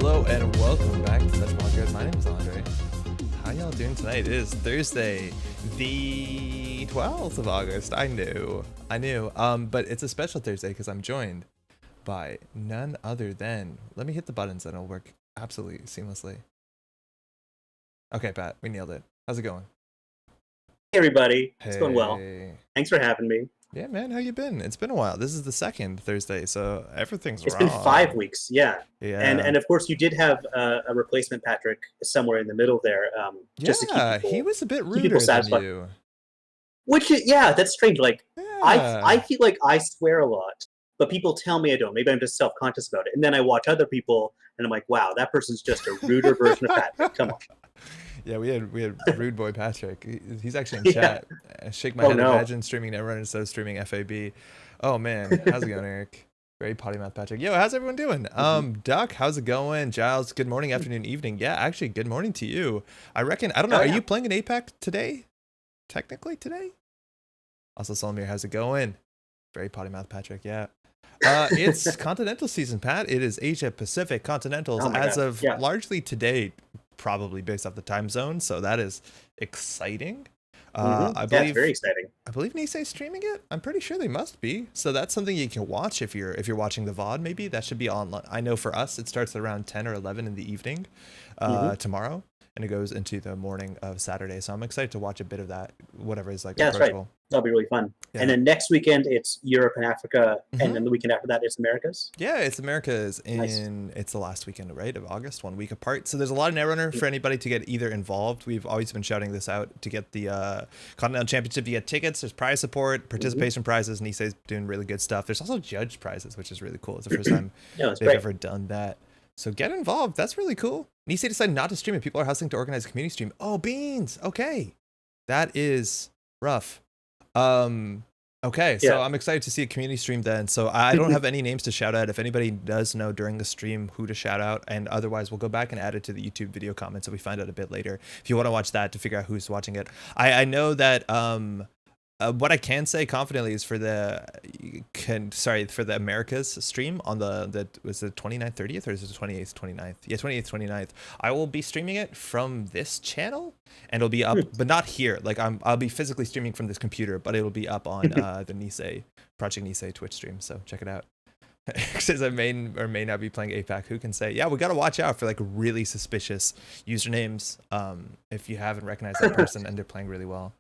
Hello and welcome back to Let's Podcast. My name is Andre. How y'all doing tonight? It is Thursday, the 12th of August. I knew. But it's a special Thursday because I'm joined by none other than, let me hit the buttons and it'll work absolutely seamlessly. Okay, Pat, we nailed it. How's it going? Hey everybody, it's going well. Thanks for having me. Yeah, man, how you been? It's been a while. This is the second Thursday, so everything's It's wrong. been 5 weeks, yeah. Yeah. And of course you did have a replacement Patrick somewhere in the middle there. Just to keep people, he was a bit ruder than you. Which, yeah, that's strange. Like, Yeah. I feel like I swear a lot, but people tell me I don't. Maybe I'm just self-conscious about it. And then I watch other people, and I'm like, wow, that person's just a ruder version of Patrick. Come on. Yeah, we had Rude Boy Patrick. He's actually in chat. Shake my head. No. Imagine streaming Netrunner instead of streaming FAB. Oh man, how's it going, Eric? Very potty mouth Patrick. Yo, how's everyone doing? Duck, how's it going? Giles, good morning, afternoon, evening. Yeah, actually, good morning to you. I reckon. I don't know. Are you playing an APAC today? Technically today. Also, Solomir, how's it going? Very potty mouth Patrick. Yeah. It's Continental season, Pat. It is Asia Pacific Continentals of largely today. Probably based off the time zone, so that is exciting. I believe it's very exciting. I believe Nisei's streaming it. I'm pretty sure they must be. So that's something you can watch if you're watching the VOD. Maybe that should be online. I know for us it starts around 10 or 11 in the evening tomorrow, and it goes into the morning of Saturday. So I'm excited to watch a bit of that. Whatever is like that's approachable. Right. That'll be really fun. Yeah. And then next weekend it's Europe and Africa, and then the weekend after that it's Americas. Yeah, it's Americas it's the last weekend, right, of August, 1 week apart. So there's a lot of Netrunner for anybody to get either involved. We've always been shouting this out to get the Continental Championship. You get tickets, there's prize support, participation prizes. Nisei's doing really good stuff. There's also judge prizes, which is really cool. It's the first time they've ever done that. So get involved. That's really cool. Nisei decided not to stream it. People are hustling to organize a community stream. Oh, beans. Okay. That is rough. Okay, so I'm excited to see a community stream then. So I don't have any names to shout out. If anybody does know during the stream who to shout out, and otherwise we'll go back and add it to the YouTube video comments so we find out a bit later. If you want to watch that to figure out who's watching it. I know that what I can say confidently is for the Americas stream on was the 29th, 30th, or is it the 28th, 29th? Yeah, 28th, 29th. I will be streaming it from this channel, and it'll be up, but not here. Like I'll be physically streaming from this computer, but it'll be up on the Nisei Project Nisei Twitch stream. So check it out. Says I may or may not be playing APAC. Who can say? Yeah, we got to watch out for like really suspicious usernames. If you haven't recognized that person and they're playing really well.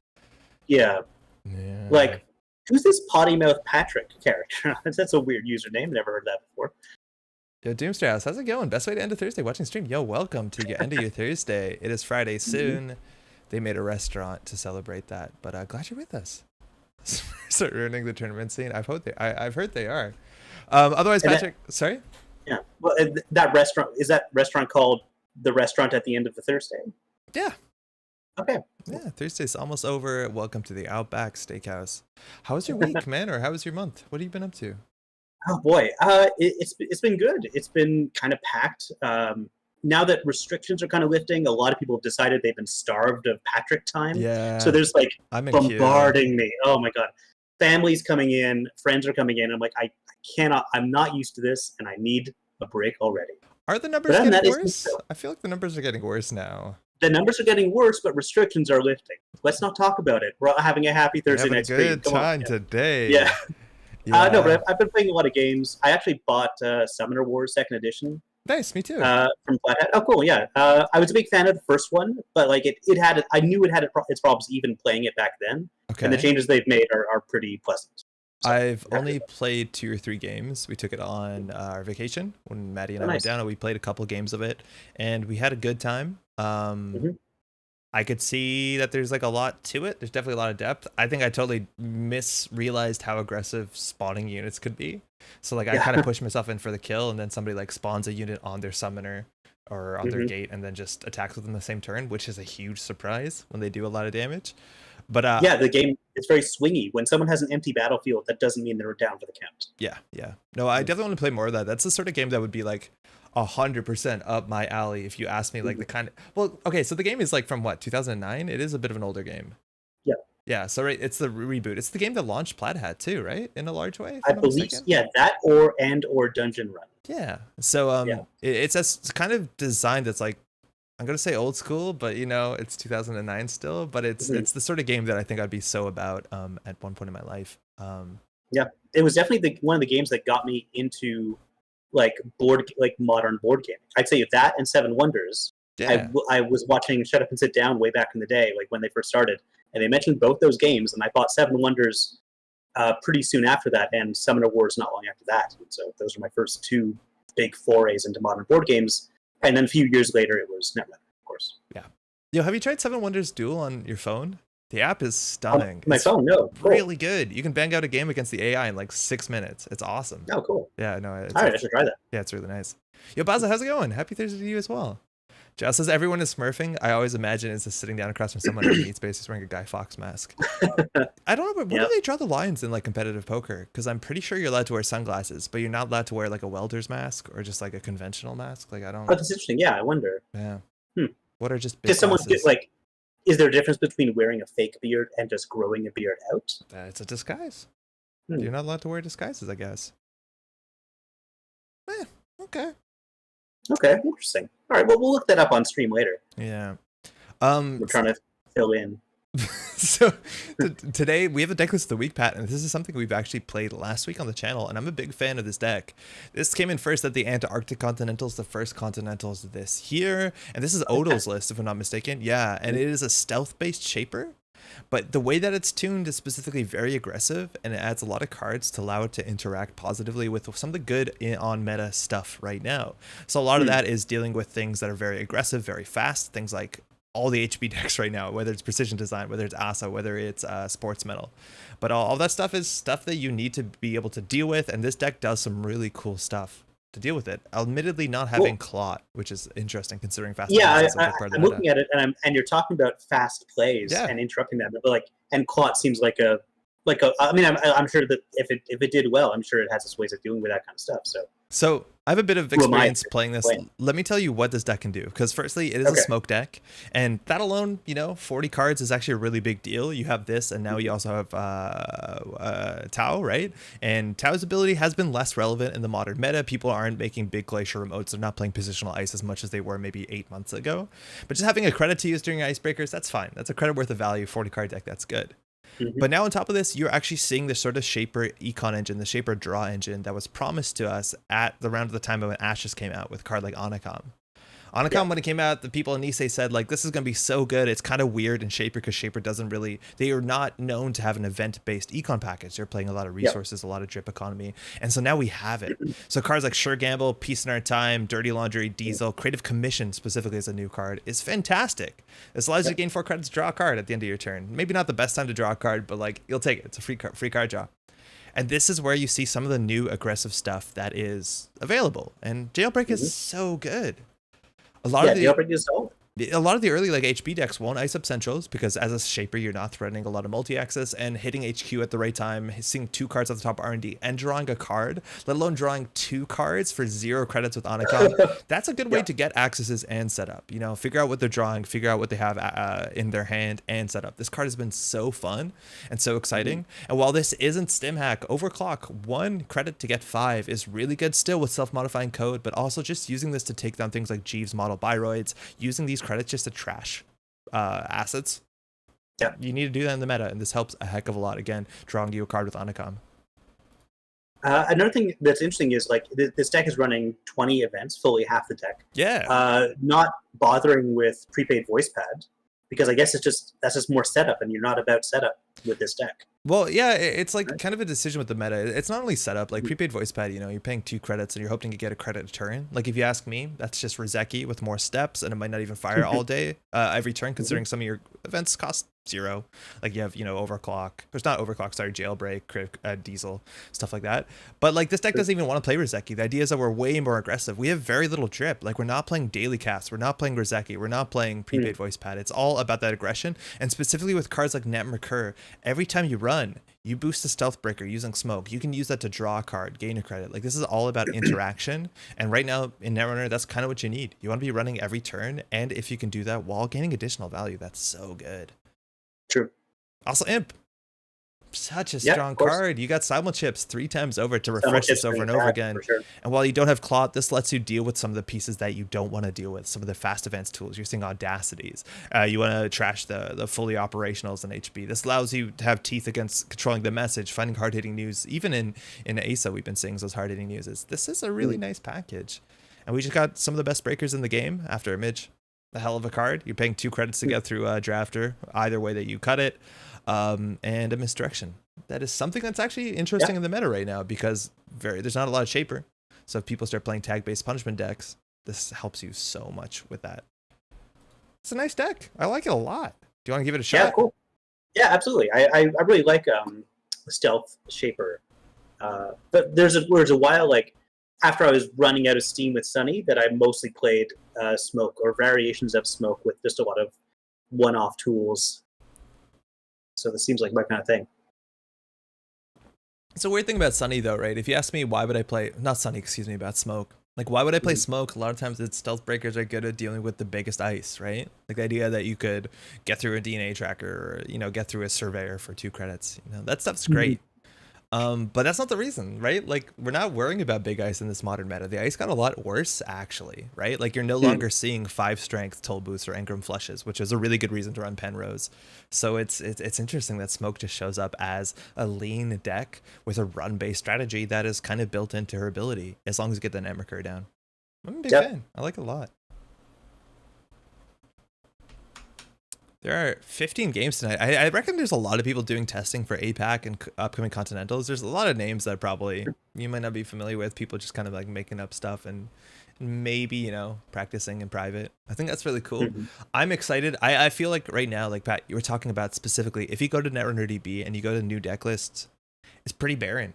Yeah. Yeah. Like, who's this potty mouth Patrick character? That's a weird username. Never heard that before. Yo, Doomster House, how's it going? Best way to end a Thursday, watching stream. Yo, welcome to your end of your Thursday. It is Friday soon. They made a restaurant to celebrate that, but glad you're with us. Start ruining the tournament scene. I've heard they are. Otherwise, Patrick, sorry? Yeah. Well, that restaurant, is that restaurant called the restaurant at the end of the Thursday? Yeah. Okay. Yeah, Thursday's almost over. Welcome to the Outback Steakhouse. How was your week, man? Or how was your month? What have you been up to? Oh boy, it's been good. It's been kind of packed. Now that restrictions are kind of lifting, a lot of people have decided they've been starved of Patrick time. Yeah. So there's like bombarding me. Oh my god, families coming in, friends are coming in. I'm like, I cannot. I'm not used to this, and I need a break already. Are the numbers getting worse? I feel like the numbers are getting worse now. The numbers are getting worse, but restrictions are lifting. Let's not talk about it. We're having a happy Thursday night. Good time today. Yeah. No, but I've been playing a lot of games. I actually bought Summoner Wars 2nd Edition. Nice, me too. From Flathead. Oh, cool. Yeah. I was a big fan of the first one, but like it had, I knew it had its problems even playing it back then. Okay. And the changes they've made are pretty pleasant. So, I've only played 2 or 3 games. We took it on our vacation when Maddie and I went down, and we played a couple games of it, and we had a good time. I could see that there's like a lot to it. There's definitely a lot of depth. I think I totally realized how aggressive spawning units could be. So like I kind of pushed myself in for the kill, and then somebody like spawns a unit on their summoner or on their gate and then just attacks within the same turn, which is a huge surprise when they do a lot of damage. But yeah, the game is very swingy. When someone has an empty battlefield, that doesn't mean they're down for the count. Yeah. No, I definitely want to play more of that. That's the sort of game that would be like 100% up my alley if you ask me. Like the kind of, well, okay, so the game is like from what, 2009? It is a bit of an older game. Yeah. Yeah, so right, it's the reboot. It's the game that launched Plaid Hat too, right? In a large way, if I I'm not believe, mistaken. yeah, that or Dungeon Run. Yeah. So Yeah. it's a kind of design that's like, I'm gonna say old school, but you know, it's 2009 still. But it's the sort of game that I think I'd be so about at one point in my life. Yeah, it was definitely one of the games that got me into like modern board gaming. I'd say that and Seven Wonders. Yeah. I was watching Shut Up and Sit Down way back in the day, like when they first started, and they mentioned both those games, and I bought Seven Wonders pretty soon after that, and Summoner Wars not long after that. And so those were my first two big forays into modern board games. And then a few years later, it was Netrunner, of course. Yeah. Yo, have you tried Seven Wonders Duel on your phone? The app is stunning. My phone, no. Cool. Really good. You can bang out a game against the AI in like 6 minutes. It's awesome. Oh, cool. Yeah, no. All right, I should try that. Yeah, it's really nice. Yo, Baza, how's it going? Happy Thursday to you as well. Jess says everyone is smurfing. I always imagine it's just sitting down across from someone in a meat space who's wearing a Guy Fawkes mask. I don't know, but where do they draw the lines in like competitive poker? Because I'm pretty sure you're allowed to wear sunglasses, but you're not allowed to wear like a welder's mask or just like a conventional mask. Like I don't. Oh, that's interesting. Yeah, I wonder. Yeah. What are just big Because someone glasses? like, is there a difference between wearing a fake beard and just growing a beard out? It's a disguise. You're not allowed to wear disguises, I guess. Okay. Okay, interesting. All right, well, we'll look that up on stream later. Yeah. We're trying to fill in. So today we have a deck list of the week, Pat, and this is something we've actually played last week on the channel, and I'm a big fan of this deck. This came in first at the Antarctic Continentals, the first Continentals this year, and this is Odol's list, if I'm not mistaken. Yeah, and it is a stealth-based shaper, but the way that it's tuned is specifically very aggressive, and it adds a lot of cards to allow it to interact positively with some of the good on meta stuff right now. So a lot of that is dealing with things that are very aggressive, very fast, things like all the HB decks right now, whether it's Precision Design, whether it's ASA, whether it's Sports Metal. But all that stuff is stuff that you need to be able to deal with, and this deck does some really cool stuff to deal with it. Admittedly, not having Clot, which is interesting considering fast plays. Yeah, I'm looking at it, and you're talking about fast plays and interrupting them, but and Clot seems like a. I mean, I'm sure that if it did well, I'm sure it has its ways of doing with that kind of stuff. So I have a bit of experience playing this. Let me tell you what this deck can do. Because firstly, it is a smoke deck. And that alone, 40 cards is actually a really big deal. You have this, and now you also have Tau, right? And Tau's ability has been less relevant in the modern meta. People aren't making big glacier remotes. They're not playing positional ice as much as they were maybe 8 months ago. But just having a credit to use during icebreakers, that's fine. That's a credit worth of value. 40 card deck, that's good. But now on top of this, you're actually seeing this sort of Shaper econ engine, the Shaper draw engine that was promised to us at the round of the time when Ashes came out with a card like Onacom. Onacom, when it came out, the people in Nisei said, like, this is going to be so good. It's kind of weird in Shaper because Shaper doesn't really, they are not known to have an event-based econ package. They're playing a lot of resources, a lot of drip economy. And so now we have it. So cards like Sure Gamble, Peace in Our Time, Dirty Laundry, Diesel, Creative Commission specifically as a new card is fantastic. This allows you to gain 4 credits, draw a card at the end of your turn. Maybe not the best time to draw a card, but like, you'll take it. It's a free card draw. And this is where you see some of the new aggressive stuff that is available. And Jailbreak is so good. A lot of the early like HB decks won't ice up centrals because as a shaper you're not threatening a lot of multi-access, and hitting HQ at the right time, seeing 2 cards at the top R&D and drawing a card, let alone drawing 2 cards for 0 credits with Onacom. That's a good way to get accesses and setup. Figure out what they're drawing, figure out what they have in their hand, and setup. This card has been so fun and so exciting. And while this isn't stim hack, overclock 1 credit to get 5 is really good still with self-modifying code, but also just using this to take down things like Jeeves model bioroids, using these credits just to trash assets. You need to do that in the meta, and this helps a heck of a lot. Again, drawing you a card with Onacom. Another thing that's interesting is like this deck is running 20 events, fully half the deck. Not bothering with prepaid voice pad, because I guess that's just more setup, and you're not about setup with this deck. Well, yeah, it's like kind of a decision with the meta. It's not only setup, like prepaid voice pad, you're paying 2 credits and you're hoping to get a credit a turn. Like if you ask me, that's just Rizeki with more steps, and it might not even fire all day, every turn, considering some of your events cost 0. Like you have, overclock. There's not overclock, sorry, jailbreak, diesel, stuff like that. But like this deck doesn't even want to play Rizeki. The idea is that we're way more aggressive. We have very little drip. Like we're not playing daily cast. We're not playing Rizeki. We're not playing prepaid voice pad. It's all about that aggression. And specifically with cards like Net Recur, every time you run, you boost the stealth breaker using smoke. You can use that to draw a card, gain a credit. Like this is all about interaction. And right now in Netrunner, that's kind of what you need. You want to be running every turn. And if you can do that while gaining additional value, that's so good. True. Also, Imp. Such a Yeah, strong of course. card. You got Simul Chips 3 times over to Simul refresh Chips this over and bring it over back, again. for sure. And while you don't have Clot, this lets you deal with some of the pieces that you don't want to deal with. Some of the fast advance tools. You're seeing Audacities. You want to trash the fully operationals in HB. This allows you to have teeth against controlling the message, finding hard-hitting news. Even in ASA, we've been seeing those hard-hitting news. This is a really nice package. And we just got some of the best breakers in the game after Image. A hell of a card. You're paying 2 credits to get through Drafter, either way that you cut it. And a misdirection. That is something that's actually interesting in the meta right now because there's not a lot of Shaper. So if people start playing tag-based punishment decks, this helps you so much with that. It's a nice deck. I like it a lot. Do you want to give it a shot? Yeah, cool. Yeah, absolutely. I really like Stealth Shaper. But there was a while, like, after I was running out of steam with Sunny, that I mostly played Smoke or variations of Smoke with just a lot of one-off tools. So this seems like my kind of thing. It's a weird thing about Sunny, though, right? If you ask me why would I play, not Sunny, excuse me, about Smoke. Like, why would I play Smoke? A lot of times its stealth breakers are good at dealing with the biggest ice, right? Like the idea that you could get through a DNA tracker or, get through a surveyor for 2 credits. That stuff's great. But that's not the reason, right? Like, we're not worrying about big ice in this modern meta. The ice got a lot worse, actually, right? Like, you're no longer seeing 5 strength Toll Boosts or Engram Flushes, which is a really good reason to run Penrose. So it's interesting that Smoke just shows up as a lean deck with a run-based strategy that is kind of built into her ability, as long as you get the net marker down. I'm a big fan. I like it a lot. There are 15 games tonight. I reckon there's a lot of people doing testing for APAC and upcoming Continentals. There's a lot of names that probably you might not be familiar with. People just kind of like making up stuff and maybe, practicing in private. I think that's really cool. I'm excited. I feel like right now, like Pat, you were talking about specifically, if you go to Netrunner and you go to new deck lists, it's pretty barren.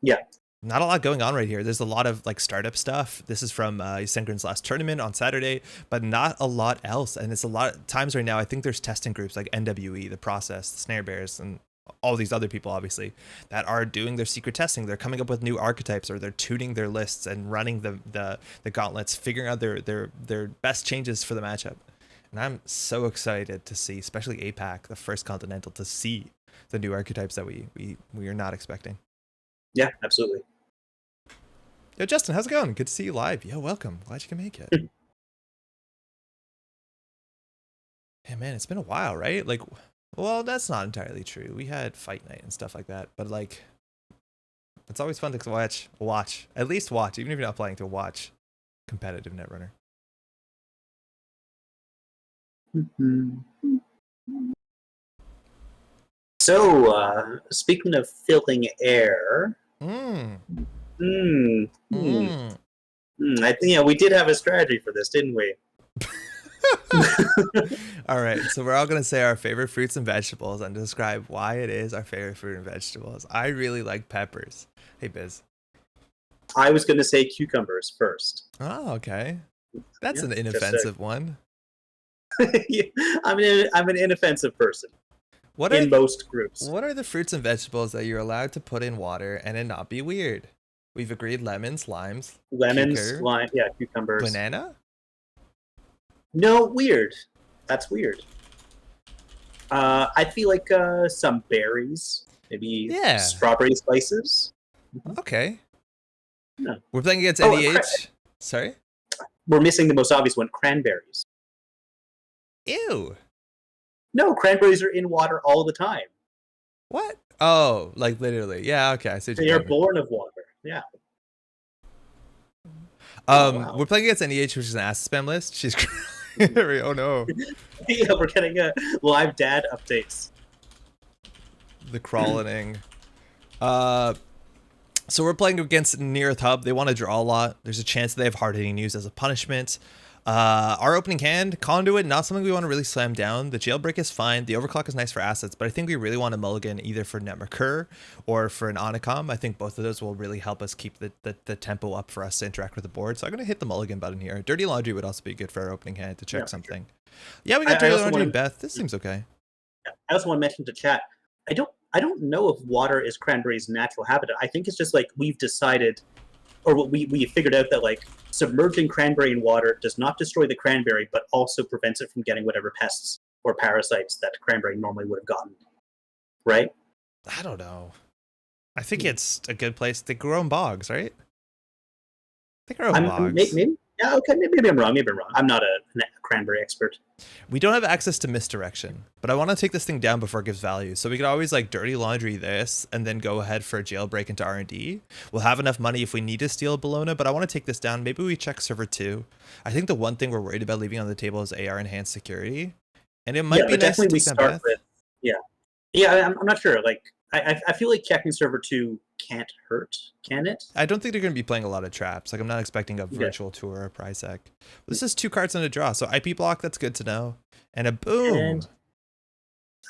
Yeah. Not a lot going on right here. There's a lot of like startup stuff. This is from Sengren's last tournament on Saturday, but not a lot else. And it's a lot of times right now. I think there's testing groups like NWE, The Process, the Snare Bears, and all these other people, obviously, that are doing their secret testing. They're coming up with new archetypes, or they're tuning their lists and running the gauntlets, figuring out their best changes for the matchup. And I'm so excited to see, especially APAC, the first Continental, to see the new archetypes that we are not expecting. Yeah, absolutely. Yo, Justin, how's it going? Good to see you live. Yo, welcome. Glad you can make it. Hey, man, it's been a while, right? Like, well, that's not entirely true. We had fight night and stuff like that, but like, it's always fun to at least watch, even if you're not playing, to watch competitive Netrunner. So, speaking of filling air. I think we did have a strategy for this, didn't we? All right, so we're all gonna say our favorite fruits and vegetables and describe why it is our favorite fruit and vegetables. I really like peppers. Hey, Biz. I was gonna say cucumbers first. Oh, okay. That's an inoffensive one. Yeah, I'm an inoffensive person. Most groups. What are the fruits and vegetables that you're allowed to put in water and it not be weird? We've agreed lemons, limes. Cucumbers. Banana? No, weird. That's weird. I feel like some berries, maybe strawberry slices. Okay. No. We're playing against NEH. Sorry? We're missing the most obvious one, cranberries. Ew. No, cranberries are in water all the time. What? Oh, like literally. Yeah, okay. I see what they are born of water. Yeah. Wow. We're playing against NEH, which is an ass spam list. She's oh no. Yeah, we're getting live dad updates. The crawling. So we're playing against Nearth Hub. They want to draw a lot. There's a chance that they have hard-hitting news as a punishment. Our opening hand, Conduit, not something we want to really slam down. The Jailbreak is fine. The Overclock is nice for assets, but I think we really want to mulligan either for Netmarker or for an Onicom. I think both of those will really help us keep the tempo up for us to interact with the board. So I'm going to hit the mulligan button here. Dirty Laundry would also be good for our opening hand to check something. Sure. Yeah, we got Dirty Laundry and Beth. This seems okay. I also want to mention to chat, I don't know if water is Cranberry's natural habitat. I think it's just like we've decided, or we figured out that like submerging Cranberry in water does not destroy the Cranberry, but also prevents it from getting whatever pests or parasites that cranberry normally would have gotten, right? I don't know. I think it's a good place. They grow in bogs, right? They grow in bogs. Maybe. Yeah, okay, maybe I'm wrong. I'm not a cranberry expert. We don't have access to misdirection, but I want to take this thing down before it gives value. So we could always like dirty laundry this and then go ahead for a jailbreak into R&D. We'll have enough money if we need to steal Bologna, but I want to take this down. Maybe we check server 2. I think the one thing we're worried about leaving on the table is AR enhanced security. And it might be nice to take down Beth. Yeah, I'm not sure. Like, I feel like checking server 2 can't hurt, can it? I don't think they're going to be playing a lot of traps. Like, I'm not expecting a virtual tour or a prize sec. This is 2 cards on a draw, so IP block, that's good to know. And a boom. Which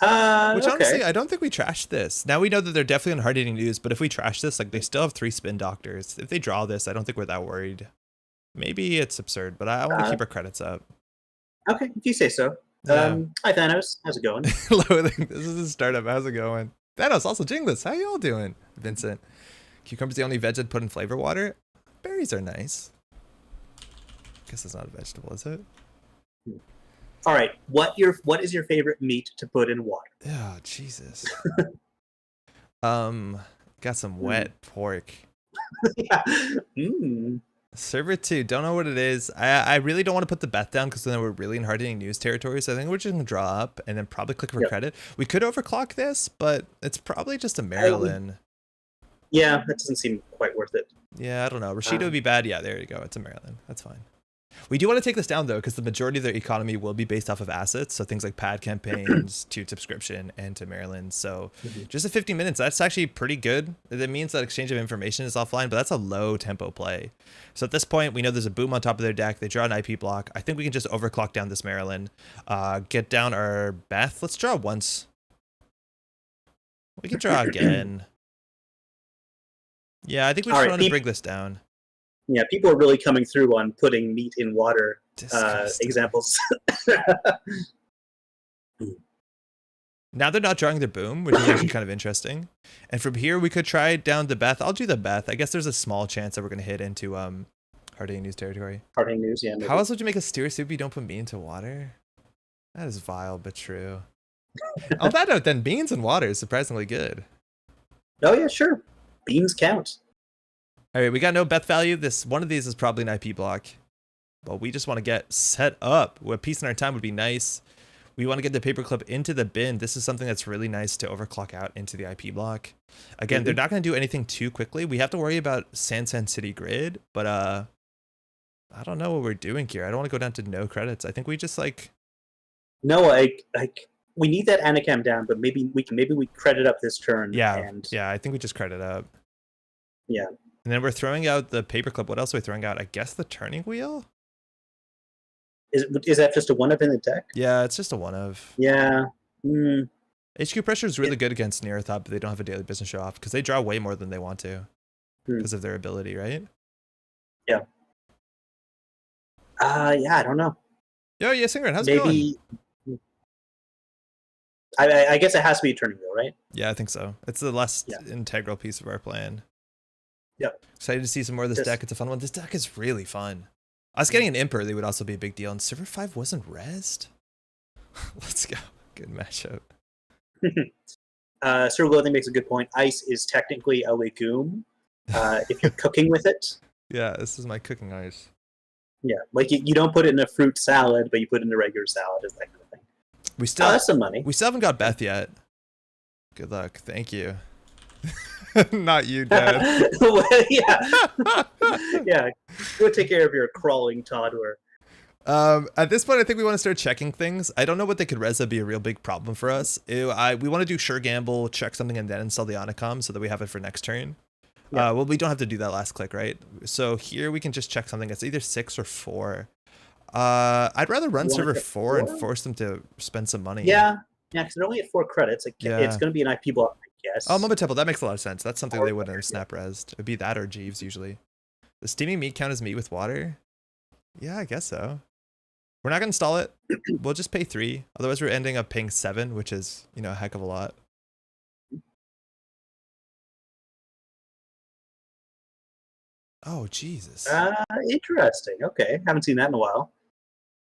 honestly, I don't think we trashed this. Now we know that they're definitely on hard-hitting news, but if we trash this, like, they still have 3 spin doctors. If they draw this, I don't think we're that worried. Maybe it's absurd, but I want to keep our credits up. Okay, if you say so. Yeah. Hi, Thanos. How's it going? Loathing. This is a startup. How's it going? Thanos, also Jingless. How y'all doing? Vincent. Cucumber's the only veg I'd put in flavor water. Berries are nice. Guess it's not a vegetable, is it? All right. What is your favorite meat to put in water? Oh, Jesus. Got some wet pork. Yeah. Server 2, don't know what it is. I really don't want to put the bet down because then we're really in hard-hitting news territory. So I think we're just going to draw up and then probably click for credit. We could overclock this, but it's probably just a Maryland. Yeah, that doesn't seem quite worth it. Yeah, I don't know. Rashida would be bad. Yeah, there you go. It's a Maryland. That's fine. We do want to take this down, though, because the majority of their economy will be based off of assets. So things like pad campaigns to subscription and to Maryland. So just at 50 minutes, that's actually pretty good. That means that exchange of information is offline, but that's a low tempo play. So at this point, we know there's a boom on top of their deck. They draw an IP block. I think we can just overclock down this Maryland. Get down our Beth. Let's draw once. We can draw again. Yeah, I think we just want to bring this down. Yeah, people are really coming through on putting meat in water examples. Now they're not drawing their boom, which is actually kind of interesting. And from here, we could try down the Beth. I'll do the Beth. I guess there's a small chance that we're going to hit into hard-hitting news territory. Hard-hitting news, yeah. Maybe. How else would you make a steer soup if you don't put meat into water? That is vile, but true. On that note, then, beans and water is surprisingly good. Oh, yeah, sure. Beans count. All right, we got no Beth value. One of these is probably an IP block. But we just want to get set up. A piece in our time would be nice. We want to get the paperclip into the bin. This is something that's really nice to overclock out into the IP block. Again, they're not going to do anything too quickly. We have to worry about San City Grid, but I don't know what we're doing here. I don't want to go down to no credits. I think we just No, we need that Anacam down, but maybe we credit up this turn. Yeah, I think we just credit up. Yeah. And then we're throwing out the paperclip. What else are we throwing out? I guess the turning wheel? Is that just a 1-of in the deck? Yeah, it's just a 1-of. Yeah. HQ pressure is really good against Netrunner, but they don't have a daily business show off because they draw way more than they want to because of their ability, right? Yeah. Yeah, I don't know. Yo, yeah, Singren, how's it going? I guess it has to be a turning wheel, right? Yeah, I think so. It's the less integral piece of our plan. Yep. Excited to see some more of this deck. It's a fun one. This deck is really fun. Us getting an imp early would also be a big deal. And Server 5 wasn't rezzed. Let's go. Good matchup. Sir Loathing makes a good point. Ice is technically a legume if you're cooking with it. Yeah, this is my cooking ice. Yeah, like you don't put it in a fruit salad, but you put it in a regular salad. Is that kind of thing. We still that's some money. We still haven't got Beth yet. Good luck. Thank you. Not you, Dad. Well, yeah. Yeah. Go take care of your crawling toddler. At this point, I think we want to start checking things. I don't know what they could res that'd be a real big problem for us. We want to do sure gamble, check something, and then install the Onacom so that we have it for next turn. Yeah. Well, we don't have to do that last click, right? So here we can just check something. It's either 6 or 4. I'd rather run server 4 and force them to spend some money. Yeah, because they're only at 4 credits. It's going to be an IP block, I guess. Oh, Mama Temple, that makes a lot of sense. That's something they wouldn't have snap resed. It would be that or Jeeves usually. Does steaming meat count as meat with water? Yeah, I guess so. We're not going to install it. We'll just pay 3. Otherwise, we're ending up paying 7, which is, a heck of a lot. Oh, Jesus. Interesting. Okay. Haven't seen that in a while.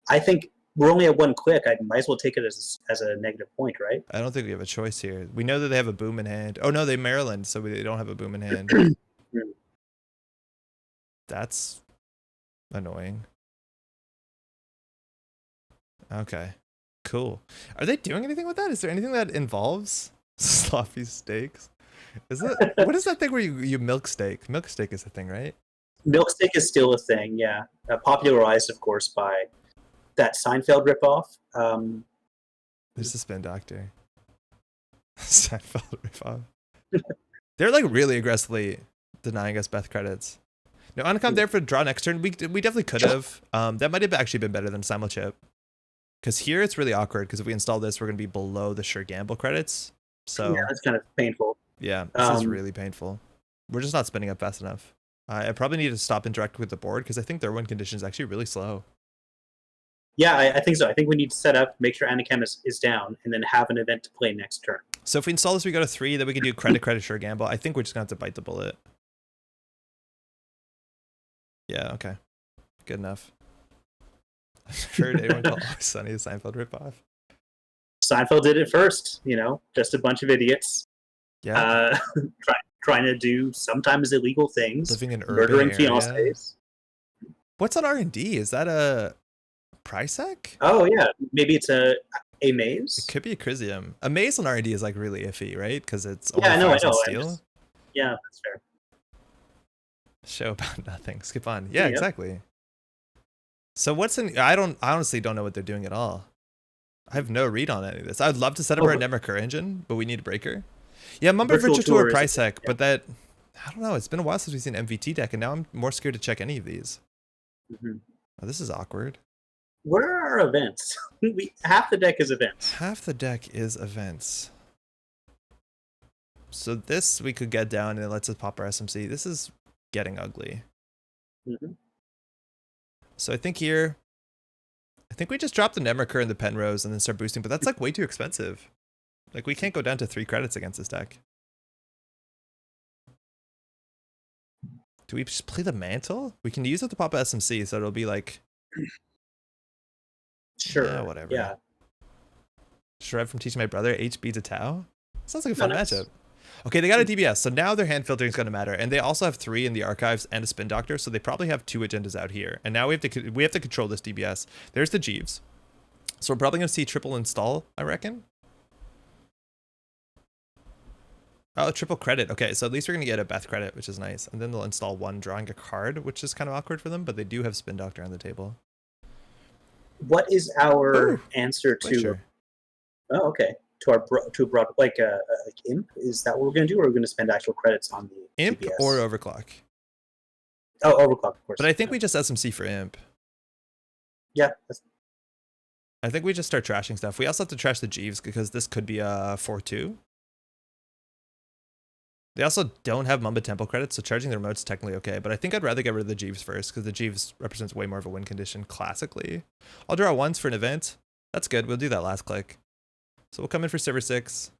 I think we're only at 1 click. I might as well take it as a negative point, right? I don't think we have a choice here. We know that they have a boom in hand. Oh no, they Maryland, so they don't have a boom in hand. That's annoying. Okay, cool. Are they doing anything with that? Is there anything that involves sloppy steaks? Is it what is that thing where you milk steak? Milk steak is a thing, right? Milk steak is still a thing, yeah. Popularized, of course, by that Seinfeld ripoff. There's the spin doctor. Seinfeld ripoff. They're like really aggressively denying us Beth credits. No, uncom there for draw next turn. We definitely could have. That might have actually been better than simulchip. Because here it's really awkward. Because if we install this, we're going to be below the sure gamble credits. So yeah, that's kind of painful. Yeah, this is really painful. We're just not spinning up fast enough. I probably need to stop interacting with the board because I think their win condition is actually really slow. Yeah, I think so. I think we need to set up, make sure Anachem is down, and then have an event to play next turn. So if we install this, we go to 3, then we can do credit, sure gamble. I think we're just going to have to bite the bullet. Yeah, okay. Good enough. I've heard anyone call Sunny a Seinfeld ripoff. Seinfeld did it first, you know, just a bunch of idiots. Yeah. Trying to do sometimes illegal things. Living in murdering urban area. fiancés. What's on R&D? Is that a Prisec? Oh, yeah. Maybe it's a maze? It could be a Crisium. A maze on R&D is like really iffy, right? Because it's yeah, only I know. steel. Yeah, that's fair. Show about nothing. Skip on. Yeah, exactly. So what's in... I honestly don't know what they're doing at all. I have no read on any of this. I'd love to set up our Netrunner engine, but we need a breaker. Yeah, Mumber Virtual Tour Prisec, but that... I don't know. It's been a while since we've seen MVT deck, and now I'm more scared to check any of these. Oh, this is awkward. Where are our events? Half the deck is events. Half the deck is events. So this we could get down and it lets us pop our SMC. This is getting ugly. So I think here, I think we just drop the Netrunner and the Penrose and then start boosting, but that's like way too expensive. Like we can't go down to 3 credits against this deck. Do we just play the Mantle? We can use it to pop a SMC, so it'll be like... Sure. Yeah, whatever. Yeah. Shred from Teaching My Brother, HB to Tau. Sounds like a fun matchup. Okay, they got a DBS, so now their hand filtering is going to matter, and they also have 3 in the archives and a spin doctor, so they probably have 2 agendas out here. And now we have to control this DBS. There's the Jeeves, so we're probably going to see triple install, I reckon. Oh, triple credit. Okay, so at least we're going to get a Beth credit, which is nice, and then they'll install 1, drawing a card, which is kind of awkward for them, but they do have spin doctor on the table. What is our answer to? Sure. Oh, okay. To a broad like imp. Is that what we're going to do, or are we going to spend actual credits on the imp DBS? or overclock? Oh, overclock, of course. But I think we just SMC for imp. Yeah. I think we just start trashing stuff. We also have to trash the Jeeves because this could be a 4-2. They also don't have Mamba Temple credits, so charging the remote's technically okay, but I think I'd rather get rid of the Jeeves first, because the Jeeves represents way more of a win condition, classically. I'll draw once for an event. That's good, we'll do that last click. So we'll come in for server 6.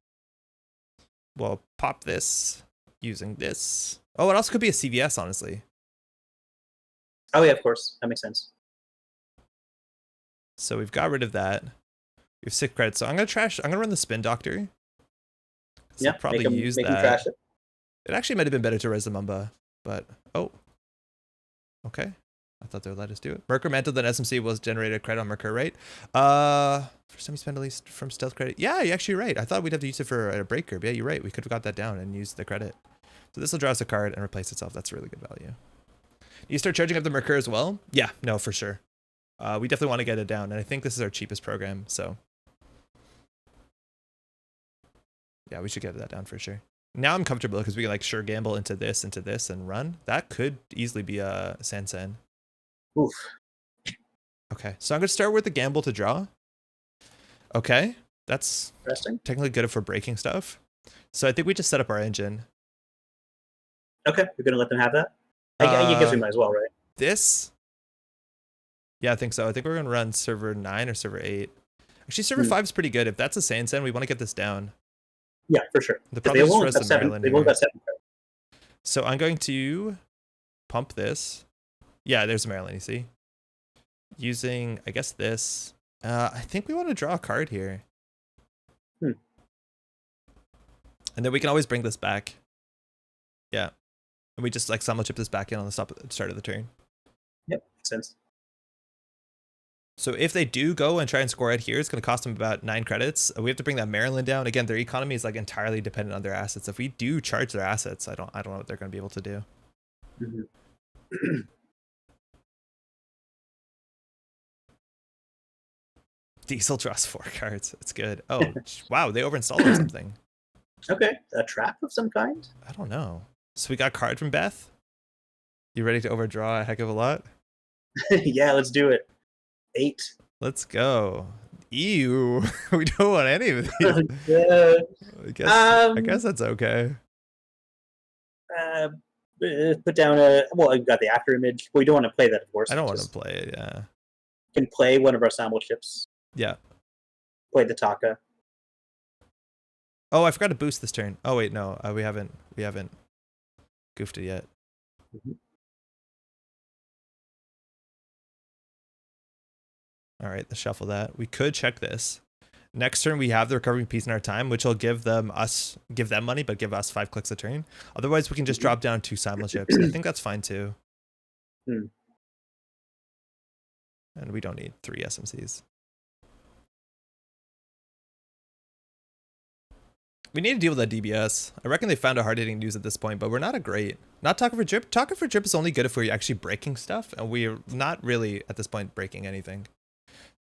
We'll pop this, using this. Oh, it also could be a CVS, honestly. Oh yeah, of course, that makes sense. So we've got rid of that. We have 6 credits, so I'm gonna run the Spin Doctor. So yeah, probably use make that. Trash it. It actually might have been better to res the Mamba, but okay. I thought they would let us do it. Merkur Mantle, then SMC was generated a credit on Merkur, right? First time you spend at least from stealth credit. Yeah, you're actually right. I thought we'd have to use it for a breaker, but yeah, you're right. We could have got that down and used the credit. So this will draw us a card and replace itself. That's a really good value. You start charging up the Merkur as well? Yeah, no, for sure. We definitely want to get it down, and I think this is our cheapest program, so yeah, we should get that down for sure. Now I'm comfortable because we can like sure gamble into this, and run. That could easily be a Sansen. Oof. Okay, so I'm going to start with the gamble to draw. Okay, that's technically good for breaking stuff. So I think we just set up our engine. Okay, you're going to let them have that? I guess we might as well, right? This? Yeah, I think so. I think we're going to run server 9 or server 8. Actually, server 5 is pretty good. If that's a Sansen, we want to get this down. Yeah, for sure. They won't have 7. They won't have 7. So I'm going to pump this. Yeah, there's a Maryland, you see. Using, I guess, this I think we want to draw a card here. Hmm. And then we can always bring this back. Yeah. And we just like summon chip this back in on the start of the turn. Yep, makes sense. So if they do go and try and score out here, it's going to cost them about 9 credits. We have to bring that Maryland down. Again, their economy is like entirely dependent on their assets. If we do charge their assets, I don't know what they're going to be able to do. Mm-hmm. Diesel draws 4 cards. It's good. Oh, wow. They overinstalled or something. Okay. A trap of some kind? I don't know. So we got a card from Beth. You ready to overdraw a heck of a lot? Yeah, let's do it. 8. Let's go. Ew. We don't want any of these. Yeah. I guess that's okay. Put down a... Well, you've got the after image. We don't want to play that, of course. I don't want to play it, yeah. Can play one of our sample chips. Yeah. Play the Taka. Oh, I forgot to boost this turn. Oh wait, no, we haven't goofed it yet. Mm-hmm. All right, let's shuffle that. We could check this. Next turn we have the recovering piece in our time, which will give them money, but give us 5 clicks a turn. Otherwise, we can just drop down 2 simul chips. I think that's fine too. Hmm. And we don't need 3 SMCs. We need to deal with that DBS. I reckon they found a hard-hitting news at this point, but we're not a great... Not talking for drip. Talking for drip is only good if we're actually breaking stuff, and we're not really, at this point, breaking anything.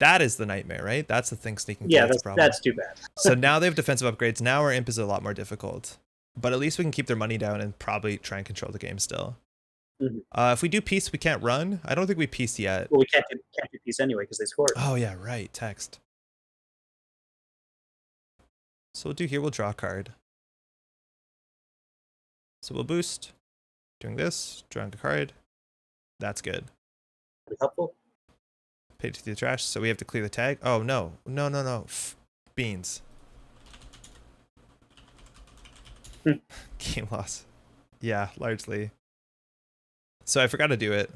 That is the nightmare, right? That's the thing sneaking through. Yeah, that's too bad. So now they have defensive upgrades. Now our imp is a lot more difficult. But at least we can keep their money down and probably try and control the game still. Mm-hmm. If we do peace, we can't run. I don't think we pieced yet. Well, we can't do peace anyway because they scored. Oh, yeah, right. Text. So we'll do here, we'll draw a card. So we'll boost. Doing this, drawing a card. That's good. Helpful. Paid to the trash, so we have to clear the tag. Oh, no. No. Beans. Game loss. Yeah, largely. So I forgot to do it.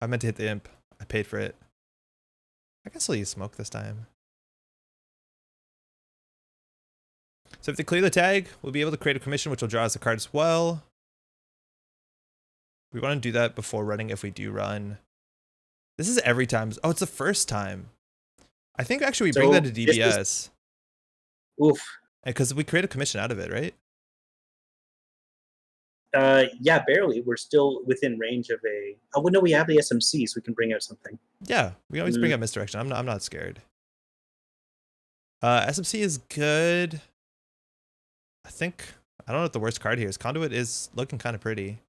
I meant to hit the imp. I paid for it. I guess I'll use smoke this time. So if they clear the tag, we'll be able to create a commission, which will draw us a card as well. We want to do that before running if we do run. This is every time. Oh, it's the first time. I think actually we bring that to DBS. Oof. Because we create a commission out of it, right? Yeah, barely. We're still within range of a... Oh, well, no, we have the SMC, so we can bring out something. Yeah, we always bring out misdirection. I'm not scared. SMC is good. I don't know what the worst card here is. Conduit is looking kind of pretty.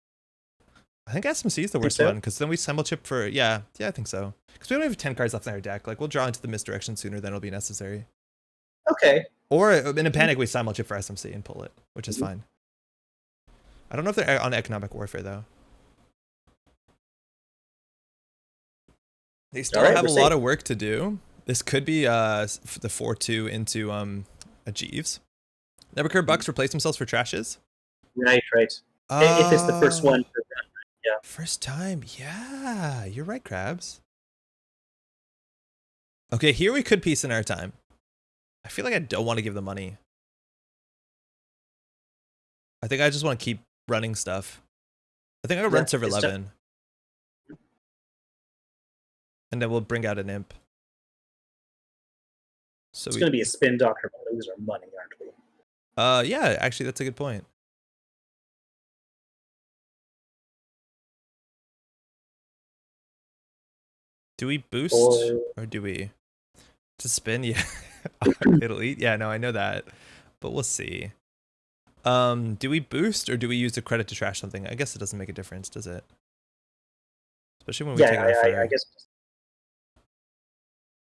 I think SMC is the worst one, because then we simul chip for... Yeah, I think so. Because we don't have 10 cards left in our deck. Like, we'll draw into the misdirection sooner than it'll be necessary. Okay. Or in a panic, we simul chip for SMC and pull it, which is fine. I don't know if they're on economic warfare, though. They still have a lot of work to do. This could be the 4-2 into a Jeeves. Never curve bucks replace themselves for trashes. Right. If it's the first one. Yeah. First time. Yeah, you're right, Krabs. Okay, here we could piece in our time. I feel like I don't want to give them money. I think I just want to keep running stuff. I think I'll run server 11. And then we'll bring out an imp. So it's going to be a spin doctor, but those are money, aren't we? Yeah, actually, that's a good point. Do we boost or do we to spin? Yeah, it'll eat. Yeah, no, I know that, but we'll see. Do we boost or do we use the credit to trash something? I guess it doesn't make a difference, does it? Especially when we take it off. I guess.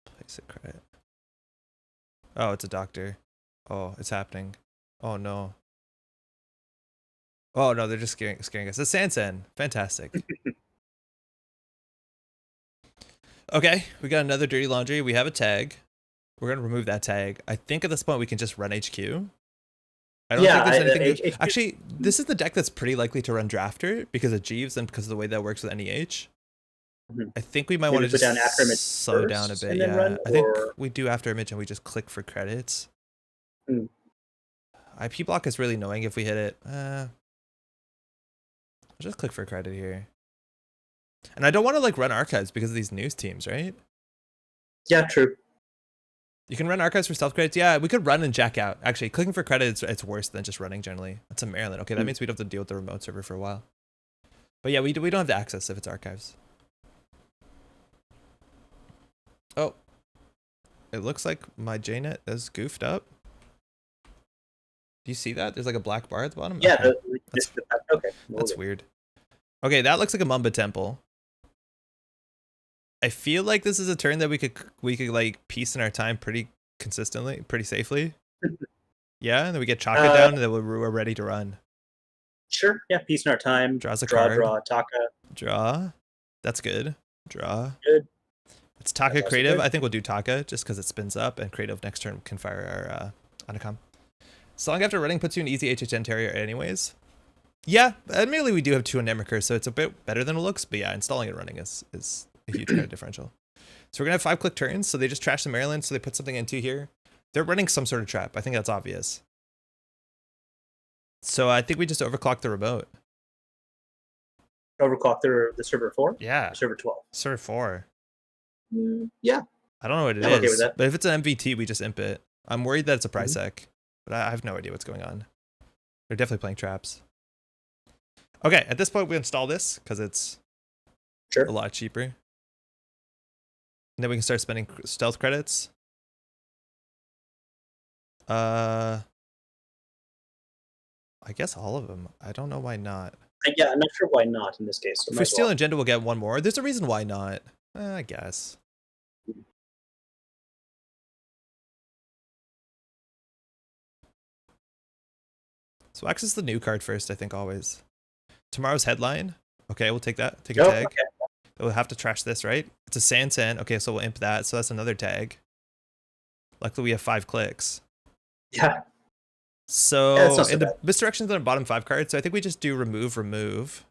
Place a credit. Oh, it's a doctor. Oh, it's happening. Oh no. Oh no, they're just scaring us. It's Sansan. Fantastic. Okay, we got another dirty laundry. We have a tag. We're gonna remove that tag. I think at this point we can just run HQ. I don't think there's anything. Actually, this is the deck that's pretty likely to run Drafter because of Jeeves and because of the way that works with NEH. I think we might Maybe want to put just down after image slow down a first bit. and then Yeah, run, I think or- we do after image and we just click for credits. Hmm. IP block is really annoying if we hit it. I'll just click for credit here. And I don't want to like run archives because of these news teams, right? Yeah, true. You can run archives for stealth credits. Yeah, we could run and jack out. Actually, clicking for credits, it's worse than just running generally. That's in Maryland. Okay, that means we don't have to deal with the remote server for a while. But yeah, we don't have the access if it's archives. Oh, it looks like my JNet is goofed up. Do you see that? There's like a black bar at the bottom. Yeah, Okay, okay. that's weird. Okay, that looks like a Mamba temple. I feel like this is a turn that we could like piece in our time pretty consistently, pretty safely. Yeah, and then we get Chaka down, and then we're ready to run. Sure. Yeah, piece in our time. Draws a card. Draw, Taka. Draw. That's good. Draw. Good. It's Taka That's creative. good. I think we'll do Taka just because it spins up, and creative next turn can fire our Anacom. So long after running puts you in easy HHN terrier anyways. Yeah, admittedly we do have 2 on Netrunner, so it's a bit better than it looks, but yeah, installing and running is a huge credit differential. So we're gonna have 5 click turns, so they just trash the Maryland, so they put something into here. They're running some sort of trap. I think that's obvious. So I think we just overclock the remote. Overclock the server 4? Yeah. Server 12. Server 4. Yeah. I don't know what it I'm is, okay with that. but if it's an MVT, we just imp it. I'm worried that it's a price sec, but I have no idea what's going on. They're definitely playing traps. Okay, at this point we install this because it's Sure. a lot cheaper. And then we can start spending stealth credits. I guess all of them. I don't know why not. Yeah, I'm not sure why not in this case. If we steal an agenda, we'll get 1 more. There's a reason why not. I guess. So access the new card first, I think, always. Tomorrow's headline. Okay, we'll take that. Take a tag. Okay. We'll have to trash this, right? It's a sand. Okay, so we'll imp that. So that's another tag. Luckily, we have 5 clicks. Yeah. So, Yeah, so and the misdirection's on the bottom 5 card. So I think we just do remove.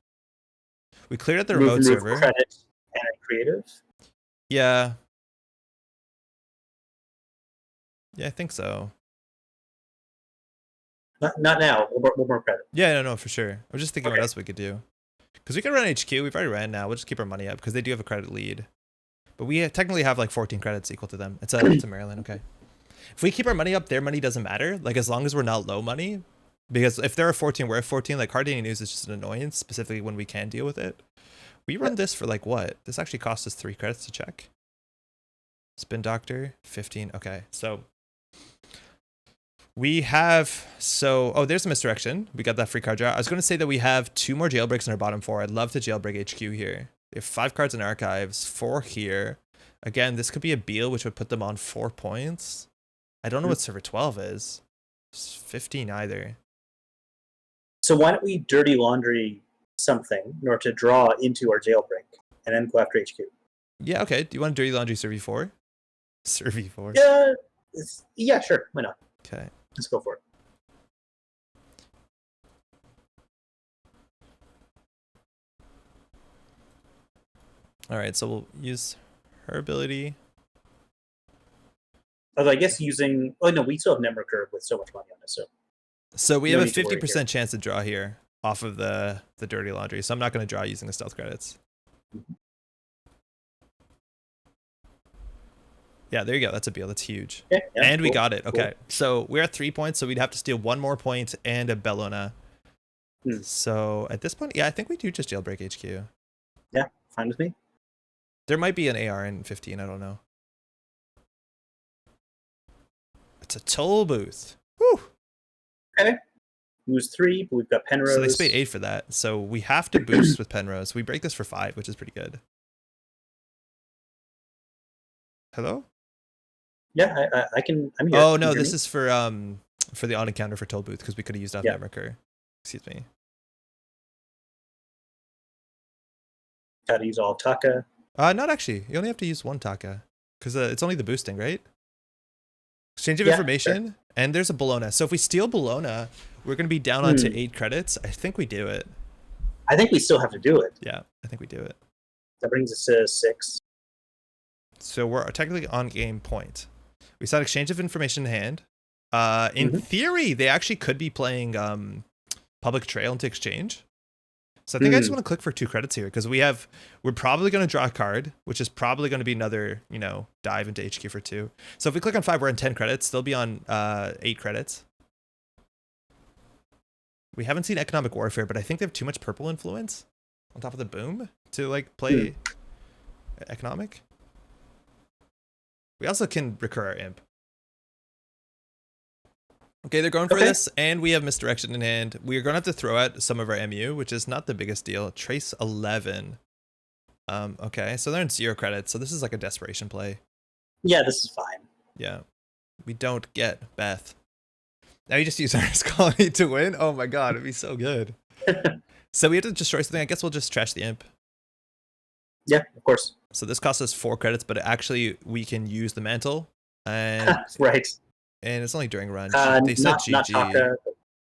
We cleared out the remote server. Credit and creative. Yeah. Yeah, I think so. Not now. One more credit. Yeah, no, for sure. I was just thinking what Okay. else we could do. Because we could run HQ. We've already ran now. We'll just keep our money up because they do have a credit lead. But we technically have like 14 credits equal to them. It's a Maryland. Okay. If we keep our money up, their money doesn't matter. Like as long as we're not low money. Because if they're a 14, we're at 14. Like hard hitting news is just an annoyance, specifically when we can deal with it. We run this for like what? This actually cost us 3 credits to check. Spin Doctor, 15. Okay, so we have, oh, there's a misdirection. We got that free card draw. I was going to say that we have 2 more jailbreaks in our bottom 4. I'd love to jailbreak HQ here. We have 5 cards in archives, 4 here. Again, this could be a Beal, which would put them on 4 points. I don't know what server 12 is. It's 15 either. So why don't we dirty laundry something in order to draw into our jailbreak and then go after HQ? Yeah, okay. Do you want to dirty laundry server 4? Server 4? Yeah, sure. Why not? Okay. Let's go for it. All right, so we'll use her ability. Although I guess using... Oh, no, we still have Netrunner with so much money on it, So we No have a need to worry 50% chance to draw here off of the dirty laundry. So I'm not going to draw using the stealth credits. Yeah, there you go. That's a Beal. That's huge. Okay, yeah, and we cool, got it. Okay. cool. So we're at 3 points. So we'd have to steal 1 more point and a Bellona. So at this point, yeah, I think we do just jailbreak HQ. Yeah, fine with me. There might be an AR in 15. I don't know. It's a toll booth. Woo! Okay. Lose 3, but we've got Penrose. So they spade 8 for that. So we have to boost with Penrose. We break this for 5, which is pretty good. Hello? Yeah, I can... I'm here. Oh Can no, you hear this me? is for the on encounter for toll booth because we could have used off Netrunner. Excuse me. Gotta use all Taka. Not actually. You only have to use 1 Taka because it's only the boosting, right? Exchange of Yeah, information, sure. and there's a Bologna. So if we steal Bologna, we're going to be down onto 8 credits. I think we do it. I think we still have to do it. Yeah, I think we do it. That brings us to 6. So we're technically on game point. We saw exchange of information in hand. In theory, they actually could be playing public trail into exchange. So I think I just want to click for 2 credits here because we're probably going to draw a card, which is probably going to be another, dive into HQ for 2. So if we click on 5, we're on 10 credits. They'll be on 8 credits. We haven't seen economic warfare, but I think they have too much purple influence on top of the boom to like play economic. We also can recur our imp. Okay, they're going for this, and we have misdirection in hand. We are going to have to throw out some of our MU, which is not the biggest deal. Trace 11. Okay, so they're in 0 credits, so this is like a desperation play. Yeah, this is fine. Yeah. We don't get Beth. Now you just use our colony to win? Oh my god, it'd be so good. So we have to destroy something. I guess we'll just trash the imp. Yeah, of course. So this costs us 4 credits, but actually we can use the mantle. And right. And it's only during run. They said GG.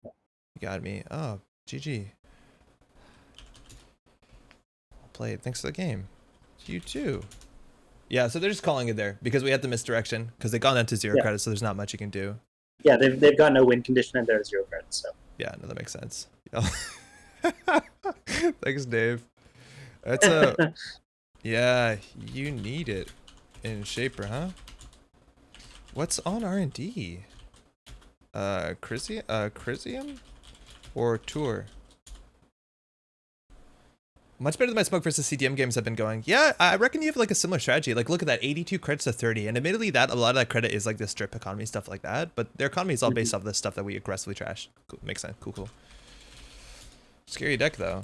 You got me. Oh, GG. Well played. Thanks for the game. You too. Yeah, so they're just calling it there because we had the misdirection because they got into 0 credits, so there's not much you can do. Yeah, they've got no win condition and they're 0 credits. So. Yeah, no, that makes sense. Thanks, Dave. That's a... Yeah, you need it in Shaper, huh? What's on R&D? Chrysium? Or Tour? Much better than my Smoke versus CDM games have been going. Yeah, I reckon you have like a similar strategy. Like, look at that, 82 credits to 30. And admittedly, that a lot of that credit is like the strip economy, stuff like that. But their economy is all based off the stuff that we aggressively trash. Cool. Makes sense. Cool. Scary deck, though.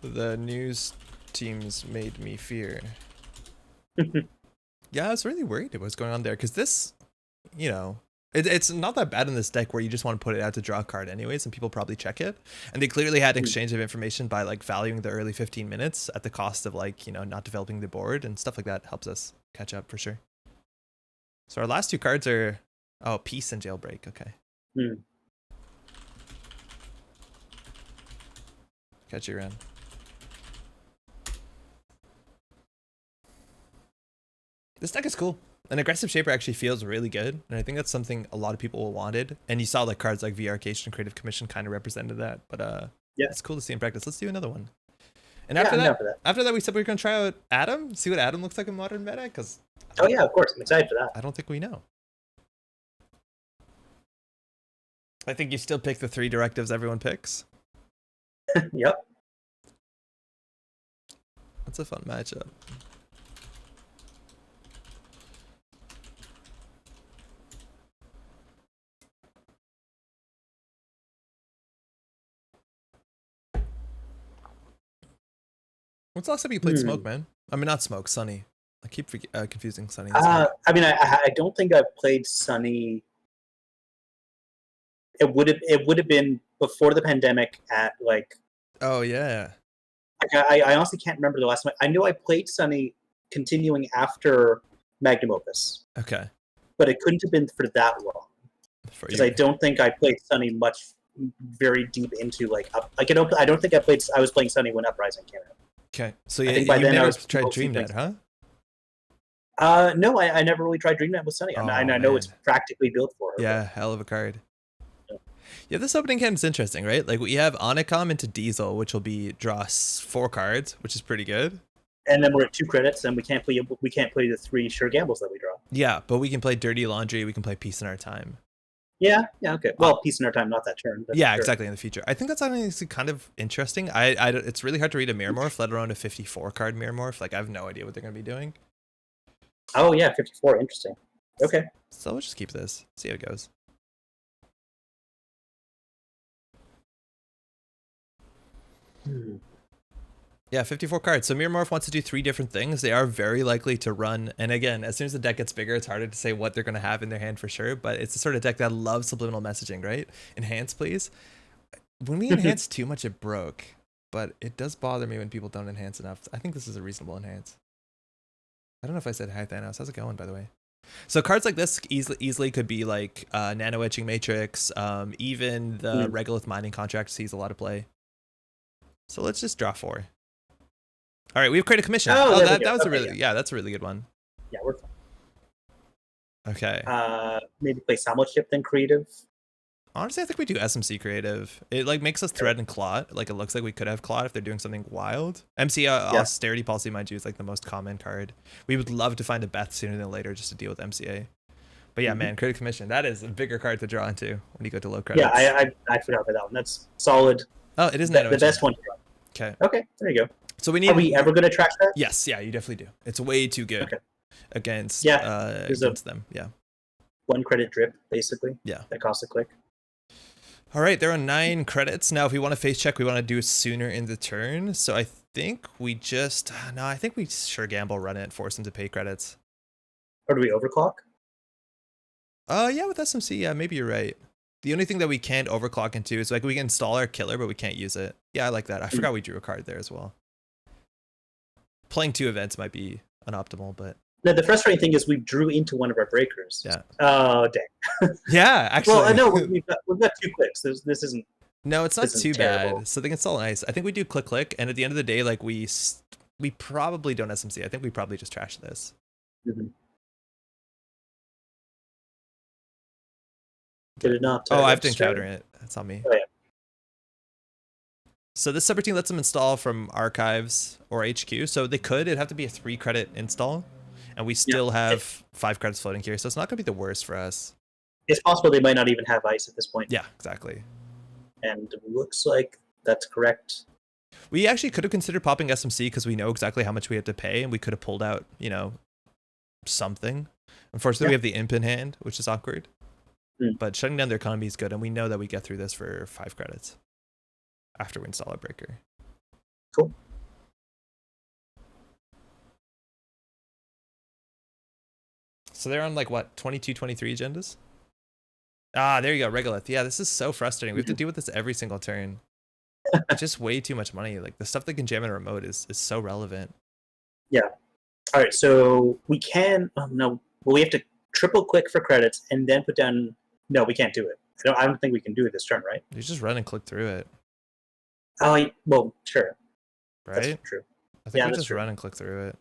The news teams made me fear. Yeah, I was really worried about what's going on there. Because this, it's not that bad in this deck where you just want to put it out to draw a card anyways, and people probably check it. And they clearly had an exchange of information by like valuing the early 15 minutes at the cost of like, not developing the board and stuff like that helps us catch up for sure. So our last 2 cards are, Peace and Jailbreak. Okay. Catch you around. This deck is cool. An aggressive Shaper actually feels really good, and I think that's something a lot of people wanted. And you saw like cards like VRcation and Creative Commission kind of represented that. But yeah, it's cool to see in practice. Let's do another one. And after that, we said we were going to try out Adam, see what Adam looks like in modern meta. Because yeah, of course, I'm excited for that. I don't think we know. I think you still pick the 3 directives everyone picks. Yep. That's a fun matchup. When's the last time you played Smoke, man? I mean, not Smoke, Sunny. I keep confusing Sunny. I mean, I don't think I've played Sunny. It would have been before the pandemic at like. Oh yeah. I honestly can't remember the last time. I know I played Sunny continuing after Magnum Opus. Okay. But it couldn't have been for that long. Because I don't think I played Sunny much, very deep into like I don't think I was playing Sunny when Uprising came out. Okay, so you never tried DreamNet, huh? No, I never really tried DreamNet with Sunny. I know it's practically built for her. Yeah, hell of a card. Yeah, this opening hand is interesting, right? Like we have Onicom into Diesel, which will be draw 4 cards, which is pretty good. And then we're at 2 credits, and we can't play the 3 sure gambles that we draw. Yeah, but we can play Dirty Laundry. We can play Peace in Our Time. Yeah, okay. Well, Peace in Our Time, not that turn. Yeah, sure. Exactly, in the future. I think that's honestly kind of interesting. It's really hard to read a Mirror Morph, let alone a 54 card Mirror Morph. Like, I have no idea what they're going to be doing. Oh, yeah, 54. Interesting. Okay. So we'll just keep this. See how it goes. Yeah, 54 cards. So Mirror Morph wants to do 3 different things. They are very likely to run. And again, as soon as the deck gets bigger, it's harder to say what they're going to have in their hand for sure. But it's the sort of deck that loves subliminal messaging, right? Enhance, please. When we enhance too much, it broke. But it does bother me when people don't enhance enough. I think this is a reasonable enhance. I don't know if I said hi, Thanos. How's it going, by the way? So cards like this easily could be like Nano Etching Matrix. Even the Regolith Mining Contract sees a lot of play. So let's just draw 4. All right, we have created commission. Oh, that was okay, a really that's a really good one. Yeah, we're fine. Okay. Maybe play Samo Chip then creative. Honestly, I think we do SMC creative. It like makes us thread and clot. Like it looks like we could have clot if they're doing something wild. MC austerity policy, mind you, is like the most common card. We would love to find a Beth sooner than later just to deal with MCA. But yeah, man, creative commission, that is a bigger card to draw into when you go to low credits. Yeah, I forgot about that one. That's solid. Oh, it is the best one to draw. Okay. Okay, there you go. So we need. Are we ever going to trash that? Yes, yeah, you definitely do. It's way too good against against them. Yeah. 1 credit drip, basically. Yeah. That costs a click. All right, there are 9 credits. Now, if we want to face check, we want to do it sooner in the turn. So I think we just... No, I think we sure gamble run it, force them to pay credits. Or do we overclock? Yeah, with SMC, yeah, maybe you're right. The only thing that we can't overclock into is like we can install our killer, but we can't use it. Yeah, I like that. I forgot we drew a card there as well. Playing 2 events might be unoptimal, but... No, the frustrating thing is we drew into one of our breakers. Yeah. Oh, dang. Yeah, actually. Well, no, we've got 2 clicks. This isn't... No, it's not too terrible. bad. So they can install ice. I think we do click, and at the end of the day, like we probably don't SMC. I think we probably just trash this. Mm-hmm. Did it not? Oh, I have to encounter it. That's on me. Oh, yeah. So this subroutine lets them install from archives or HQ. So they could. It'd have to be a 3 credit install. And we still have 5 credits floating here. So it's not going to be the worst for us. It's possible they might not even have ice at this point. Yeah, exactly. And it looks like that's correct. We actually could have considered popping SMC because we know exactly how much we have to pay. And we could have pulled out, you know, something. Unfortunately, we have the imp in hand, which is awkward. But shutting down their economy is good. And we know that we get through this for 5 credits after we install a breaker. Cool. So they're on like what, 22, 23 agendas? Ah, there you go, Regolith. Yeah, this is so frustrating. We have to deal with this every single turn. It's just way too much money. Like the stuff that can jam in a remote is so relevant. Yeah. All right, so we can. Oh, no, well, we have to triple click for credits and then put down. No, we can't do it. I don't think we can do it this turn, right? You just run and click through it. Oh, well, sure. Right? That's true. I think we just run and click through it.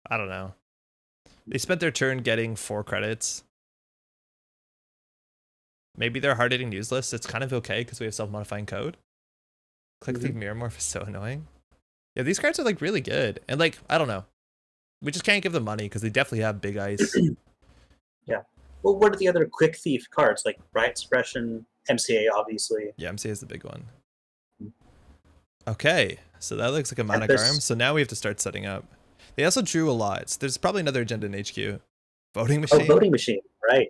I don't know. They spent their turn getting 4 credits. Maybe they're hard-hitting news lists. It's kind of okay because we have self-modifying code. Click the mirror morph is so annoying. Yeah, these cards are like really good. And like, I don't know. We just can't give them money because they definitely have big ice. Yeah. Well, what are the other quick thief cards? Like Riot Suppression, MCA, obviously. Yeah, MCA is the big one. Okay, so that looks like a mana Garm. So now we have to start setting up. They also drew a lot. So there's probably another agenda in HQ. Voting machine. Oh, voting machine, right.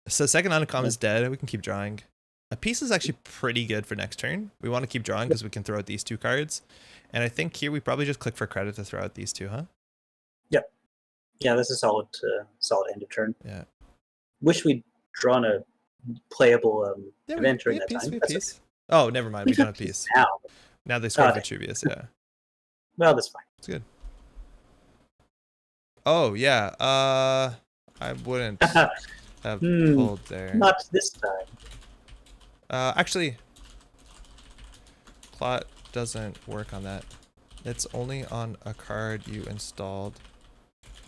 So second uncommon is dead. We can keep drawing. A piece is actually pretty good for next turn. We want to keep drawing because we can throw out these 2 cards. And I think here we probably just click for credit to throw out these 2, huh? Yep. Yeah, this is solid end of turn. Yeah. Wish we'd drawn a playable event during that piece, time. Piece. Oh, never mind. We don't have piece. Now they score Vitruvius, yeah. Well, that's fine. It's good. Oh, yeah. I wouldn't have pulled there. Not this time. Actually, Clot doesn't work on that. It's only on a card you installed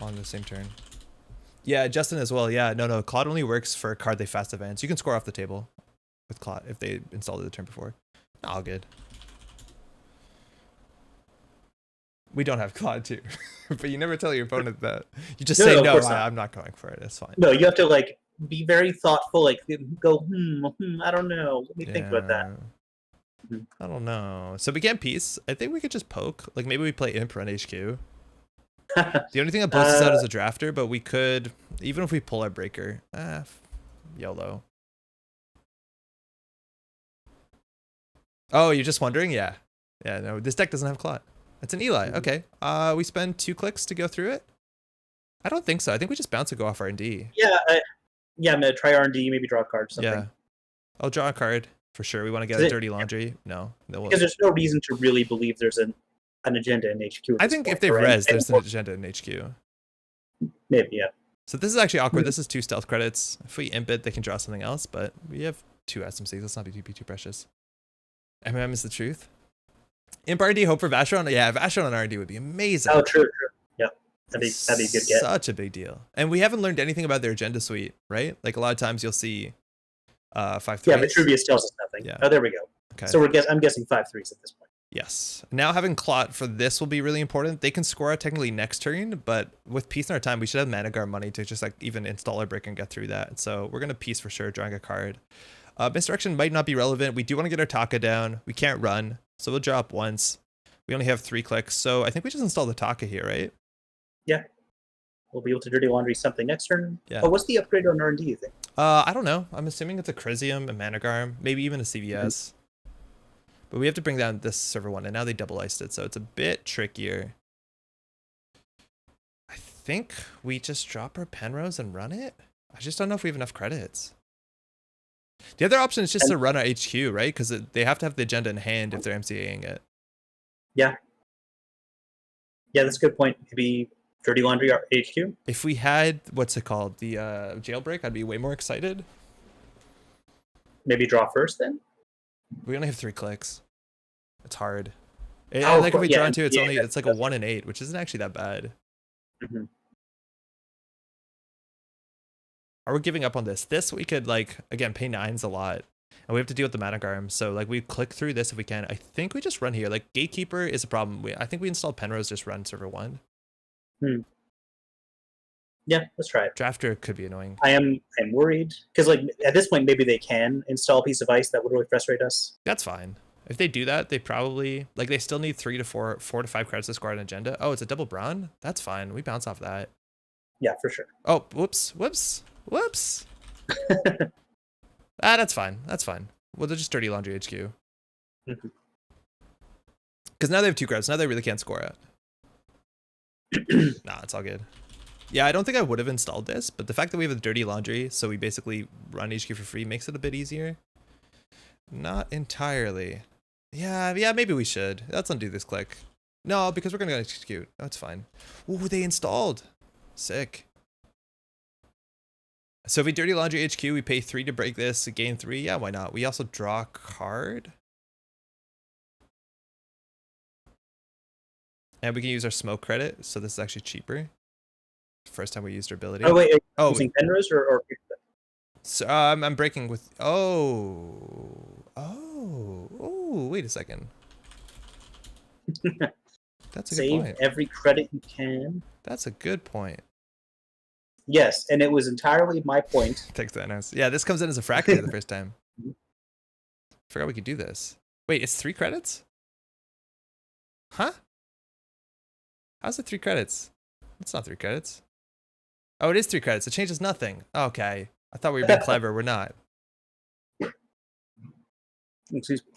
on the same turn. Yeah, Justin as well. Yeah, no, Clot only works for a card they fast advance. You can score off the table with Clot if they installed it the turn before. All good. We don't have Clot too, but you never tell your opponent that. You just say, no, I'm not going for it. It's fine. No, you have to like be very thoughtful. Like go, I don't know. Let me think about that. I don't know. So we get piece. I think we could just poke. Like maybe we play Imp run HQ. The only thing that blows us out is a drafter, but we could, even if we pull our breaker, YOLO. Oh, you're just wondering? Yeah. Yeah, no, this deck doesn't have Clot. It's an Eli. Okay. We spend 2 clicks to go through it? I don't think so. I think we just bounce and go off R&D. Yeah, I'm gonna try R&D, maybe draw a card or something. Yeah. I'll draw a card for sure. We want to get a dirty laundry. No. Because there's no reason to really believe there's an agenda in HQ. I think if they res, there's an agenda in HQ. Maybe, yeah. So this is actually awkward. This is 2 stealth credits. If we imp it, they can draw something else, but we have 2 SMCs. Let's not be too precious. MMM is the truth. Imp RD, hope for Vashon. Yeah, Vashon on RD would be amazing. Oh, true. Yep. That'd be a good get. Such a big deal. And we haven't learned anything about their agenda suite, right? Like a lot of times you'll see 5-3s. Yeah, Vitruvius tells us nothing. Yeah. Oh, there we go. Okay. So I'm guessing 5-3s at this point. Yes. Now having Clot for this will be really important. They can score out technically next turn, but with Peace in our time, we should have Managar money to just like even install our brick and get through that. So we're going to Peace for sure, drawing a card. Misdirection might not be relevant. We do want to get our Taka down. We can't run, so we'll drop once. We only have 3 clicks, so I think we just install the Taka here, right? Yeah. We'll be able to dirty laundry something next turn. Yeah. Oh, what's the upgrade on R&D, you think? I don't know. I'm assuming it's a Crisium, a Managarm, maybe even a CVS. But we have to bring down this server one, and now they double iced it, so it's a bit trickier. I think we just drop our Penrose and run it. I just don't know if we have enough credits. The other option is just to run our HQ, right? Because they have to have the agenda in hand if they're MCAing it. Yeah. Yeah, that's a good point. Maybe dirty laundry or HQ. If we had, what's it called? The jailbreak, I'd be way more excited. Maybe draw first then? We only have 3 clicks. It's hard. Oh, like if we draw into, yeah, it's like a 1 in 8, which isn't actually that bad. Mm-hmm. Are we giving up on this? This we could like again pay 9s a lot, and we have to deal with the Managarm. So like we click through this if we can. I think we just run here. Like Gatekeeper is a problem. I think we installed Penrose, just run server 1. Yeah, let's try it. Drafter could be annoying. I'm worried because like at this point maybe they can install a piece of ice that would really frustrate us. That's fine. If they do that, they probably like they still need 3 to 4 to 5 credits to score an agenda. Oh, it's a double brawn. That's fine. We bounce off that. Yeah, for sure. Oh, whoops. That's fine. That's fine. Well, they're just dirty laundry HQ. Because now they have 2 credits. Now they really can't score it. Nah, it's all good. Yeah, I don't think I would have installed this, but the fact that we have a dirty laundry, so we basically run HQ for free, makes it a bit easier. Not entirely. Yeah, maybe we should. Let's undo this click. No, because we're going to execute. That's fine. Ooh, they installed. Sick. So if we dirty laundry HQ, we pay 3 to break this, gain 3. Yeah, why not? We also draw a card. And we can use our smoke credit, so this is actually cheaper. First time we used our ability. Oh, wait. Are you using Penrose or so, I'm breaking with... wait a second. That's a good point. Save every credit you can. That's a good point. Yes, and it was entirely my point. Thanks, Thanos. Yeah, this comes in as a fracture the first time. Forgot we could do this. Wait, it's 3 credits? Huh? How's it 3 credits? It's not 3 credits. Oh, it is 3 credits. It changes nothing. Okay. I thought we were being clever. We're not. Excuse me.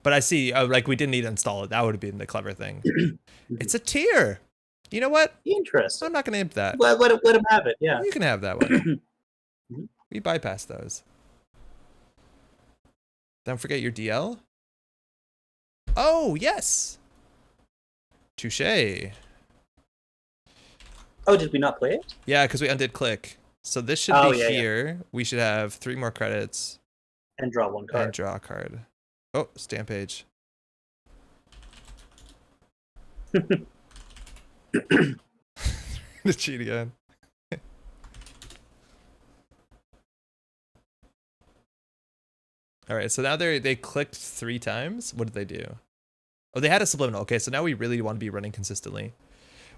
But I see, like, we didn't need to install it. That would have been the clever thing. It's a tier. You know what? Interesting. I'm not going to imp that. Let him have it, yeah. You can have that one. We bypass those. Don't forget your DL. Oh, yes. Touche. Oh, did we not play it? Yeah, because we undid click. So this should be here. Yeah. We should have 3 more credits. And draw 1 card. And draw a card. Oh, stamp page. To cheat again. All right, so now they clicked 3 times. What did they do? Oh, they had a subliminal. Okay, so now we really want to be running consistently.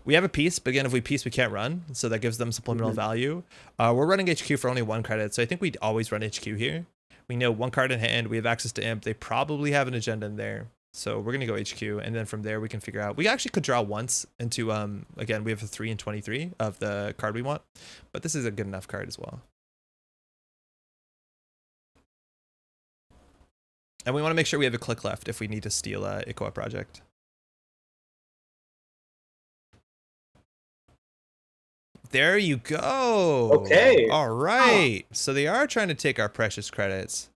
We have a piece, but again, if we piece, we can't run. So that gives them subliminal value. We're running HQ for only 1 credit. So I think we'd always run HQ here. We know 1 card in hand. We have access to imp. They probably have an agenda in there. So we're going to go HQ. And then from there, we can figure out. We actually could draw once into, again, we have a 3 and 23 of the card we want. But this is a good enough card as well. And we want to make sure we have a click left if we need to steal a Ikoa project. There you go. Okay. All right. Oh. So they are trying to take our precious credits.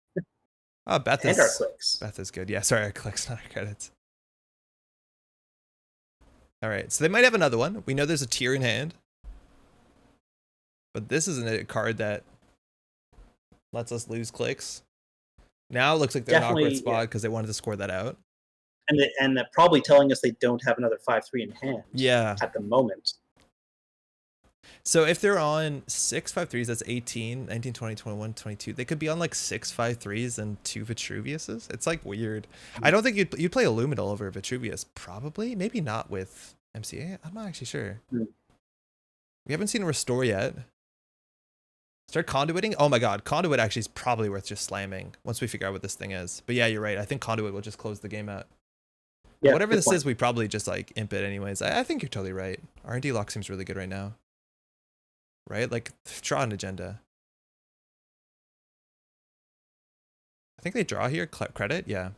Oh, Beth is, and our clicks. Beth is good. Yeah, sorry, our clicks, not our credits. All right. So they might have another one. We know there's a tier in hand. But this isn't a card that lets us lose clicks. Now it looks like they're in an awkward Definitely, spot because they wanted to score that out. and they're probably telling us they don't have another 5-3 in hand. Yeah. At the moment. So if they're on 6 5-3s, that's 18, 19, 20, 21, 22. They could be on like 6 5-3s and 2 Vitruviuses. It's like weird. I don't think you'd play Illuminal over Vitruvius. Probably. Maybe not with MCA. I'm not actually sure. We haven't seen a restore yet. Start conduiting. Oh my god. Conduit actually is probably worth just slamming once we figure out what this thing is. But yeah, you're right. I think conduit will just close the game out. Yeah, whatever this is, we probably just like imp it anyways. I think you're totally right. R&D lock seems really good right now. Right? Like, draw an agenda. I think they draw here. Credit? Yeah.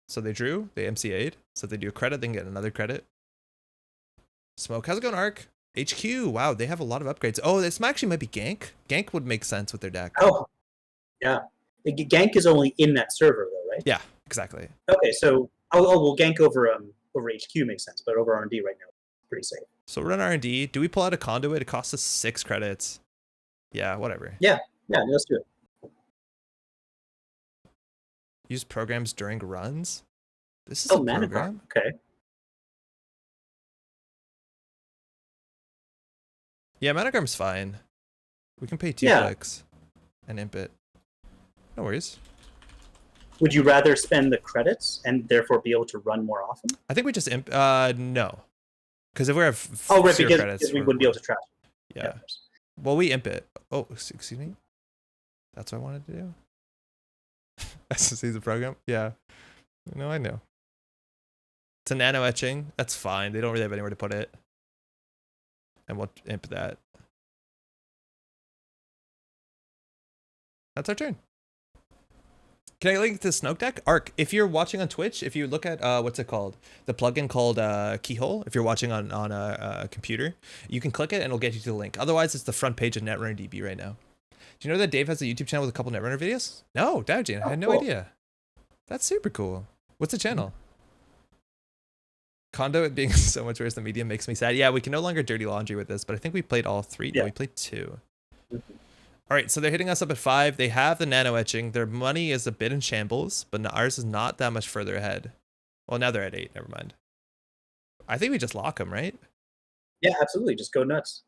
So they drew. They MCA'd. So if they do a credit, they can get another credit. Smoke. How's it going, Arc? HQ. Wow, they have a lot of upgrades. Oh, this actually might be gank. Gank would make sense with their deck. Oh, yeah. Gank is only in that server, though, right? Yeah, exactly. Okay, so well, gank over HQ makes sense, but over R&D right now, pretty safe. So we're on R&D. Do we pull out a conduit? It costs us 6 credits. Yeah, whatever. Yeah, let's do it. Use programs during runs? This is a program? Mana. Okay. Yeah, Managram's fine. We can pay 2 clicks and imp it. No worries. Would you rather spend the credits and therefore be able to run more often? I think we just imp. No. Because if we have because we wouldn't be able to trash. Yeah. Well, we imp it. Oh, excuse me. That's what I wanted to do. SSC the program. Yeah. No, I know. It's a nano etching. That's fine. They don't really have anywhere to put it. And we'll imp that. That's our turn. Can I link to Snoke deck? Arc, if you're watching on Twitch, if you look at what's it called, the plugin called Keyhole, if you're watching on a computer, you can click it and it'll get you to the link. Otherwise, it's the front page of Netrunnerdb right now. Do you know that Dave has a YouTube channel with a couple Netrunner videos? No, Dowjin, I had no idea. That's super cool. What's the channel? Conduit being so much worse than medium makes me sad. Yeah, we can no longer dirty laundry with this, but I think we played all 3. No, we played 2. All right, so they're hitting us up at 5. They have the nano etching. Their money is a bit in shambles, but ours is not that much further ahead. Well, now they're at 8. Never mind. I think we just lock them, right? Yeah, absolutely. Just go nuts.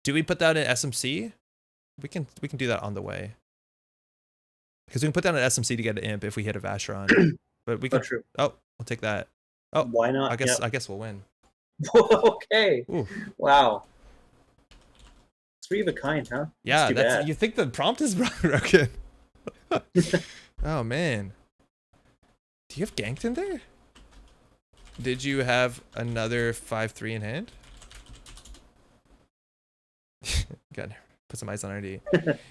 Do we put that in SMC? We can do that on the way. Because we can put down an SMC to get an imp if we hit a Vacheron. But we can. Oh, we'll take that. Oh, why not? I guess we'll win. Okay. Ooh. Wow. 3 of a kind, huh? Yeah, that's you think the prompt is broken. Oh man. Do you have ganked in there? Did you have another 5-3 in hand? Good. Put some ice on RD.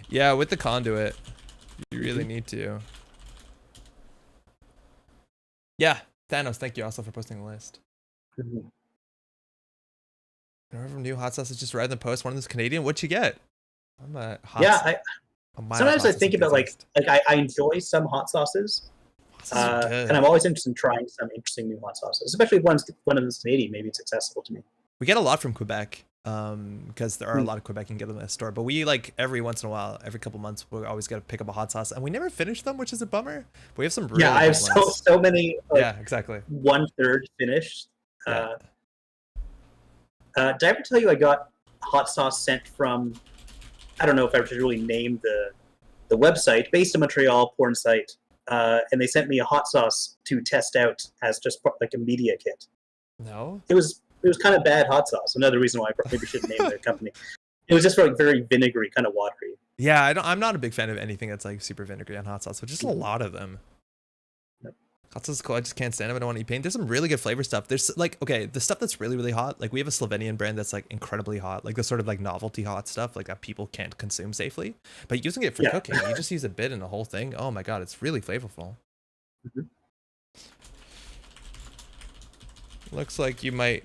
Yeah, with the conduit, you really need to. Yeah, Thanos, thank you also for posting the list. Whoever new hot sauce is just rather than post one of those Canadian. What'd you get? I'm a hot sometimes I think about like I enjoy some hot sauces. And I'm always interested in trying some interesting new hot sauces, especially if one of them's Canadian. Maybe it's accessible to me. We get a lot from Quebec because there are a lot of Quebec you can get them in the store. But we like every once in a while, every couple months, we always got to pick up a hot sauce, and we never finish them, which is a bummer. But we have some really I have so many. Yeah, exactly. 1/3 finished. Did I ever tell you I got hot sauce sent from? I don't know if I should really name the website, based in Montreal, porn site. And they sent me a hot sauce to test out as just like a media kit. No, it was kind of bad hot sauce. Another reason why I maybe shouldn't name their company. It was just like very vinegary, kind of watery. Yeah, I'm not a big fan of anything that's like super vinegary on hot sauce, but just a lot of them. Hot sauce is cool. I just can't stand them. I don't want to eat pain. There's some really good flavor stuff. There's like, okay, the stuff that's really, really hot. Like we have a Slovenian brand that's like incredibly hot. Like the sort of like novelty hot stuff like that people can't consume safely. But using it for cooking, you just use a bit in the whole thing. Oh my God, it's really flavorful. Looks like you might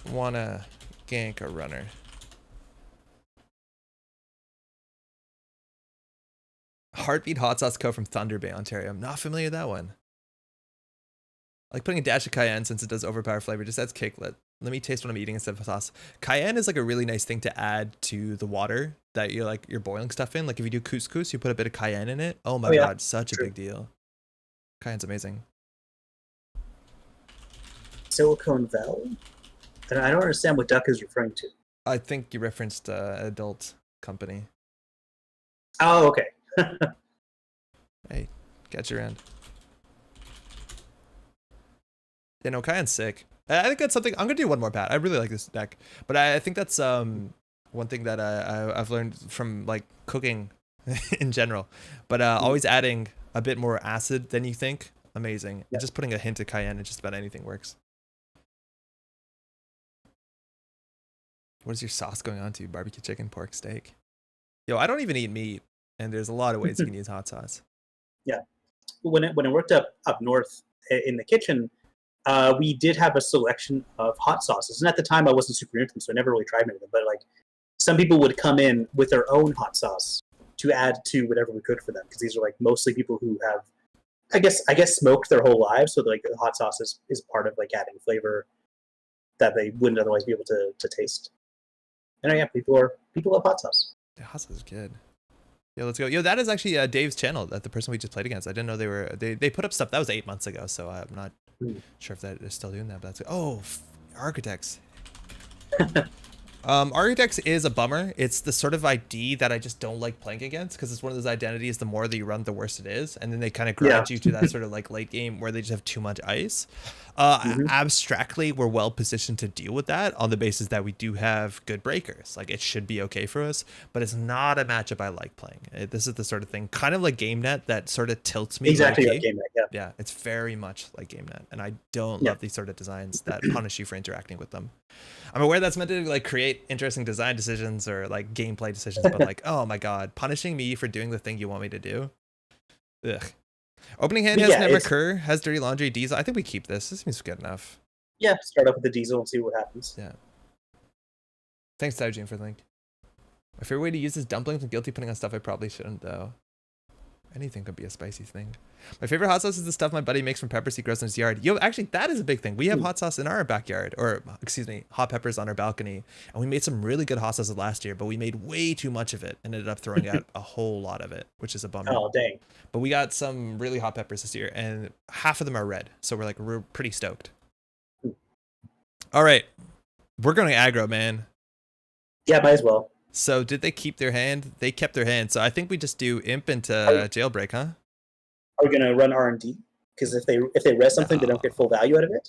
want to gank a runner. Heartbeat hot sauce co from Thunder Bay, Ontario. I'm not familiar with that one. I like putting a dash of cayenne since it does overpower flavor. Just adds kick. Let me taste what I'm eating instead of sauce. Cayenne is like a really nice thing to add to the water that you're boiling stuff in. Like if you do couscous, you put a bit of cayenne in it. Oh my yeah. god, such a big deal. Cayenne's amazing. Silicone Vel? I don't understand what Duck is referring to. I think you referenced adult company. Oh, okay. Hey, catch your end. You know, Cayenne's sick. I think that's something I'm gonna do one more, Pat. I really like this deck, but I think that's one thing that I've learned from like cooking in general. But always adding a bit more acid than you think, amazing. Yeah. And just putting a hint of cayenne in just about anything works. What is your sauce going on to? Barbecue chicken, pork, steak? Yo, I don't even eat meat, and there's a lot of ways you can use hot sauce. Yeah, when I worked up north in the kitchen, we did have a selection of hot sauces, and at the time I wasn't super into them, so I never really tried many of them. But like, some people would come in with their own hot sauce to add to whatever we cooked for them, because these are like mostly people who have, I guess, smoked their whole lives, so like the hot sauce is part of like adding flavor that they wouldn't otherwise be able to taste. And yeah, people love hot sauce. Yeah, hot sauce is good. Yo, let's go. Yo, that is actually Dave's channel. That the person we just played against. I didn't know they put up stuff that was 8 months ago, so I'm not sure if they're still doing that. But that's Architects. Architects is a bummer. It's the sort of ID that I just don't like playing against, because it's one of those identities. The more that you run, the worse it is, and then they kind of grind you to that sort of like late game where they just have too much ice. Abstractly, we're well positioned to deal with that on the basis that we do have good breakers. Like, it should be okay for us, but it's not a matchup I like playing. This is the sort of thing, kind of like GameNet, that sort of tilts me. Exactly like GameNet, yeah, it's very much like GameNet, and I don't love these sort of designs that punish you for interacting with them. I'm aware that's meant to like create interesting design decisions or like gameplay decisions, but like, oh my god, punishing me for doing the thing you want me to do. Ugh. Opening hand has never occur, has dirty laundry, diesel. I think we keep this. This seems good enough. Yeah, start off with the diesel and see what happens. Yeah. Thanks, Taujin, for the link. My favorite way to use is dumplings. I'm guilty putting on stuff I probably shouldn't, though. Anything could be a spicy thing. My favorite hot sauce is the stuff my buddy makes from peppers he grows in his yard. Yo, actually, that is a big thing. We have hot sauce in our backyard, or excuse me, hot peppers on our balcony. And we made some really good hot sauces last year, but we made way too much of it and ended up throwing out a whole lot of it, which is a bummer. Oh, dang. But we got some really hot peppers this year, and half of them are red. So we're pretty stoked. All right. We're going to aggro, man. Yeah, might as well. So did they keep their hand? They kept their hand. So I think we just do imp into jailbreak, huh? Are we gonna run R&D? Because if they res something, they don't get full value out of it.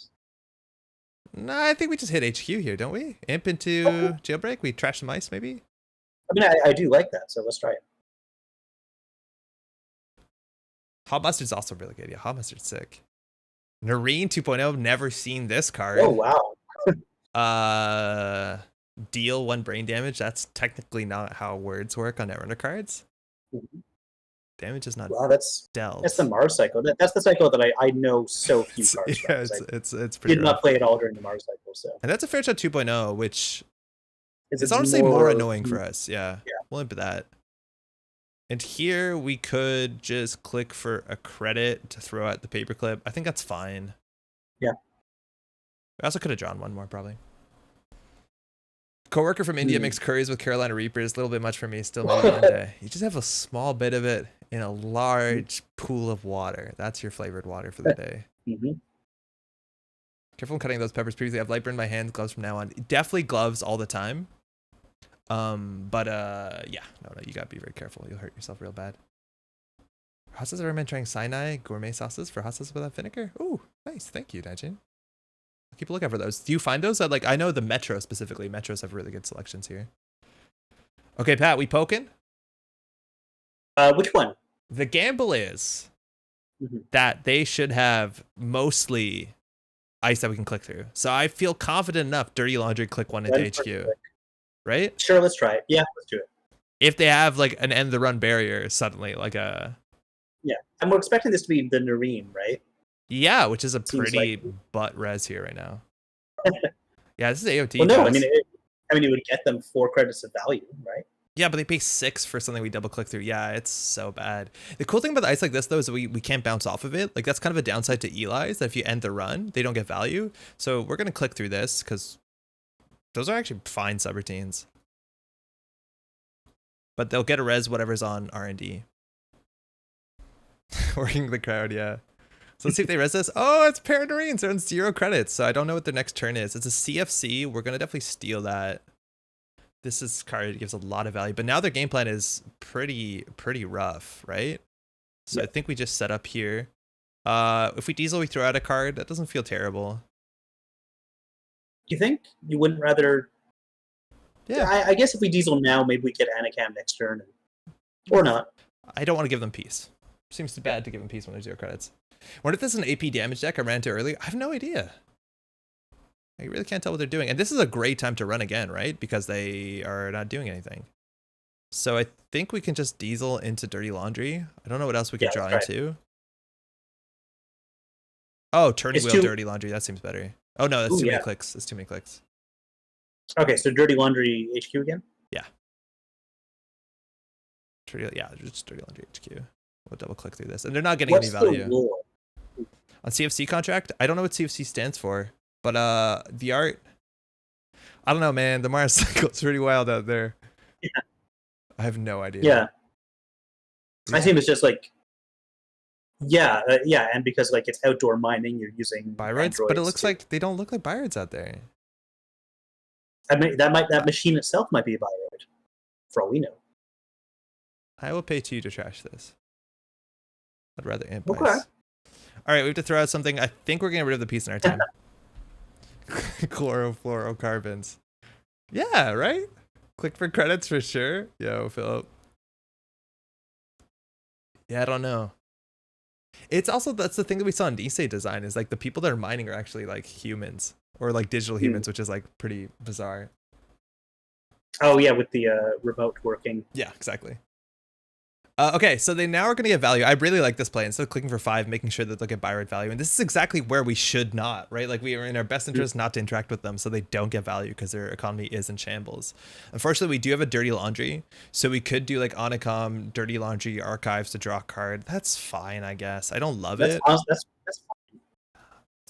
No, I think we just hit HQ here, don't we? Imp into jailbreak. We trash some ice, maybe. I mean, I do like that, so let's try it. Hot mustard's also really good. Yeah, hot mustard's sick. Nareen 2.0. Never seen this card. Oh wow. Deal 1 brain damage. That's technically not how words work on Netrunner cards. Damage is not dealt. That's the Mars cycle. That's the cycle that I know so few cards from. Yeah, it's pretty did not play it all during the Mars cycle. So. And that's a fair shot 2.0, which is honestly more annoying for us. Yeah. We'll imp that. And here we could just click for a credit to throw out the paperclip. I think that's fine. Yeah. We also could have drawn one more, probably. Coworker from India makes curries with Carolina Reapers. A little bit much for me. Still maybe one day. You just have a small bit of it in a large pool of water. That's your flavored water for the day. Careful when cutting those peppers. Previously, I've light burned my hands. Gloves from now on. Definitely gloves all the time. Yeah, no, you gotta be very careful. You'll hurt yourself real bad. Hot sauce, I recommend trying Sinai gourmet sauces for hot sauce without vinegar. Ooh, nice. Thank you, Dajin. Keep a lookout for those. Do you find those? Like, I know the Metro specifically. Metros have really good selections here. Okay, Pat, we poking? Which one? The gamble is that they should have mostly ice that we can click through. So I feel confident enough. Dirty laundry, click 1 into HQ. Right? Sure, let's try it. Yeah, let's do it. If they have like an end the run barrier suddenly, like a... Yeah, and we're expecting this to be the Nareen, right? Yeah, which is a pretty butt res here right now. Yeah, this is AOT. Well, no, I mean, it would get them 4 credits of value, right? Yeah, but they pay 6 for something we double click through. Yeah, it's so bad. The cool thing about the ice like this, though, is that we can't bounce off of it. Like, that's kind of a downside to Eli's, that if you end the run, they don't get value. So we're going to click through this, because those are actually fine subroutines. but they'll get a res whatever's on R&D. Working the crowd, yeah. So let's see if they res this. Oh, it's Paranorines. They're on 0 credits, so I don't know what their next turn is. It's a CFC. We're gonna definitely steal that. This card gives a lot of value, but now their game plan is pretty rough, right? So I think we just set up here. If we diesel, we throw out a card. That doesn't feel terrible. You think you wouldn't rather? Yeah. I guess if we diesel now, maybe we get Anacam next turn, or not. I don't want to give them peace. Seems too bad to give them peace when there's 0 credits. What if this is an AP damage deck I ran into earlier? I have no idea. I really can't tell what they're doing. And this is a great time to run again, right? Because they are not doing anything. So I think we can just diesel into Dirty Laundry. I don't know what else we could draw into. Oh, Turning Wheel, Dirty Laundry. That seems better. Oh, no, that's too many clicks. That's too many clicks. Okay, so Dirty Laundry HQ again? Yeah. Just Dirty Laundry HQ. We'll double click through this. And they're not getting any value. On CFC contract, I don't know what CFC stands for, but the art, I don't know, man. The Mars cycle's pretty wild out there. Yeah. I have no idea. Yeah. I think it's just like, and because like it's outdoor mining, you're using bioroids, but it looks like they don't look like bioroids out there. I mean, that machine itself might be a bioroid, for all we know. I will pay 2 to trash this. I'd rather imp ice. Okay. All right, we have to throw out something. I think we're getting rid of the piece in our time. Chlorofluorocarbons. Yeah, right? Click for credits for sure. Yo, Philip. Yeah, I don't know. It's also, that's the thing that we saw in DSA design, is like the people that are mining are actually like humans, or like digital humans, which is like pretty bizarre. Oh yeah, with the remote working. Yeah, exactly. Okay, so they now are going to get value. I really like this play. Instead of clicking for 5, making sure that they'll get bioroid value. And this is exactly where we should not, right? Like, we are in our best interest not to interact with them so they don't get value because their economy is in shambles. Unfortunately, we do have a Dirty Laundry, so we could do like Onicom, Dirty Laundry, Archives to draw a card. That's fine, I guess. I don't love it. That's fine.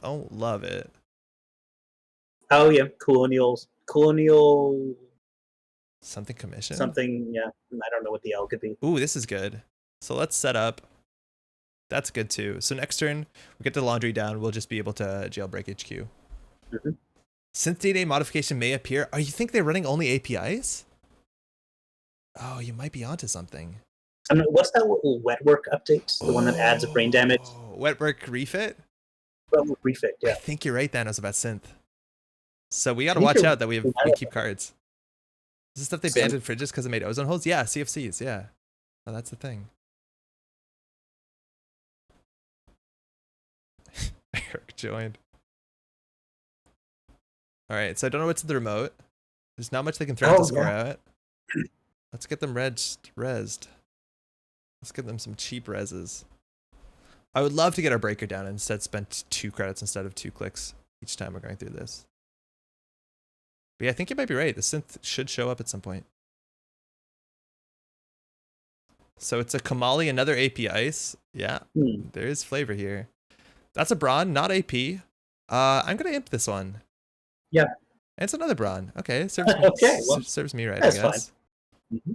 Don't love it. Oh, yeah. Colonial... Something commission? Something, yeah. I don't know what the L could be. Ooh, this is good. So let's set up. That's good too. So next turn, we get the laundry down. We'll just be able to jailbreak HQ. Mm-hmm. Synth DNA modification may appear. Oh, you think they're running only APIs? Oh, you might be onto something. I mean, what's that little wet work update? The one that adds a brain damage? Wet work refit? Wet work refit, yeah. I think you're right, Thanos, about synth. So we got to watch out that we keep cards. Is this stuff they banned in fridges because it made ozone holes? Yeah, CFCs, yeah. Oh, that's the thing. Eric joined. All right, so I don't know what's in the remote. There's not much they can throw to score out. Let's get them resed. Let's get them some cheap reses. I would love to get our breaker down and instead spend 2 credits instead of 2 clicks each time we're going through this. But yeah, I think you might be right. The synth should show up at some point. So it's a Kamali, another AP ice. Yeah, there is flavor here. That's a Brawn, not AP. I'm going to imp this one. Yeah. And it's another Brawn. Okay, serves me right, I guess. Mm-hmm.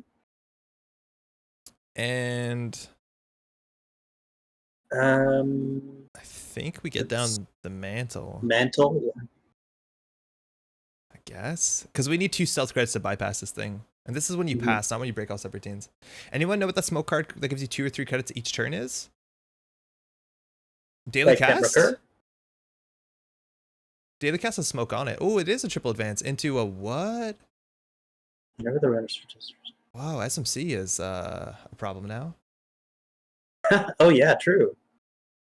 And I think we get down the mantle. Mantle, yeah. I guess. Because we need 2 stealth credits to bypass this thing. And this is when you pass, not when you break all subroutines. Anyone know what that smoke card that gives you 2 or 3 credits each turn is? Daily cast? Daily cast has smoke on it. Oh, it is a triple advance into a what? Never the registers. Wow, SMC is a problem now. Oh yeah, true.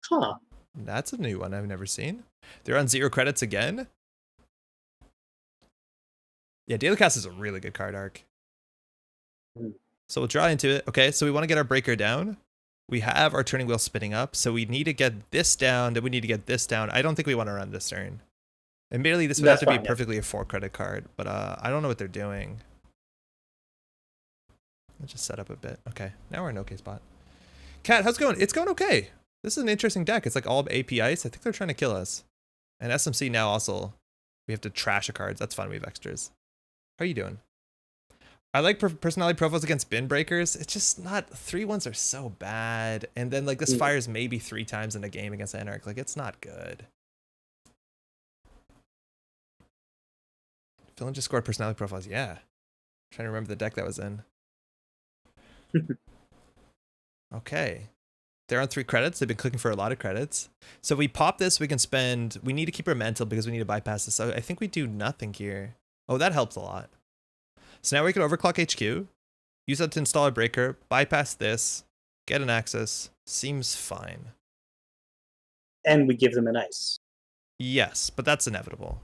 Huh. That's a new one I've never seen. They're on 0 credits again. Yeah, Daily Cast is a really good card arc. So we'll draw into it. Okay, so we want to get our breaker down. We have our turning wheel spinning up, so we need to get this down, then we need to get this down. I don't think we want to run this turn. Admittedly, this would have to be perfectly a 4 credit card, but I don't know what they're doing. Let's just set up a bit. Okay, now we're in okay spot. Cat, how's it going? It's going okay. This is an interesting deck. It's like all AP ice. I think they're trying to kill us. And SMC now also, we have to trash a cards. That's fine, we have extras. How are you doing? I like personality profiles against bin breakers. It's just not 3-1s are so bad. And then like this fires maybe 3 times in a game against Anarch. Like it's not good. Villain just scored personality profiles. Yeah. I'm trying to remember the deck that was in. Okay. They're on 3 credits. They've been clicking for a lot of credits. So if we pop this, we can spend. We need to keep our mental because we need to bypass this. So I think we do nothing here. Oh, that helps a lot. So now we can overclock HQ, use that to install a breaker, bypass this, get an access. Seems fine. And we give them an ice. Yes, but that's inevitable.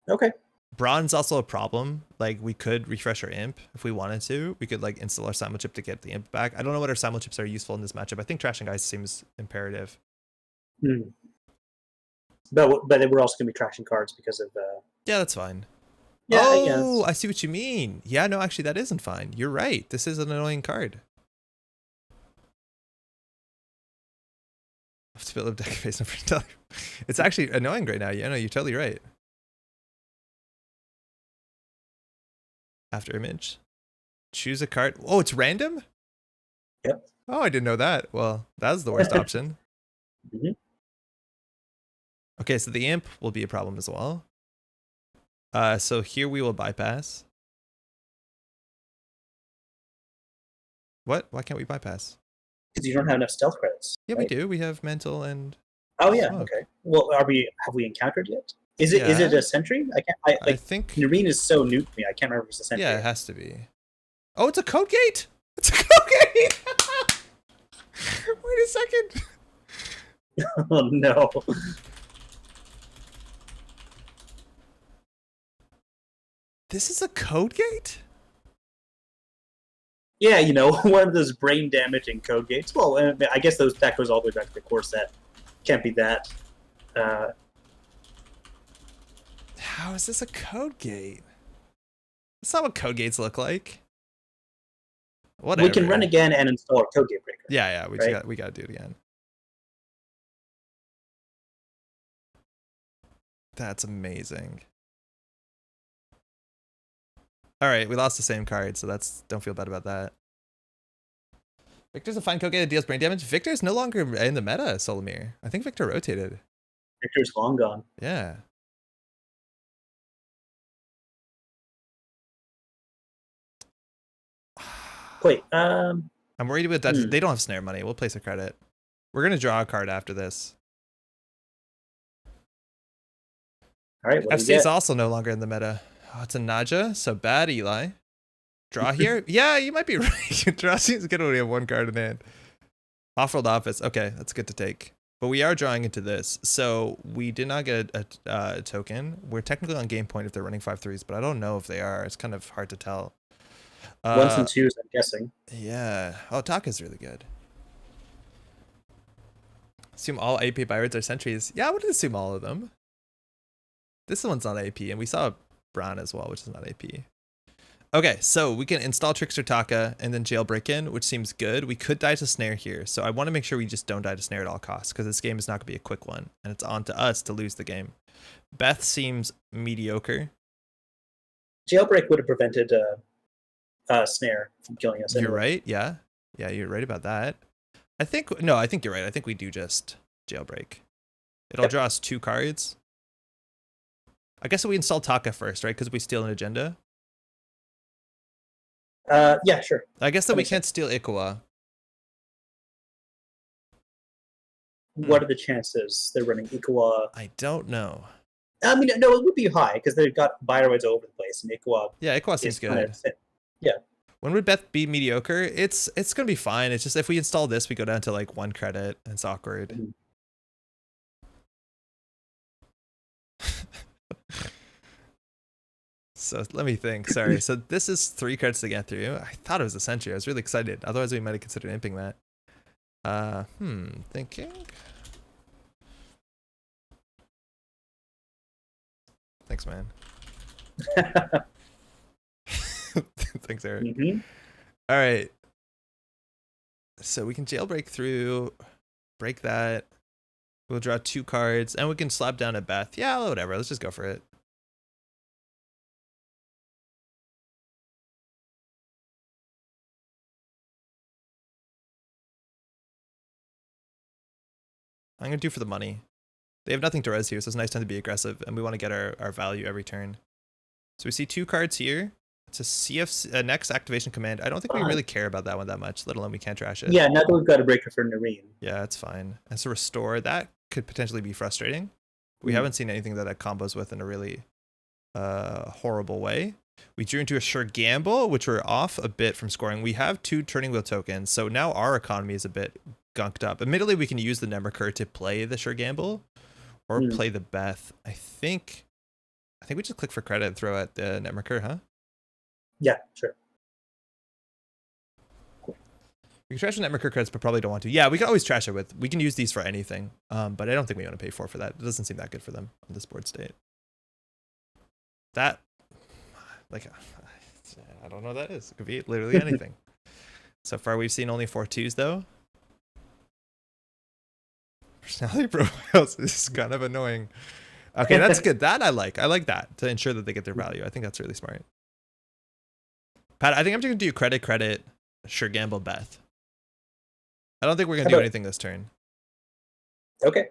Okay. Bronze also a problem. Like we could refresh our imp if we wanted to. We could like install our simul chip to get the imp back. I don't know what our simul chips are useful in this matchup. I think trashing ice seems imperative. But we're also gonna be trashing cards because of Yeah, that's fine. Yeah, oh, I see what you mean. Yeah, no, actually that isn't fine. You're right. This is an annoying card. I have to build a deck face number. It's actually annoying right now. Yeah, no, you're totally right. After image. Choose a card. Oh, it's random? Yep. Oh, I didn't know that. Well, that's the worst option. Okay, so the imp will be a problem as well. So here we will bypass. What? Why can't we bypass? Because you don't have enough stealth credits. Yeah, right? we do. We have mental and. Oh yeah. Smoke. Okay. Well, have we encountered yet? Is it a sentry? I think Nerine is so new to me. I can't remember if it's a sentry. Yeah, it has to be. Oh, it's a code gate. It's a code gate. Wait a second. Oh no. This is a code gate? Yeah, you know, one of those brain damaging code gates. Well, I guess that goes all the way back to the core set. Can't be that. How is this a code gate? That's not what code gates look like. Whatever. We can run again and install a code gate breaker. Yeah, we gotta do it again. That's amazing. All right, we lost the same card, so don't feel bad about that. Victor's a fine code gate that deals brain damage. Victor's no longer in the meta, Solomir. I think Victor rotated. Victor's long gone. Yeah. Wait, I'm worried about that. They don't have snare money. We'll place a credit. We're gonna draw a card after this. All right. FC is also no longer in the meta. Oh, it's a Naja, so bad, Eli. Draw here? Yeah, you might be right. Draw seems good when we have 1 card in hand. Off-world office. Okay, that's good to take. But we are drawing into this. So we did not get a token. We're technically on game point if they're running 5/3s, but I don't know if they are. It's kind of hard to tell. 1s and 2s, I'm guessing. Yeah. Oh, Taka's really good. Assume all AP bioroids are sentries. Yeah, I would assume all of them. This one's not AP, and we saw Brown as well, which is not AP. Okay, so we can install Trickster Taka and then jailbreak in, which seems good. We could die to snare here, so I want to make sure we just don't die to snare at all costs, because this game is not going to be a quick one, and it's on to us to lose the game. Beth seems mediocre. Jailbreak would have prevented snare from killing us. You're right, yeah. Yeah, you're right about that. I think you're right. I think we do just jailbreak. It'll draw us 2 cards. I guess we install Taka first, right? Because we steal an agenda. Yeah, sure. I guess that we can't steal Ikawa. What are the chances they're running Ikawa? I don't know. I mean, no, it would be high because they've got bioroids all over the place, and Ikawa. Yeah, Ikawa seems good. Yeah. When would Beth be mediocre? It's gonna be fine. It's just if we install this, we go down to like 1 credit, and it's awkward. So let me think. Sorry. So this is 3 credits to get through. I thought it was a sentry. I was really excited. Otherwise, we might have considered imping that. Thinking. Thanks, man. Thanks, Eric. All right. So we can jailbreak through, break that. We'll draw 2 cards, and we can slap down a Beth. Yeah, whatever. Let's just go for it. I'm going to do for the money. They have nothing to res here, so it's a nice time to be aggressive, and we want to get our value every turn. So we see 2 cards here. It's a CF next activation command. I don't think we really care about that one that much, let alone we can't trash it. Yeah, now that we've got a breaker for Nareen. Yeah, it's fine. And so restore, that could potentially be frustrating. We haven't seen anything that combos with in a really horrible way. We drew into a sure gamble, which we're off a bit from scoring. We have 2 turning wheel tokens, so now our economy is a bit gunked up. Admittedly, we can use the Netrunner to play the sure gamble or play the Beth. I think we just click for credit and throw at the Netrunner, huh? Yeah, sure. We can trash the Netrunner credits, but probably don't want to. Yeah, we can always trash it with. We can use these for anything, but I don't think we want to pay for that. It doesn't seem that good for them on this board state. That, like, I don't know what that is. It could be literally anything. So far, we've seen only 4 2s, though. Personality profiles is kind of annoying. Okay, that's good. That I like. I like that to ensure that they get their value. I think that's really smart. Pat, I think I'm just going to do credit, sure gamble, Beth. I don't think we're going to do anything this turn. Okay.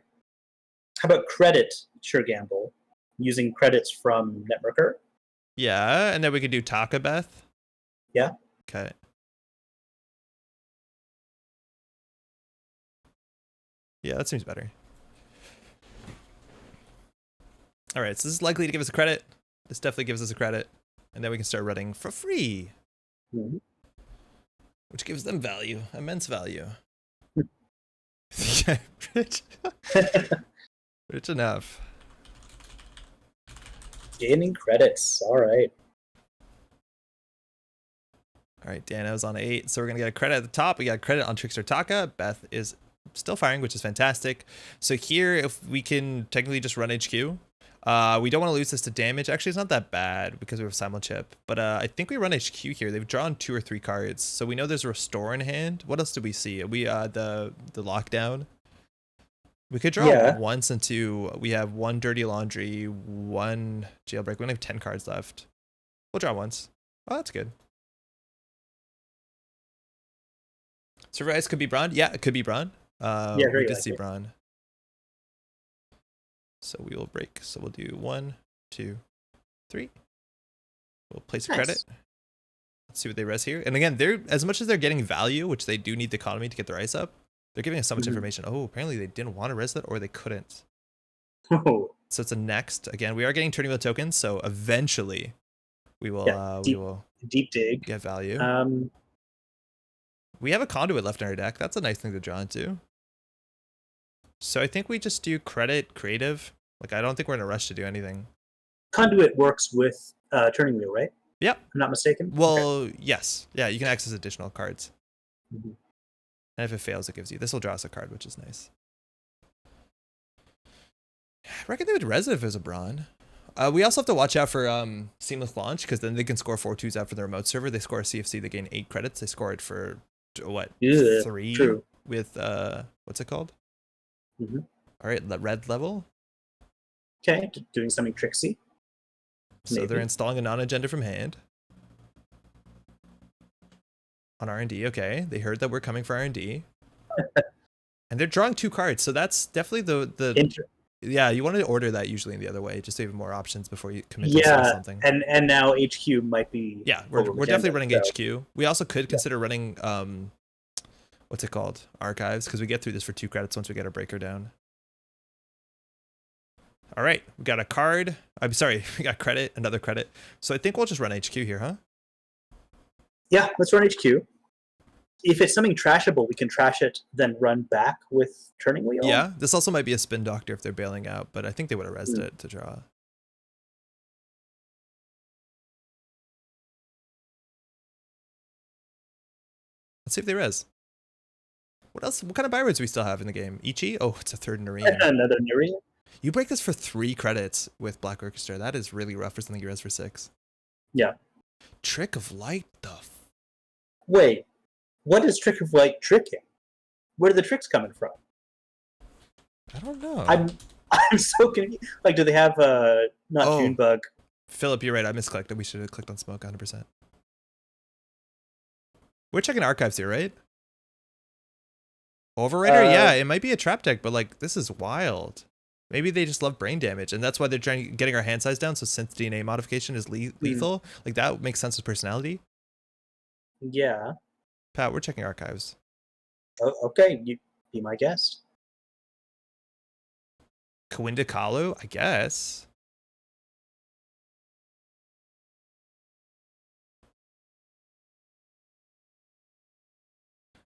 How about credit, sure gamble, using credits from Netrunner? Yeah, and then we could do Taka Beth. Yeah. Okay. Yeah, that seems better. All right, so this is likely to give us a credit. This definitely gives us a credit. And then we can start running for free. Which gives them value, immense value. Yeah, rich. Rich enough. Gaining credits. All right. All right, Dano's on 8, so we're going to get a credit at the top. We got a credit on Trickster Taka. Beth is still firing, which is fantastic. So here, if we can technically just run HQ, we don't want to lose this to damage. Actually, it's not that bad because we have Simul Chip. But I think we run HQ here. They've drawn 2 or 3 cards. So we know there's a Restore in hand. What else do we see? We the Lockdown. We could draw once and 2. We have 1 Dirty Laundry, 1 Jailbreak. We only have 10 cards left. We'll draw once. Oh, that's good. Surprise could be Braun. Yeah, it could be Braun. We did see Braun. So we will break. So we'll do 1, 2, 3. We'll place a credit. Let's see what they res here. And again, they're as much as they're getting value, which they do need the economy to get their ice up, they're giving us so much information. Oh, apparently they didn't want to res that or they couldn't. So it's a next. Again, we are getting turning wheel tokens, so eventually we will deep dig get value. We have a conduit left in our deck. That's a nice thing to draw into. So I think we just do credit, creative. Like, I don't think we're in a rush to do anything. Conduit works with turning wheel, right? Yep. I'm not mistaken? Well, yes. Yeah, you can access additional cards. And if it fails, it gives you... This will draw us a card, which is nice. I reckon they would res it if it was a Braun. We also have to watch out for seamless launch, because then they can score 4 2s out for the remote server. They score a CFC, they gain 8 credits. They score it for, what, 3 true. With, what's it called? All right, red level. Okay, doing something tricksy. So maybe. They're installing a non-agenda from hand. On R&D, okay. They heard that we're coming for R&D. And they're drawing 2 cards, so that's definitely the yeah, you want to order that usually in the other way, just to have more options before you commit to something. And now HQ might be... Yeah, we're definitely running HQ. We also could consider running, what's it called? Archives, because we get through this for 2 credits once we get our breaker down. All right, we got a card. I'm sorry, we got credit, another credit. So I think we'll just run HQ here, huh? Yeah, let's run HQ. If it's something trashable, we can trash it, then run back with turning wheel. Yeah, this also might be a spin doctor if they're bailing out, but I think they would have resed it to draw. Let's see if they res. What else? What kind of bioroids do we still have in the game? Ichi? Oh, it's a 3rd Nareen. Another Nareen. You break this for 3 credits with Black Orchestra. That is really rough for something you res for 6. Yeah. Trick of Light, Wait, what is Trick of Light tricking? Where are the tricks coming from? I don't know. I'm so confused. Like, do they have not Junebug? Philip, you're right. I misclicked. We should have clicked on Smoke 100%. We're checking archives here, right? Overrated? Yeah, it might be a trap deck, but like this is wild. Maybe they just love brain damage, and that's why they're getting our hand size down. So synth DNA modification is lethal. Like that makes sense with personality. Yeah. Pat, we're checking archives. Oh, okay, you be my guest. Kawinda Kalu, I guess.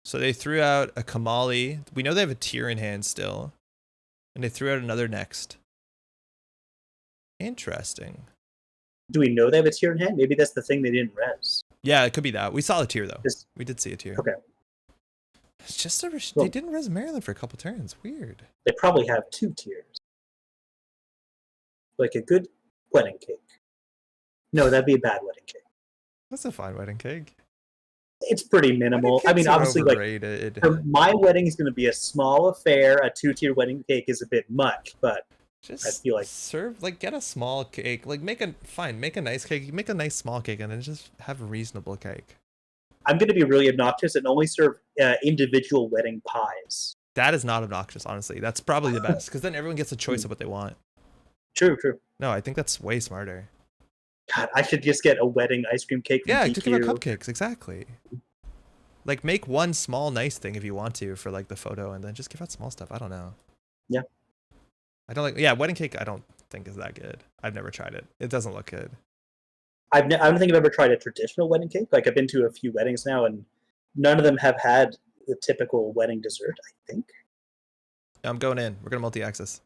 So they threw out a Kamali. We know they have a tier in hand still. And they threw out another next. Interesting. Do we know they have a tier in hand? Maybe that's the thing they didn't res. Yeah, it could be that. We saw a tier though. We did see a tier. Okay. It's just they didn't res Maryland for a couple turns. Weird. They probably have 2 tiers. Like a good wedding cake. No, that'd be a bad wedding cake. That's a fine wedding cake. It's pretty minimal. I mean, obviously, overrated. Like my wedding is going to be a small affair. A 2-tier wedding cake is a bit much, but just I feel like get a small cake. Like make a nice cake. Make a nice small cake, and then just have a reasonable cake. I'm going to be really obnoxious and only serve individual wedding pies. That is not obnoxious, honestly. That's probably the best because then everyone gets a choice of what they want. True. No, I think that's way smarter. God, I should just get a wedding ice cream cake. Yeah, just give out cupcakes, exactly. Like make one small nice thing if you want to for like the photo, and then just give out small stuff. I don't know. Yeah. I don't like. Yeah, wedding cake. I don't think is that good. I've never tried it. It doesn't look good. I don't think I've ever tried a traditional wedding cake. Like I've been to a few weddings now, and none of them have had the typical wedding dessert. I think. I'm going in. We're gonna multi-axis.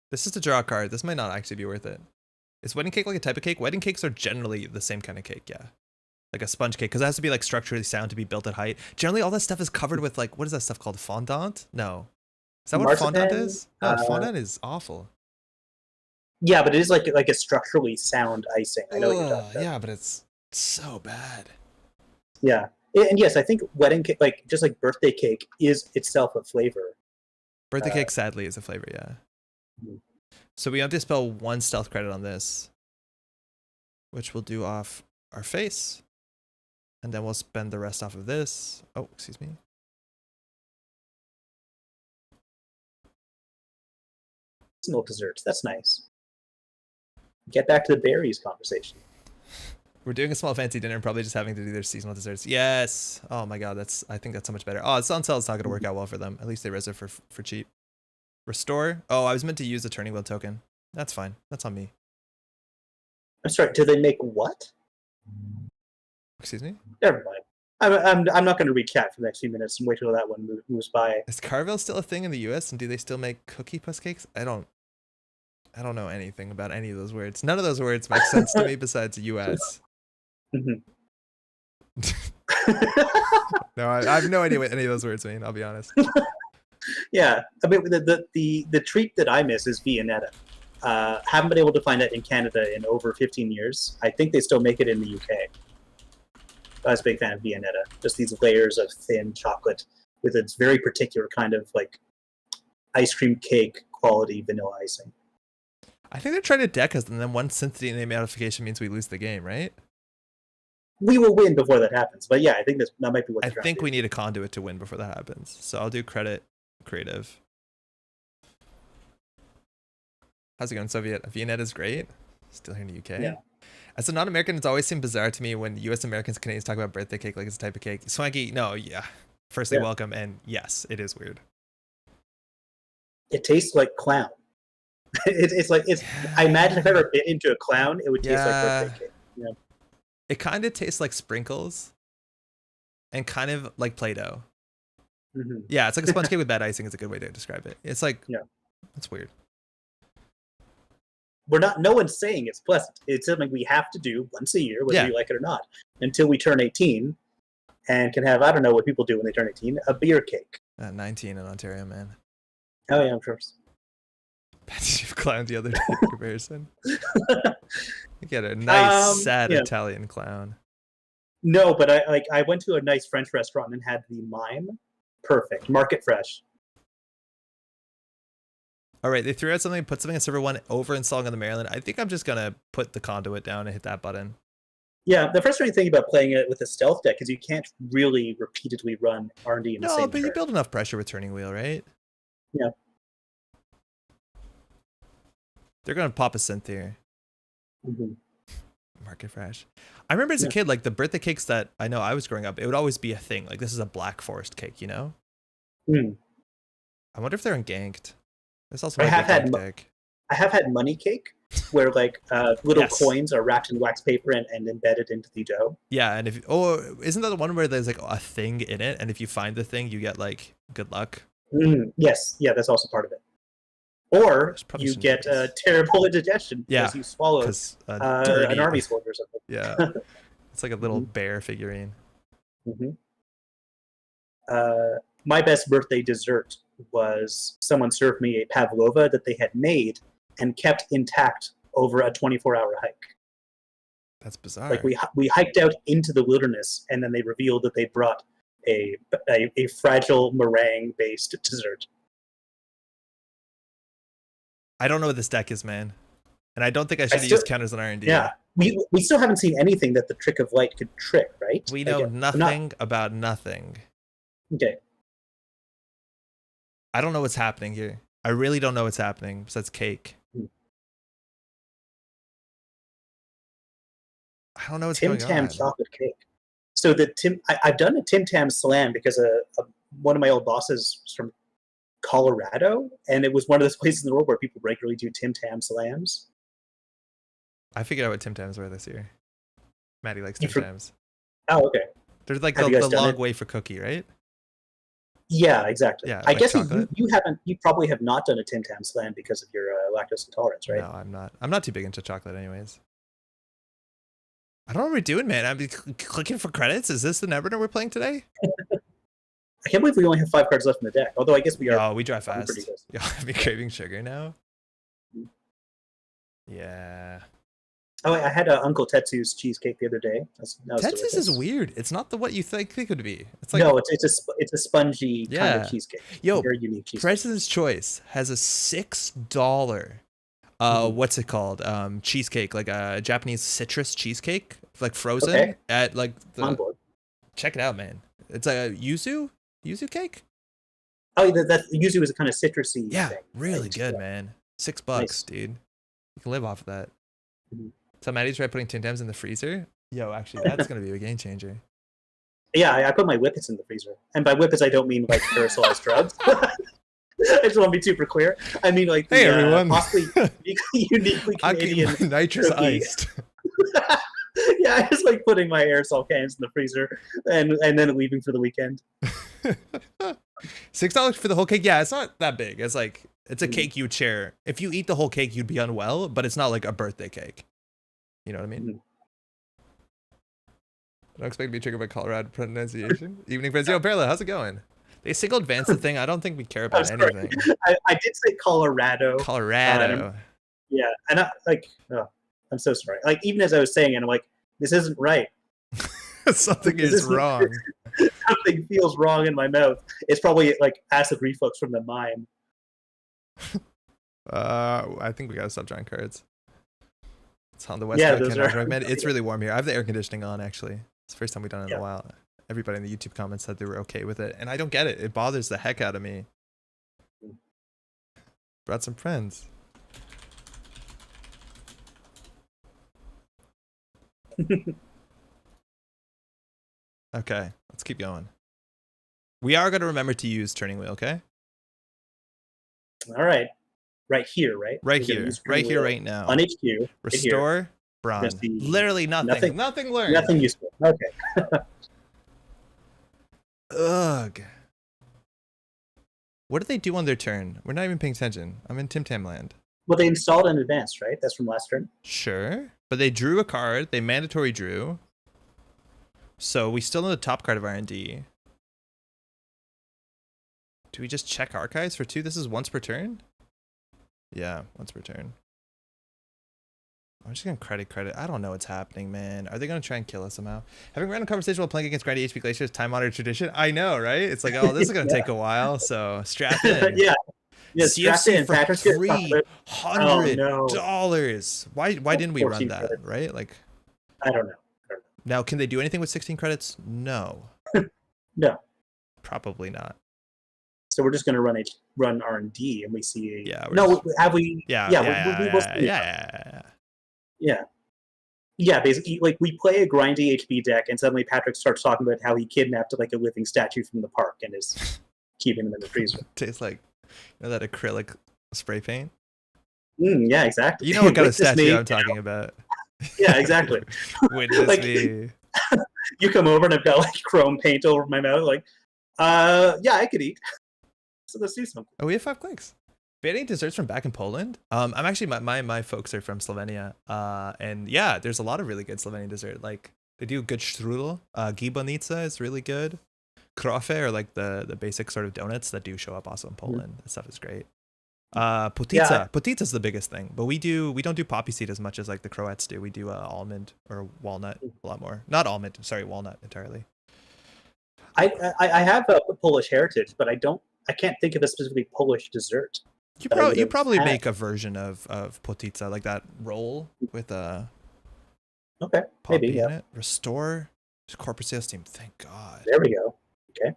This is to draw a card. This might not actually be worth it. Is wedding cake like a type of cake? Wedding cakes are generally the same kind of cake, yeah. Like a sponge cake, because it has to be like structurally sound to be built at height. Generally, all that stuff is covered with like, what is that stuff called? Fondant? No. Is that what fondant is? No, fondant is awful. Yeah, but it is like a structurally sound icing. I know what you're talking about. Yeah, but it's so bad. Yeah. And yes, I think wedding cake, like just like birthday cake, is itself a flavor. Birthday cake, sadly, is a flavor, yeah. So we have to spell 1 stealth credit on this, which we'll do off our face. And then we'll spend the rest off of this. Oh, excuse me. Seasonal desserts. That's nice. Get back to the berries conversation. We're doing a small fancy dinner and probably just having to do their seasonal desserts. Yes. Oh my god, I think that's so much better. Oh, it's on sale. It's not going to work out well for them. At least they res it for cheap. Restore. Oh, I was meant to use the turning wheel token. That's fine. That's on me. I'm sorry. Do they make what? Excuse me? Never mind. I'm not going to recap for the next few minutes and wait till that one moves by. Is Carvel still a thing in the U.S. and do they still make cookie puss cakes? I don't know anything about any of those words. None of those words make sense to me besides U.S. No, I have no idea what any of those words mean. I'll be honest. Yeah, I mean the treat that I miss is Viennetta. Haven't been able to find it in Canada in over 15 years. I think they still make it in the UK. I was a big fan of Viennetta. Just these layers of thin chocolate with its very particular kind of like ice cream cake quality vanilla icing. I think they're trying to deck us, and then one synth DNA modification means we lose the game, right? We will win before that happens. But yeah, I think that might be what I think we need a conduit to win before that happens. So I'll do credit creative. How's it going, Soviet? Viennetta is great. Still here in the UK. Yeah. As a non-American, it's always seemed bizarre to me when US Americans and Canadians talk about birthday cake like it's a type of cake. Swanky, no, yeah. Firstly, welcome, and yes, it is weird. It tastes like clown. it's like I imagine if I ever bit into a clown, it would taste like birthday cake. Yeah. It kind of tastes like sprinkles, and kind of like Play-Doh. Yeah, it's like a sponge cake with bad icing. Is a good way to describe it. It's like, it's weird. No one's saying it's pleasant. It's something we have to do once a year, whether you like it or not, until we turn 18 and can have, I don't know what people do when they turn 18, a beer cake. 19 in Ontario, man. Oh yeah, I'm sure. You've clowned the other day in comparison. You get a nice, sad Italian clown. No, but I went to a nice French restaurant and had the mime. Perfect. Market fresh. All right, they threw out something, put something on server 1 over installing on the Maryland. I think I'm just going to put the conduit down and hit that button. Yeah, the frustrating thing about playing it with a stealth deck is you can't really repeatedly run R&D in the No, same but you turn. build enough pressure with turning wheel, right? Yeah. They're gonna pop a synth here. Mm-hmm. Market fresh. I remember as a kid, like the birthday cakes that I know I was growing up, it would always be a thing. Like this is a Black Forest cake, you know? Mm. I wonder if they're unganked. This also I might have be a had gank deck. I have had money cake, where like little Yes. coins are wrapped in wax paper and embedded into the dough. Yeah, and if isn't that the one where there's like a thing in it, and if you find the thing, you get like good luck? Yes, yeah, that's also part of it. Or Probably you shouldn't get do this. terrible indigestion because Yeah, you swallowed because an army soldier or something. Yeah, it's like a little bear figurine. Mm-hmm. My best birthday dessert was someone served me a pavlova that they had made and kept intact over a 24-hour hike. That's bizarre. Like we hiked out into the wilderness, and then they revealed that they brought a fragile meringue-based dessert. I don't know what this deck is, man, and I don't think I should use counters on R&D. Yeah, we still haven't seen anything that the Trick of Light could trick, right? We know nothing about nothing. Okay. I don't know what's happening here. I really don't know what's happening besides cake. I don't know what's going on. Tim Tam chocolate cake. So I've done a Tim Tam slam because one of my old bosses is from Colorado, and it was one of those places in the world where people regularly do Tim Tam slams. I figured out what Tim Tams were this year. Maddie likes Tim Tams. Oh, okay. They're like the long way for cookie, right? Yeah, exactly. Yeah, I like guess chocolate. you probably have not done a Tim Tam slam because of your lactose intolerance, right? No, I'm not. I'm not too big into chocolate anyways. I don't know what we're doing, man. I'm clicking for credits. Is this the Netrunner we're playing today? I can't believe we only have 5 cards left in the deck. Although I guess we are. Oh, we drive fast. Yeah, I've been craving sugar now. Yeah. Oh, I had Uncle Tetsu's cheesecake the other day. Tetsu's is weird. It's not what you think it would be. It's like no, it's a spongy kind of cheesecake. Yo, very unique cheesecake. President's Choice has a $6 what's it called? Cheesecake, like a Japanese citrus cheesecake, like frozen at like the. Check it out, man. It's a yuzu cake. Oh, that yuzu is a kind of citrusy. Yeah, thing, really right? good, man. $6, nice. Dude. You can live off of that. So Maddie's tried putting Tim Tams in the freezer. Yo, actually, that's gonna be a game changer. Yeah, I put my whippets in the freezer, and by whippets I don't mean like aerosolized drugs. I just want to be super clear. I mean like hey everyone, possibly uniquely Canadian nitrous iced. Yeah, I just like putting my aerosol cans in the freezer and then leaving for the weekend. $6 for the whole cake? Yeah, it's not that big. It's like it's a cake you would share. If you eat the whole cake, you'd be unwell, but it's not like a birthday cake. You know what I mean? I don't expect to be triggered by Colorado pronunciation. Evening friends. Yo, Perla, how's it going? They single advance the thing. I don't think we care about anything. I did say Colorado. Colorado. Yeah, and I'm so sorry. Like even as I was saying it, I'm like, this isn't right. Something is wrong. Something feels wrong in my mouth. It's probably like acid reflux from the mime. I think we gotta stop drawing cards. It's on the west. Yeah, It's really warm here. I have the air conditioning on actually. It's the first time we've done it in a while. Everybody in the YouTube comments said they were okay with it, and I don't get it. It bothers the heck out of me. Brought some friends. Okay, let's keep going. We are going to remember to use turning wheel, okay? All right. Right here, right? Right here, right now. On HQ. Restore bronze. Literally nothing. Nothing learned. Nothing useful. Okay. Ugh. What did they do on their turn? We're not even paying attention. I'm in Tim Tam land. Well, they installed in advance, right? That's from last turn. Sure. But they drew a card. They mandatory drew. So we still know the top card of R&D. Do we just check archives for 2? This is once per turn? Yeah, once per turn. I'm just going to credit. I don't know what's happening, man. Are they going to try and kill us somehow? Having random conversation while playing against Grindy HP Glacier is time-honored tradition. I know, right? It's like, oh, this is going to take a while, so strap in. Yeah, CFC for $300. Oh, no. Why didn't we run that, right? Like, I don't know. Now, can they do anything with 16 credits? No. No. Probably not. So we're just going to run R&D, and we see. Yeah. Have we? We'll see. Yeah. Basically, like we play a grindy HB deck, and suddenly Patrick starts talking about how he kidnapped like a living statue from the park and is keeping them in the freezer. Tastes like that acrylic spray paint. Yeah, exactly. You know what kind of statue I'm talking about. Yeah, exactly. Witness like, me. You come over and I've got like chrome paint over my mouth. Like, yeah, I could eat. So let's do something. Oh, we have 5 clicks. Banning desserts from back in Poland. I'm actually my folks are from Slovenia. And yeah, there's a lot of really good Slovenian dessert. Like they do good strudel. Gibonica is really good. Krofe are like the basic sort of donuts that do show up also in Poland. That stuff is great. Potica. Potica is the biggest thing, but we don't do poppy seed as much as like the Croats do. We do almond or walnut a lot more. Not almond, sorry, walnut entirely. I have a Polish heritage, but I can't think of a specific Polish dessert. You probably make a version of potica, like that roll with a maybe in it. Restore corporate sales team. Thank God. There we go. Okay.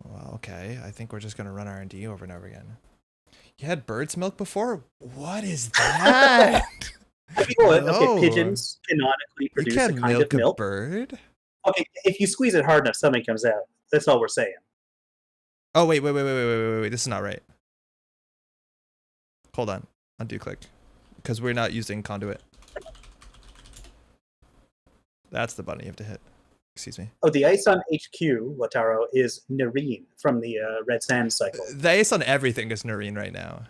Well, okay. I think we're just gonna run R&D over and over again. You had bird's milk before? What is that? Okay, pigeons canonically produce a kind of milk. A bird? Okay, if you squeeze it hard enough, something comes out. That's all we're saying. Oh wait. This is not right. Hold on. Undo click. Because we're not using conduit. That's the button you have to hit. Excuse me. Oh, the ice on HQ, Lataro, is Nerine from the Red Sand cycle. The ice on everything is Nerine right now.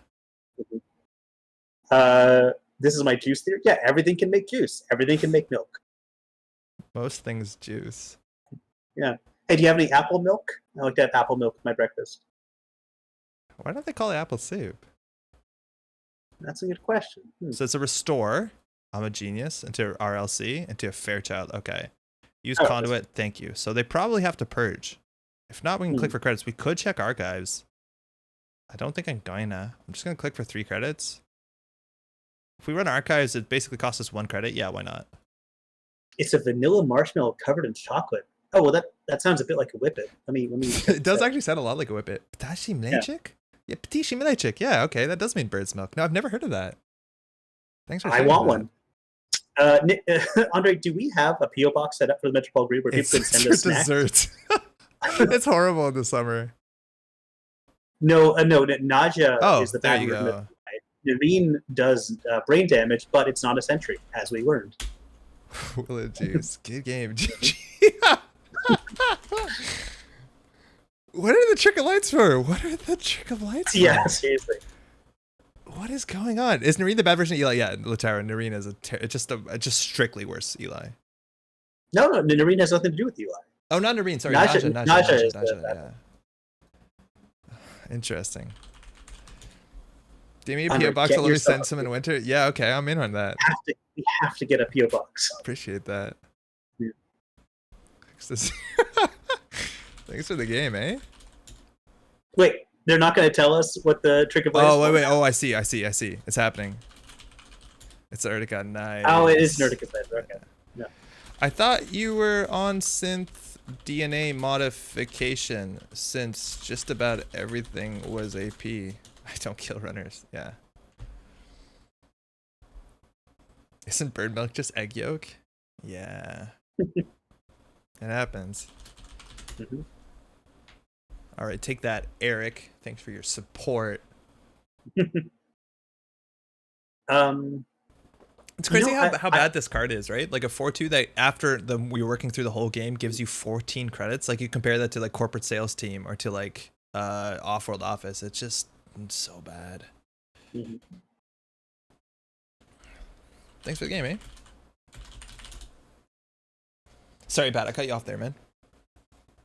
This is my juice theory. Yeah, everything can make juice. Everything can make milk. Most things juice. Yeah. Hey, do you have any apple milk? I like to have apple milk with my breakfast. Why don't they call it apple soup? That's a good question. So it's a restore. I'm a genius into RLC into a Fairchild. Okay. Use conduit. Thank you. So they probably have to purge. If not, we can click for credits. We could check archives. I don't think I'm gonna. I'm just gonna click for 3 credits. If we run archives, it basically costs us 1 credit. Yeah, why not? It's a vanilla marshmallow covered in chocolate. Oh well, that sounds a bit like a whippet. Let me. It does actually sound a lot like a whippet. Ptashi mleczek? Yeah, ptashi mleczek. Yeah, okay, that does mean bird's milk. No, I've never heard of that. Thanks for. I want one. Andre, do we have a PO box set up for the Metropole Grid where people can send us snacks? Dessert. It's horrible in the summer. No, nausea is the bad word. Right? Nerine does brain damage, but it's not a sentry, as we learned. Will it juice? Good game. What are the trick of lights for? What are the trick of lights for? Yeah, seriously. What is going on? Is Nerine the bad version of Eli? Yeah, Latara. Nerine is just strictly worse Eli. No, Nerine has nothing to do with Eli. Oh, not Nerine. Sorry, Nausea yeah. Interesting. Do you need a PO box to let me send some in winter? Yeah, okay, I'm in on that. We have to get a PO box. Appreciate that. Yeah. Thanks for the game, eh? Wait, they're not going to tell us what the trick of light is? Wait. Oh, I see. It's happening. It's Urtica. Nice. Oh, it is Urtica's head. Okay. Yeah. I thought you were on synth DNA modification since just about everything was AP. I don't kill runners. Yeah. Isn't bird milk just egg yolk? Yeah. It happens. Mm-hmm. All right, take that, Eric. Thanks for your support. It's crazy how bad this card is, right? Like a 4/2 that after we were working through the whole game gives you 14 credits. Like you compare that to like corporate sales team or to like off-world office. It's just so bad. Mm-hmm. Thanks for the game, eh? Sorry, Pat, I cut you off there, man.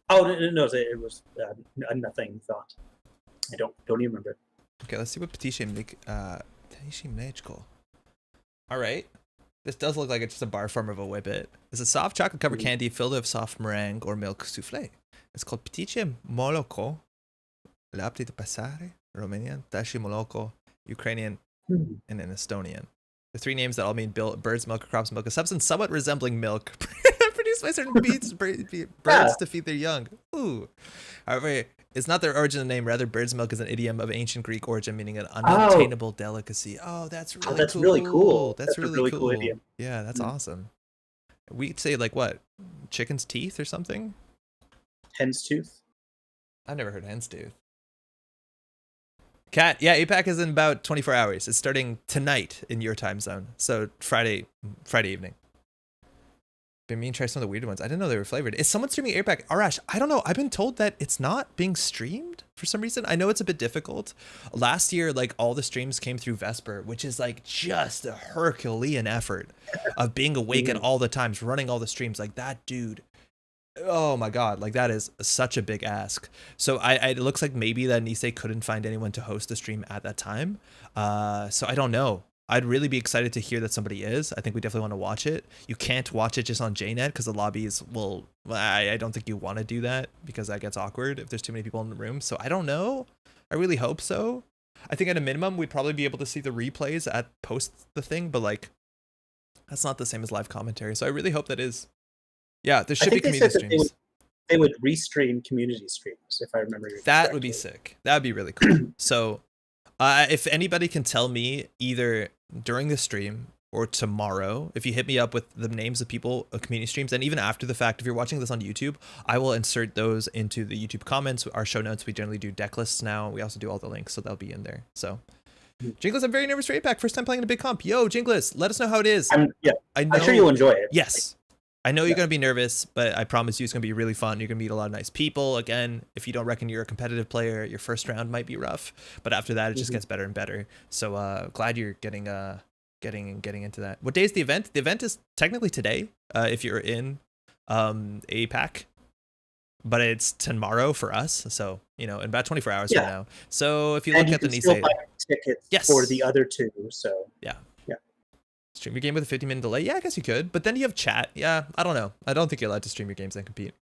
Oh no, it was nothing. Thought. I don't even remember. Okay, let's see what Ptishi Mleczko. All right, this does look like it's just a bar form of a whippet. It's a soft chocolate covered candy filled with soft meringue or milk souffle. It's called Ptishi Moloko. Lapti de Pasare, Romanian, Tashi Moloko, Ukrainian, and in Estonian. The three names that all mean bird's milk, crop's milk, a substance somewhat resembling milk, produced by certain birds to feed their young. Ooh. However, it's not their origin of the name. Rather, bird's milk is an idiom of ancient Greek origin, meaning an unobtainable delicacy. Oh, that's really that's cool. really cool. That's really cool. idiom. Yeah, that's awesome. We'd say like what? Chicken's teeth or something? Hen's tooth. I've never heard hen's tooth. Cat, yeah, APAC is in about 24 hours. It's starting tonight in your time zone. So Friday evening. Been meaning to try some of the weird ones. I didn't know they were flavored. Is someone streaming APAC? Arash, I don't know. I've been told that it's not being streamed for some reason. I know it's a bit difficult. Last year, like all the streams came through Vesper, which is like just a Herculean effort of being awake at all the times, running all the streams. Like that dude. Oh my God, like that is such a big ask. So it looks like maybe that Nisei couldn't find anyone to host the stream at that time. So I don't know. I'd really be excited to hear that somebody is. I think we definitely want to watch it. You can't watch it just on JNet because the lobbies will, I don't think you want to do that because that gets awkward if there's too many people in the room. So I don't know. I really hope so. I think at a minimum, we'd probably be able to see the replays at post the thing, but like, that's not the same as live commentary. So I really hope that is. Yeah, there should be community streams. They would restream community streams, if I remember correctly. That would be sick. That would be really cool. So if anybody can tell me either during the stream or tomorrow, if you hit me up with the names of people of community streams, and even after the fact, if you're watching this on YouTube, I will insert those into the YouTube comments, our show notes. We generally do deck lists now. We also do all the links, so they'll be in there. So Jingles, I'm very nervous for APAC. First time playing in a big comp. Yo, Jingles, let us know how it is. I'm sure you'll enjoy it. Yes. I know you're going to be nervous, but I promise you it's going to be really fun. You're going to meet a lot of nice people. Again, if you don't reckon you're a competitive player, your first round might be rough, but after that, it just gets better and better. So glad you're getting into that. What day is the event? The event is technically today, if you're in APAC, but it's tomorrow for us. So, in about 24 hours from now. So if you look at the Nisei tickets for the other two. So yeah. Stream your game with a 50-minute delay? Yeah, I guess you could. But then you have chat. Yeah, I don't know. I don't think you're allowed to stream your games and compete.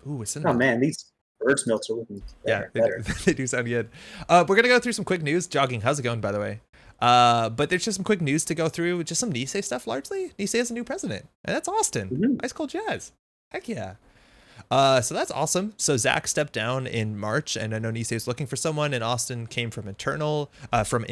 Ooh, it's oh man, these bird's milks are looking better. They do sound good. We're going to go through some quick news. Jogging, how's it going, by the way? But there's just some quick news to go through. Just some Nisei stuff, largely. Nisei has a new president. And that's Austin. Ice Cold Jazz. Heck yeah. So that's awesome. So Zach stepped down in March, and I know Nisei is looking for someone, and Austin came from internal, from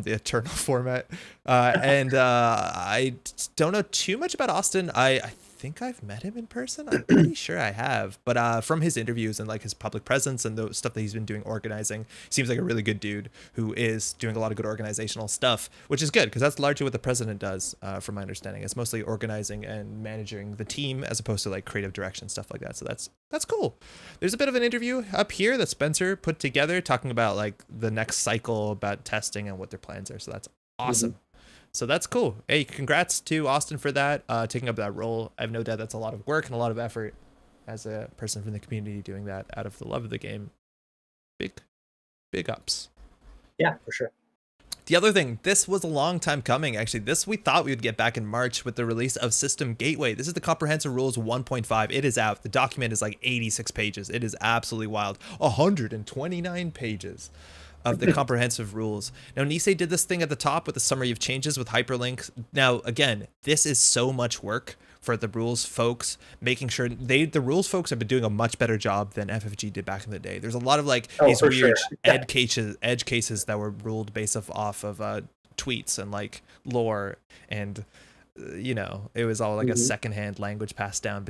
the Eternal format. And I don't know too much about Austin. I think I've met him in person. I'm pretty sure I have. But from his interviews and like his public presence and the stuff that he's been doing organizing, seems like a really good dude who is doing a lot of good organizational stuff, which is good because that's largely what the president does, from my understanding. It's mostly organizing and managing the team as opposed to like creative direction, stuff like that. So that's cool. There's a bit of an interview up here that Spencer put together talking about like the next cycle about testing and what their plans are. So that's awesome. So that's cool. Hey, congrats to Austin for that, taking up that role. I have no doubt that's a lot of work and a lot of effort as a person from the community doing that out of the love of the game. Big ups. Yeah, for sure. The other thing, this was a long time coming, actually. This we thought we would get back in March with the release of System Gateway. This is the Comprehensive Rules 1.5. It is out. The document is like 86 pages. It is absolutely wild. 129 pages of the comprehensive rules. Now, Nisei did this thing at the top with the summary of changes with hyperlinks. Now, again, this is so much work for the rules folks, making sure the rules folks have been doing a much better job than FFG did back in the day. There's a lot of like these weird edge cases that were ruled based off of tweets and like lore, and it was all like a secondhand language passed down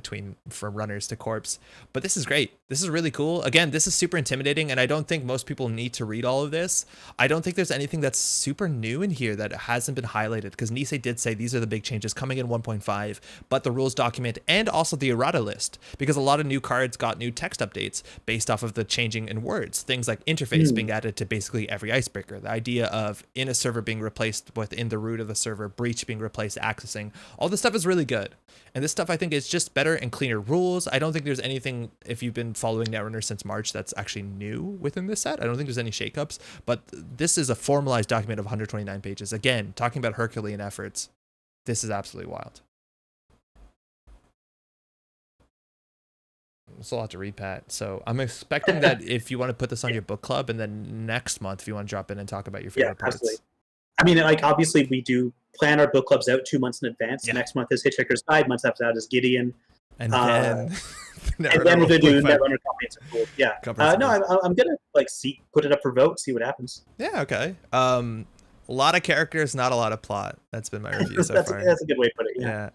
from runners to corps. But this is great. This is really cool. Again, this is super intimidating, and I don't think most people need to read all of this. I don't think there's anything that's super new in here that hasn't been highlighted, because Nisei did say these are the big changes coming in 1.5, but the rules document and also the errata list, because a lot of new cards got new text updates based off of the changing in words. Things like interface being added to basically every icebreaker. The idea of in a server being replaced within the root of the server, breach being replaced accessing. All this stuff is really good. And this stuff I think is just better and cleaner rules. I don't think there's anything, if you've been following Netrunner since March, that's actually new within this set. I don't think there's any shakeups, but this is a formalized document of 129 pages. Again, talking about Herculean efforts. This is absolutely wild. It's a lot to read, Pat. So I'm expecting that if you want to put this on your book club, and then next month, if you want to drop in and talk about your favorite parts. Absolutely. I mean, like, obviously we do plan our book clubs out 2 months in advance. Yeah. Next month is Hitchhiker's Guide. Months after that is Gideon. And then And then we're gonna do Netrunner Comprehensive Rules. Yeah. No, I'm gonna like put it up for vote, see what happens. Yeah. Okay. A lot of characters, not a lot of plot. That's been my review so far. That's a good way to put it. Yeah.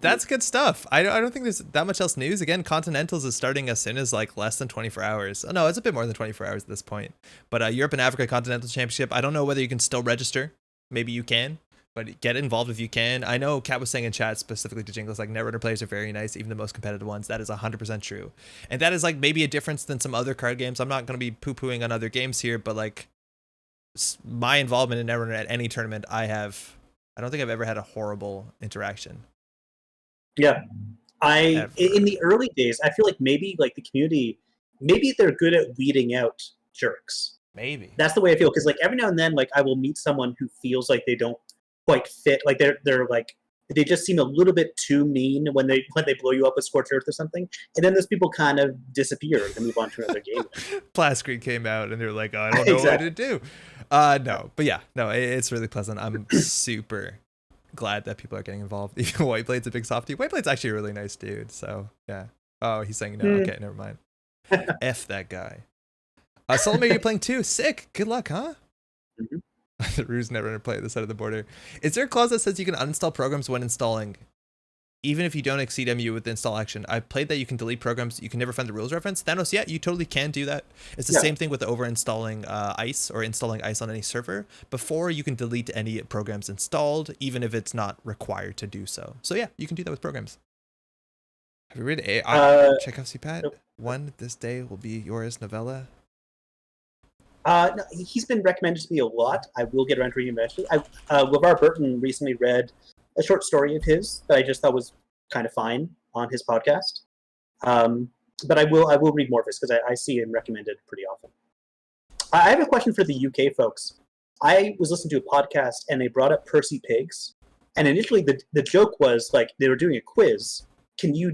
That's good stuff. I don't think there's that much else news. Again, Continentals is starting as soon as like less than 24 hours. Oh, no, it's a bit more than 24 hours at this point. But Europe and Africa Continental Championship, I don't know whether you can still register. Maybe you can, but get involved if you can. I know Kat was saying in chat specifically to Jingles, like Netrunner players are very nice, even the most competitive ones. That is 100% true. And that is like maybe a difference than some other card games. I'm not going to be poo-pooing on other games here, but like my involvement in Netrunner at any tournament I don't think I've ever had a horrible interaction. Yeah. In the early days, I feel like maybe like the community, maybe they're good at weeding out jerks. Maybe. That's the way I feel. Because like every now and then, like I will meet someone who feels like they don't quite fit. Like they're like, they just seem a little bit too mean when they blow you up with Scorched Earth or something. And then those people kind of disappear and move on to another game. Plascreen came out and they're like, oh, I don't know what to do. No, but yeah, no, it's really pleasant. I'm super glad that people are getting involved. Even Whiteblade's a big softie. Whiteblade's actually a really nice dude. So yeah. Oh, he's saying no. Okay, never mind. F that guy. Solomir, you're playing too. Sick. Good luck, huh? Mm-hmm. The Ruse Netrunner play at the side of the border. Is there a clause that says you can uninstall programs when installing, even if you don't exceed MU with the install action? I've played that you can delete programs. You can never find the rules reference. Thanos, yeah, you totally can do that. It's the same thing with overinstalling ICE or installing ICE on any server. Before, you can delete any programs installed, even if it's not required to do so. So yeah, you can do that with programs. Have you read Chekhov CPAT? Nope. One, this day will be yours novella. No, he's been recommended to me a lot. I will get around to reading eventually. LeVar Burton recently read a short story of his that I just thought was kind of fine on his podcast. But I will read more of his because I see him recommended pretty often. I have a question for the UK folks. I was listening to a podcast and they brought up Percy Pigs, and initially the joke was like they were doing a quiz. Can you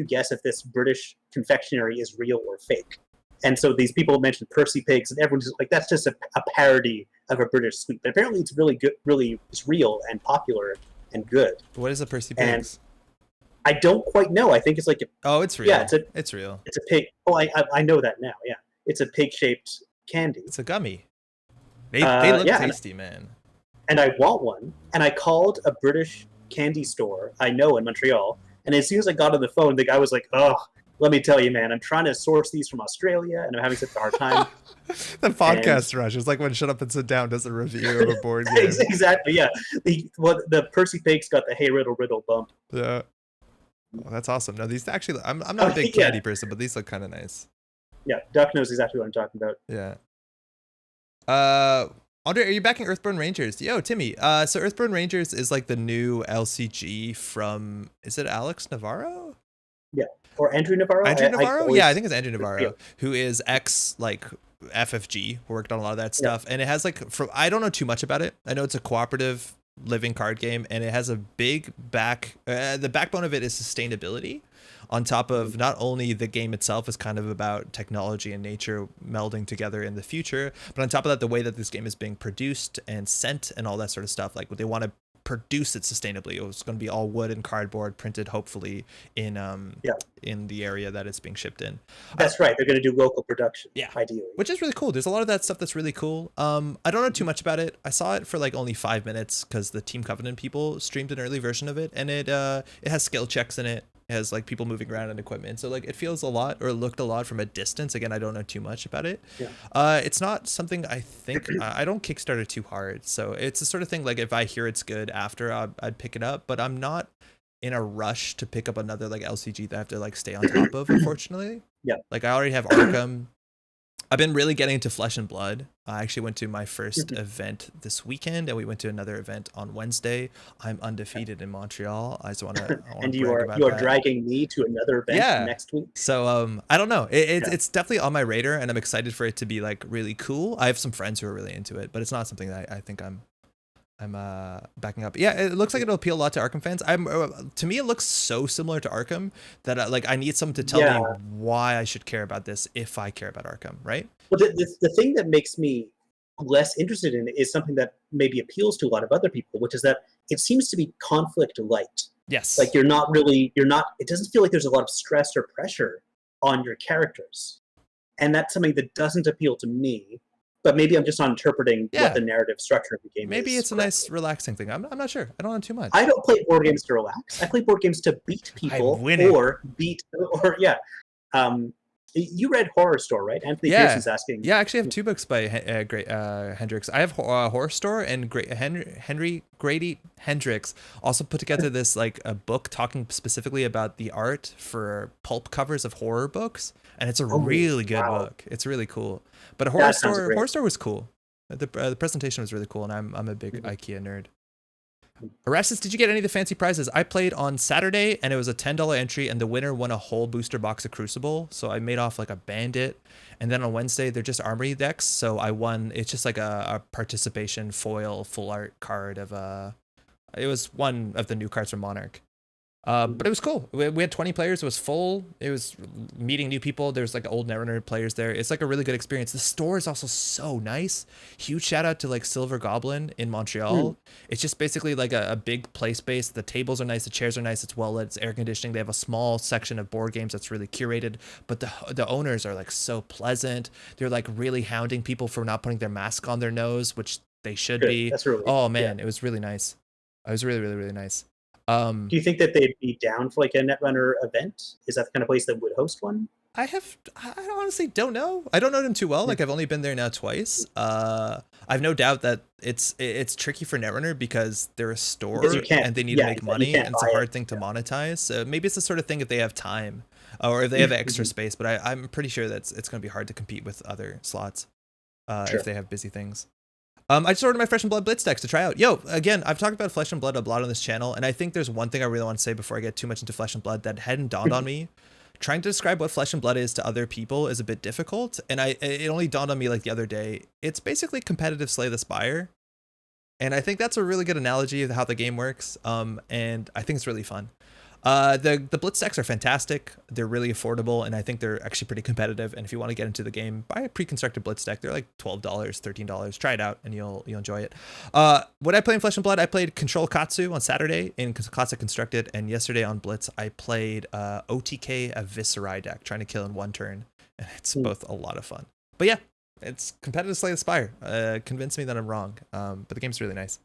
guess if this British confectionery is real or fake? And so these people mentioned Percy Pigs, and everyone's like, that's just a parody of a British sweet. But apparently it's really good, it's real and popular and good. What is a Percy Pigs? And I don't quite know. I think it's like it's real. Yeah, it's real. It's a pig. Oh, I know that now. Yeah, it's a pig-shaped candy. It's a gummy. They look tasty, man. And I want one. And I called a British candy store I know in Montreal. And as soon as I got on the phone, the guy was like, "Oh, let me tell you, man, I'm trying to source these from Australia, and I'm having such a hard time." The podcast rush. It's like when Shut Up and Sit Down does a review of a board game. Exactly, yeah. The Percy Pigs got the Hey Riddle Riddle bump. Yeah. Oh, that's awesome. No, these actually, I'm not a big candy person, but these look kind of nice. Yeah, Duck knows exactly what I'm talking about. Yeah. Andre, are you backing Earthborn Rangers? Yo, Timmy. So Earthborn Rangers is like the new LCG from, is it Alex Navarro? Yeah. Or Andrew Navarro? Andrew Navarro? Yeah, I think it's Andrew Navarro, who is ex like FFG, who worked on a lot of that stuff. And it has like, I don't know too much about it. I know it's a cooperative living card game, and it has a big the backbone of it is sustainability, on top of not only the game itself is kind of about technology and nature melding together in the future, but on top of that, the way that this game is being produced and sent and all that sort of stuff, like they want to produce it sustainably. It's going to be all wood and cardboard printed, hopefully in the area that it's being shipped in. That's right. They're going to do local production. Yeah, ideally, which is really cool. There's a lot of that stuff that's really cool. I don't know too much about it. I saw it for like only 5 minutes because the Team Covenant people streamed an early version of it, and it has skill checks in it. It has like people moving around and equipment, so like it feels a lot, or looked a lot from a distance. Again, I don't know too much about it. It's not something I think I don't Kickstarter too hard, so it's the sort of thing like if I hear it's good after, I'd pick it up, but I'm not in a rush to pick up another like LCG that I have to like stay on top of, unfortunately. Like I already have Arkham. I've been really getting into Flesh and Blood. I actually went to my first event this weekend, and we went to another event on Wednesday. I'm undefeated in Montreal. I just want to. And you are dragging me to another event next week. So I don't know. It's definitely on my radar, and I'm excited for it to be like really cool. I have some friends who are really into it, but it's not something that I think I'm backing up. Yeah, it looks like it'll appeal a lot to Arkham fans. To me, it looks so similar to Arkham that I need someone to tell me why I should care about this if I care about Arkham, right? Well, the thing that makes me less interested in it is something that maybe appeals to a lot of other people, which is that it seems to be conflict light. Yes. Like it doesn't feel like there's a lot of stress or pressure on your characters. And that's something that doesn't appeal to me. But maybe I'm just not interpreting what the narrative structure of the game is. Maybe it's a nice relaxing thing. I'm not sure. I don't know too much. I don't play board games to relax. I play board games to beat people you read Horror Store, right? Anthony Pearson's asking. Yeah, I actually have 2 books by Hendricks. I have Horror Store, and Henry Grady Hendricks also put together this like a book talking specifically about the art for pulp covers of horror books, and it's a really good book. It's really cool. But Horror Store was cool. The presentation was really cool, and I'm a big IKEA nerd. Erastus, did you get any of the fancy prizes? I played on Saturday, and it was a $10 entry, and the winner won a whole booster box of Crucible. So I made off like a bandit. And then on Wednesday, they're just armory decks. So I won. It's just like a participation foil full art card of it was one of the new cards from Monarch. But it was cool. We had 20 players. It was full. It was meeting new people. There's like old Netrunner players there. It's like a really good experience. The store is also so nice. Huge shout out to like Silver Goblin in Montreal. It's just basically like a big play space. The tables are nice. The chairs are nice. It's well lit. It's air conditioning. They have a small section of board games that's really curated. But the owners are like so pleasant. They're like really hounding people for not putting their mask on their nose, which they should be. That's really It was really nice. It was really, really, really nice. Do you think that they'd be down for like a Netrunner event? Is that the kind of place that would host one? I honestly don't know. I don't know them too well. Like I've only been there now twice. I've no doubt that it's tricky for Netrunner because they're a store and they need to make money, and it's a hard thing to monetize. So maybe it's the sort of thing if they have time or if they have extra space. But I'm pretty sure that it's going to be hard to compete with other slots if they have busy things. I just ordered my Flesh and Blood Blitz decks to try out. Again, I've talked about Flesh and Blood a lot on this channel, and I think there's one thing I really want to say before I get too much into Flesh and Blood that hadn't dawned on me. Trying to describe what Flesh and Blood is to other people is a bit difficult, and it only dawned on me like the other day. It's basically competitive Slay the Spire, and I think that's a really good analogy of how the game works, and I think it's really fun. The Blitz decks are fantastic. They're really affordable, and I think they're actually pretty competitive. And if you want to get into the game, buy a pre-constructed Blitz deck. They're like $12, $13. Try it out, and you'll enjoy it. What I play in Flesh and Blood, I played Control Katsu on Saturday in Classic Constructed, and yesterday on Blitz, I played OTK Eviscerai deck, trying to kill in one turn, and it's both a lot of fun. But yeah, it's competitive Slay the Spire. Convince me that I'm wrong, but the game's really nice.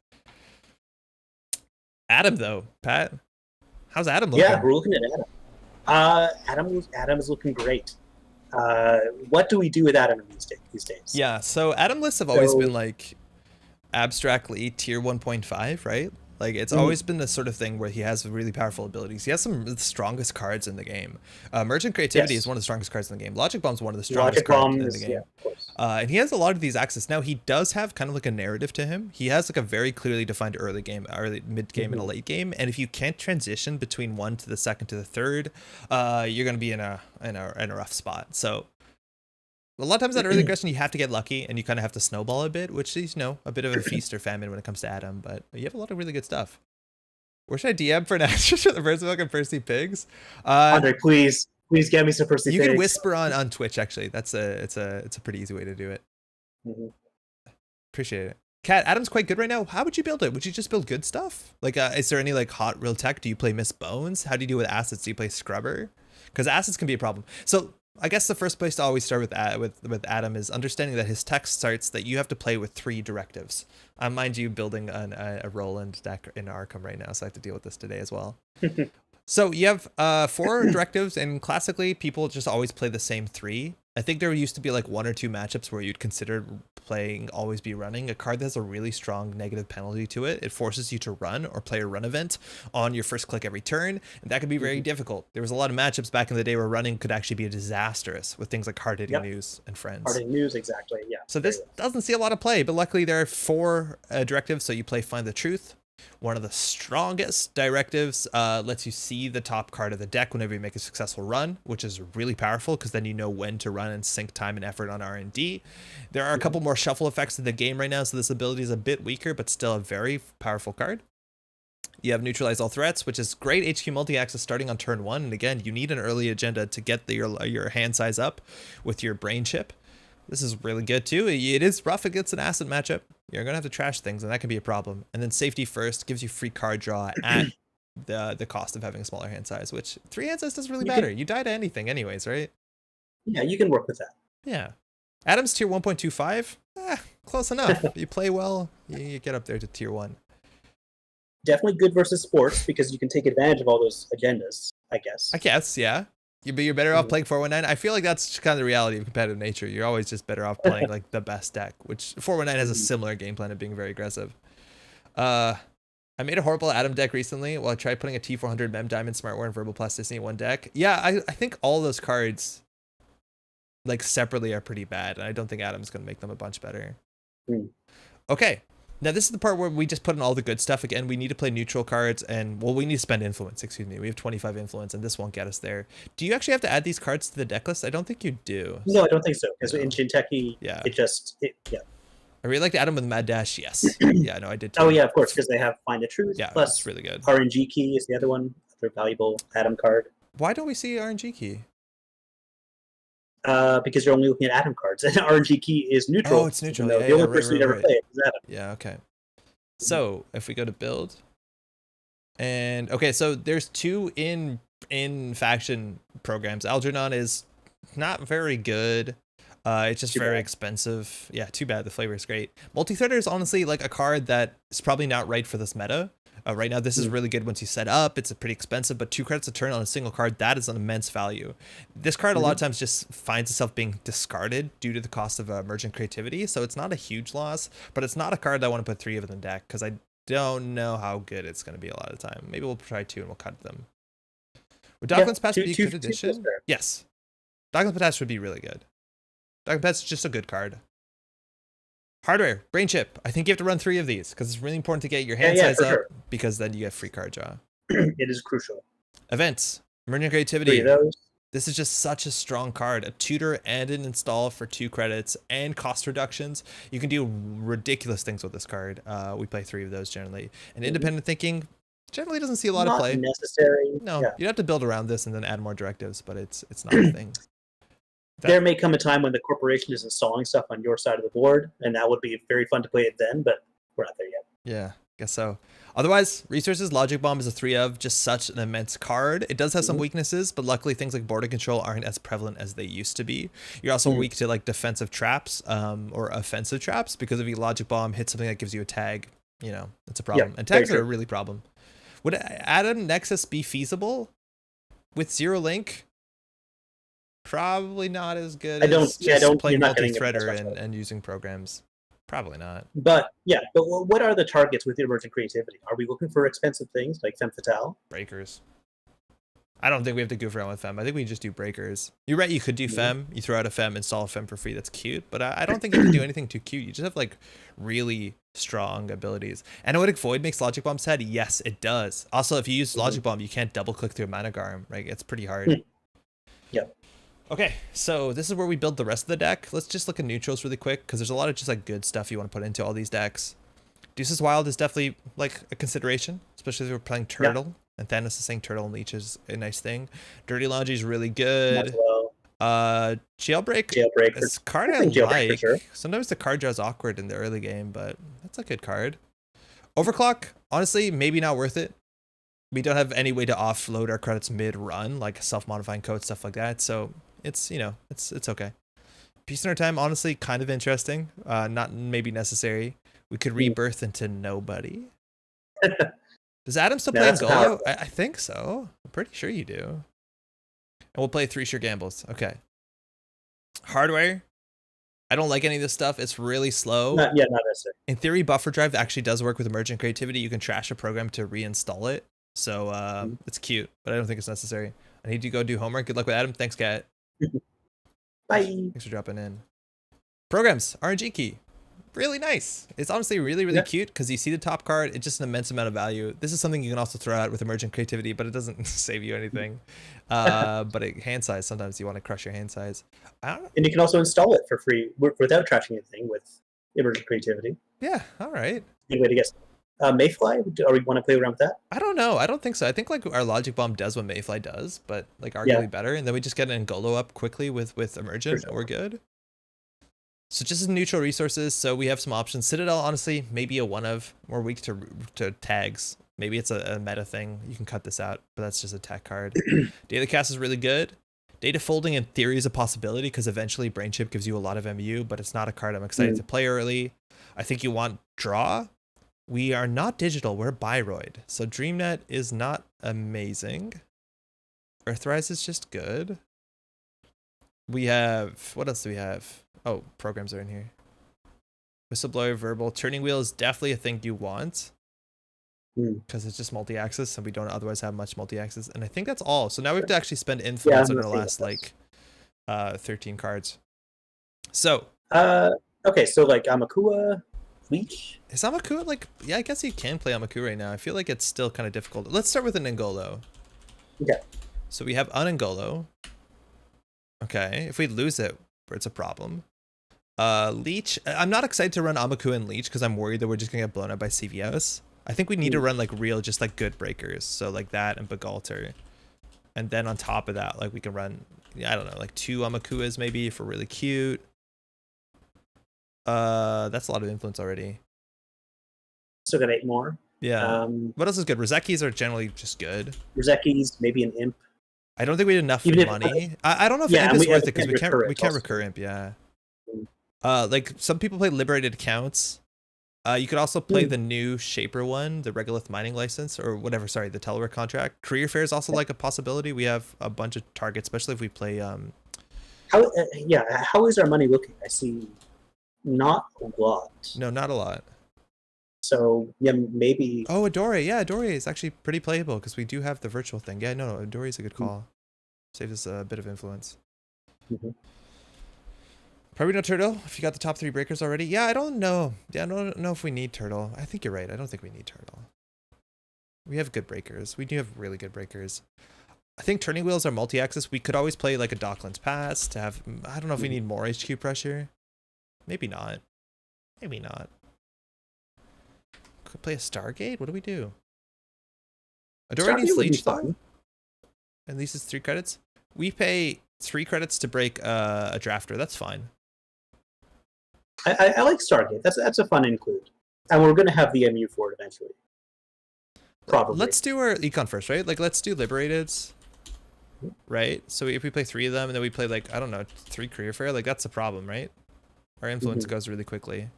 Adam, though, Pat. How's Adam looking? Yeah, we're looking at Adam. Adam is looking great. What do we do with Adam these days? Yeah, so Adam lists have always been like abstractly tier 1.5, right? Like it's always been the sort of thing where he has really powerful abilities. He has some of the strongest cards in the game. Merchant Creativity is one of the strongest cards in the game. Logic Bomb's one of the strongest cards in the game. Yeah, of course. And he has a lot of these access. Now he does have kind of like a narrative to him. He has like a very clearly defined early game, mid game, and a late game. And if you can't transition between one to the second to the third, you're gonna be in a rough spot. So a lot of times that early aggression, you have to get lucky and you kind of have to snowball a bit, which is, a bit of a feast or famine when it comes to Adam, but you have a lot of really good stuff. Where should I DM for next? Just for the first milk and Percy Pigs? Andre, please get me some Percy Pigs. You can whisper on Twitch, actually. It's a pretty easy way to do it. Appreciate it. Kat, Adam's quite good right now. How would you build it? Would you just build good stuff? Like, is there any like hot real tech? Do you play Miss Bones? How do you do with assets? Do you play Scrubber? Because assets can be a problem. So I guess the first place to always start with Adam is understanding that his text starts that you have to play with 3 directives. Mind you, building a Roland deck in Arkham right now, so I have to deal with this today as well. So you have 4 directives, and classically people just always play the same 3. I think there used to be like 1 or 2 matchups where you'd consider playing Always Be Running, a card that has a really strong negative penalty to it. It forces you to run or play a run event on your first click every turn, and that could be very difficult. There was a lot of matchups back in the day where running could actually be disastrous with things like Hard Hitting News and Friends. Hard Hitting News, exactly, yeah. So this doesn't see a lot of play, but luckily there are 4 directives, so you play Find the Truth. One of the strongest directives lets you see the top card of the deck whenever you make a successful run, which is really powerful because then you know when to run and sink time and effort on R&D. There are a couple more shuffle effects in the game right now, so this ability is a bit weaker, but still a very powerful card. You have Neutralize All Threats, which is great HQ multi-access starting on turn 1. And again, you need an early agenda to get your hand size up with your brain chip. This is really good too. It is rough against an asset matchup. you're gonna have to trash things, and that can be a problem. And then safety first gives you free card draw at the cost of having a smaller hand size, which 3 hand size doesn't really matter. You die to anything anyways, right? Yeah, you can work with that. Yeah. Adam's tier 1.25, close enough. You play well, you get up there to tier 1. Definitely good versus sports because you can take advantage of all those agendas, I guess. Yeah. You're better off playing 419. I feel like that's kind of the reality of competitive nature. You're always just better off playing like the best deck, which 419 has a similar game plan of being very aggressive. I made a horrible Adam deck recently. Well, I tried putting a T400 Mem Diamond Smartware and Verbal Plasticity in one deck. Yeah, I think all those cards like separately are pretty bad, and I don't think Adam's going to make them a bunch better. Okay. Now, this is the part where we just put in all the good stuff. Again, we need to play neutral cards, and, well, we need to spend influence, excuse me. We have 25 influence, and this won't get us there. Do you actually have to add these cards to the deck list? I don't think you do. No, I don't think so, because in Jinteki, yeah. I really like to add them with Mad Dash, yes. Yeah, no, I did too. Oh, yeah, of course, because they have Find the Truth. Yeah, plus that's really good. RNG Key is the other one, their valuable Adam card. Why don't we see RNG Key? Because you're only looking at Adam cards, and RNG Key is neutral. Oh, it's neutral. The only person you'd ever play is Adam. Yeah, okay. So if we go to build, and okay, so there's 2 in faction programs. Algernon is not very good. It's just very expensive. Yeah, too bad. The flavor is great. Multi-threader is honestly like a card that is probably not right for this meta. Right now, this is really good once you set up. It's pretty expensive, but 2 credits a turn on a single card, that is an immense value. This card a lot of times just finds itself being discarded due to the cost of emergent creativity, so it's not a huge loss, but it's not a card that I want to put 3 of in the deck because I don't know how good it's going to be a lot of the time. Maybe we'll try 2 and we'll cut them. Would Docklands Pass be a good addition? Yes. Docklands Pass would be really good. Docklands Pass is just a good card. Hardware, Brain Chip. I think you have to run 3 of these because it's really important to get your hand size up because then you get free card draw. It is crucial. Events, Emergent Creativity. 3 of those. This is just such a strong card. A tutor and an install for 2 credits and cost reductions. You can do ridiculous things with this card. We play 3 of those generally. And independent thinking generally doesn't see a lot of play. Not necessary. No, you'd have to build around this and then add more directives, but it's not a thing. There may come a time when the corporation is installing stuff on your side of the board, and that would be very fun to play it then, but we're not there yet. Yeah, guess so. Otherwise, Resources, Logic Bomb is a 3 of, just such an immense card. It does have some weaknesses, but luckily things like border control aren't as prevalent as they used to be. You're also weak to like defensive traps or offensive traps, because if you Logic Bomb hit something that gives you a tag, you know, it's a problem. And tags are a really problem. Would Adam Nexus be feasible with 0 link? Probably not as good as just playing multi-threader and using programs. Probably not. But what are the targets with emergent creativity? Are we looking for expensive things like Femme Fatale? Breakers. I don't think we have to goof around with Femme. I think we just do breakers. You're right, you could do Femme. You throw out a Femme, install a Femme for free. That's cute. But I don't think you can do anything too cute. You just have like really strong abilities. Analytic Void makes Logic Bomb sad? Yes, it does. Also, if you use Logic Bomb, you can't double click through a Mana Garm. Right? It's pretty hard. Yep. Okay, so this is where we build the rest of the deck. Let's just look at neutrals really quick, because there's a lot of just like good stuff you want to put into all these decks. Deuce's Wild is definitely like a consideration, especially if we're playing Turtle. And Thanos is saying Turtle and Leech is a nice thing. Dirty Laundry is really good. Jailbreak. This card I like. Sure. Sometimes the card draw is awkward in the early game, but that's a good card. Overclock, honestly, maybe not worth it. We don't have any way to offload our credits mid-run, like self-modifying code, stuff like that. So it's, you know, it's okay. Peace in Our Time, honestly, kind of interesting. Not maybe necessary. We could rebirth into nobody. Does Adam still play Golo? I think so. I'm pretty sure you do. And we'll play 3 Sure Gambles. Okay. Hardware. I don't like any of this stuff. It's really slow. Not necessary. In theory, Buffer Drive actually does work with Emergent Creativity. You can trash a program to reinstall it. So it's cute, but I don't think it's necessary. I need to go do homework. Good luck with Adam. Thanks, Kat. Bye. Thanks for dropping in. Programs, RNG key. Really nice. It's honestly really, really cute because you see the top card. It's just an immense amount of value. This is something you can also throw out with Emergent Creativity, but it doesn't save you anything. But hand size, sometimes you want to crush your hand size. And you can also install it for free without trashing anything with Emergent Creativity. Yeah, all right. Good way to guess. Mayfly, are we want to play around with that? I don't know. I don't think so. I think like our Logic Bomb does what Mayfly does, but like arguably better. And then we just get an Ngolo up quickly with Emergent, and we're good. So just as neutral resources, so we have some options. Citadel, honestly, maybe a one of, more weak to tags. Maybe it's a meta thing. You can cut this out, but that's just a tech card. Data cast is really good. Data folding in theory is a possibility because eventually Brain Chip gives you a lot of MU, but it's not a card I'm excited to play early. I think you want draw. We are not digital, we're bioroid. So DreamNet is not amazing. Earthrise is just good. We have, what else do we have? Oh, programs are in here. Whistleblower, verbal. Turning wheel is definitely a thing you want. Because it's just multi-axis and we don't otherwise have much multi-axis. And I think that's all. So now we have to actually spend influence on our last like 13 cards. So okay, so like Amakua, Leech. Is Amakua like, yeah, I guess you can play Amakua right now. I feel like it's still kind of difficult. Let's start with an Ngolo. Okay. So we have an Ngolo. Okay, if we lose it, it's a problem. Leech, I'm not excited to run Amakua and Leech because I'm worried that we're just gonna get blown up by CVOs. I think we need to run like real, just like good breakers. So like that and Bagalter. And then on top of that, like we can run, I don't know, like 2 Amakuas maybe if we're really cute. That's a lot of influence already. Still got 8 more. Yeah. What else is good? Rosecki's are generally just good. Rosecki's, maybe an Imp. I don't think we had enough money. I don't know if Imp is worth it because we can't recur Imp, yeah. Like some people play liberated accounts. You could also play the new Shaper one, the Regolith mining license, or whatever. Sorry, the Telework contract. Career fair is also like a possibility. We have a bunch of targets, especially if we play. How is our money looking? I see, not a lot. No, not a lot. So yeah, maybe. Oh, Adore. Yeah, Adore is actually pretty playable because we do have the virtual thing. Yeah, no, Adore is a good call. Saves us a bit of influence. Probably no Turtle if you got the top 3 breakers already. Yeah, I don't know. Yeah, I don't know if we need Turtle. I think you're right. I don't think we need Turtle. We have good breakers. We do have really good breakers. I think turning wheels are multi-axis. We could always play like a Docklands Pass to have, I don't know if we need more HQ pressure. Maybe not. Maybe not. Could play a Stargate? What do we do? Adore needs Leech though. At least it's 3 credits. We pay 3 credits to break a drafter. That's fine. I like Stargate. That's a fun include. And we're gonna have the MU for it eventually. Probably. Let's do our econ first, right? Like let's do Liberateds. Right? So if we play 3 of them and then we play like, I don't know, 3 career fair, like that's the problem, right? Our influence goes really quickly.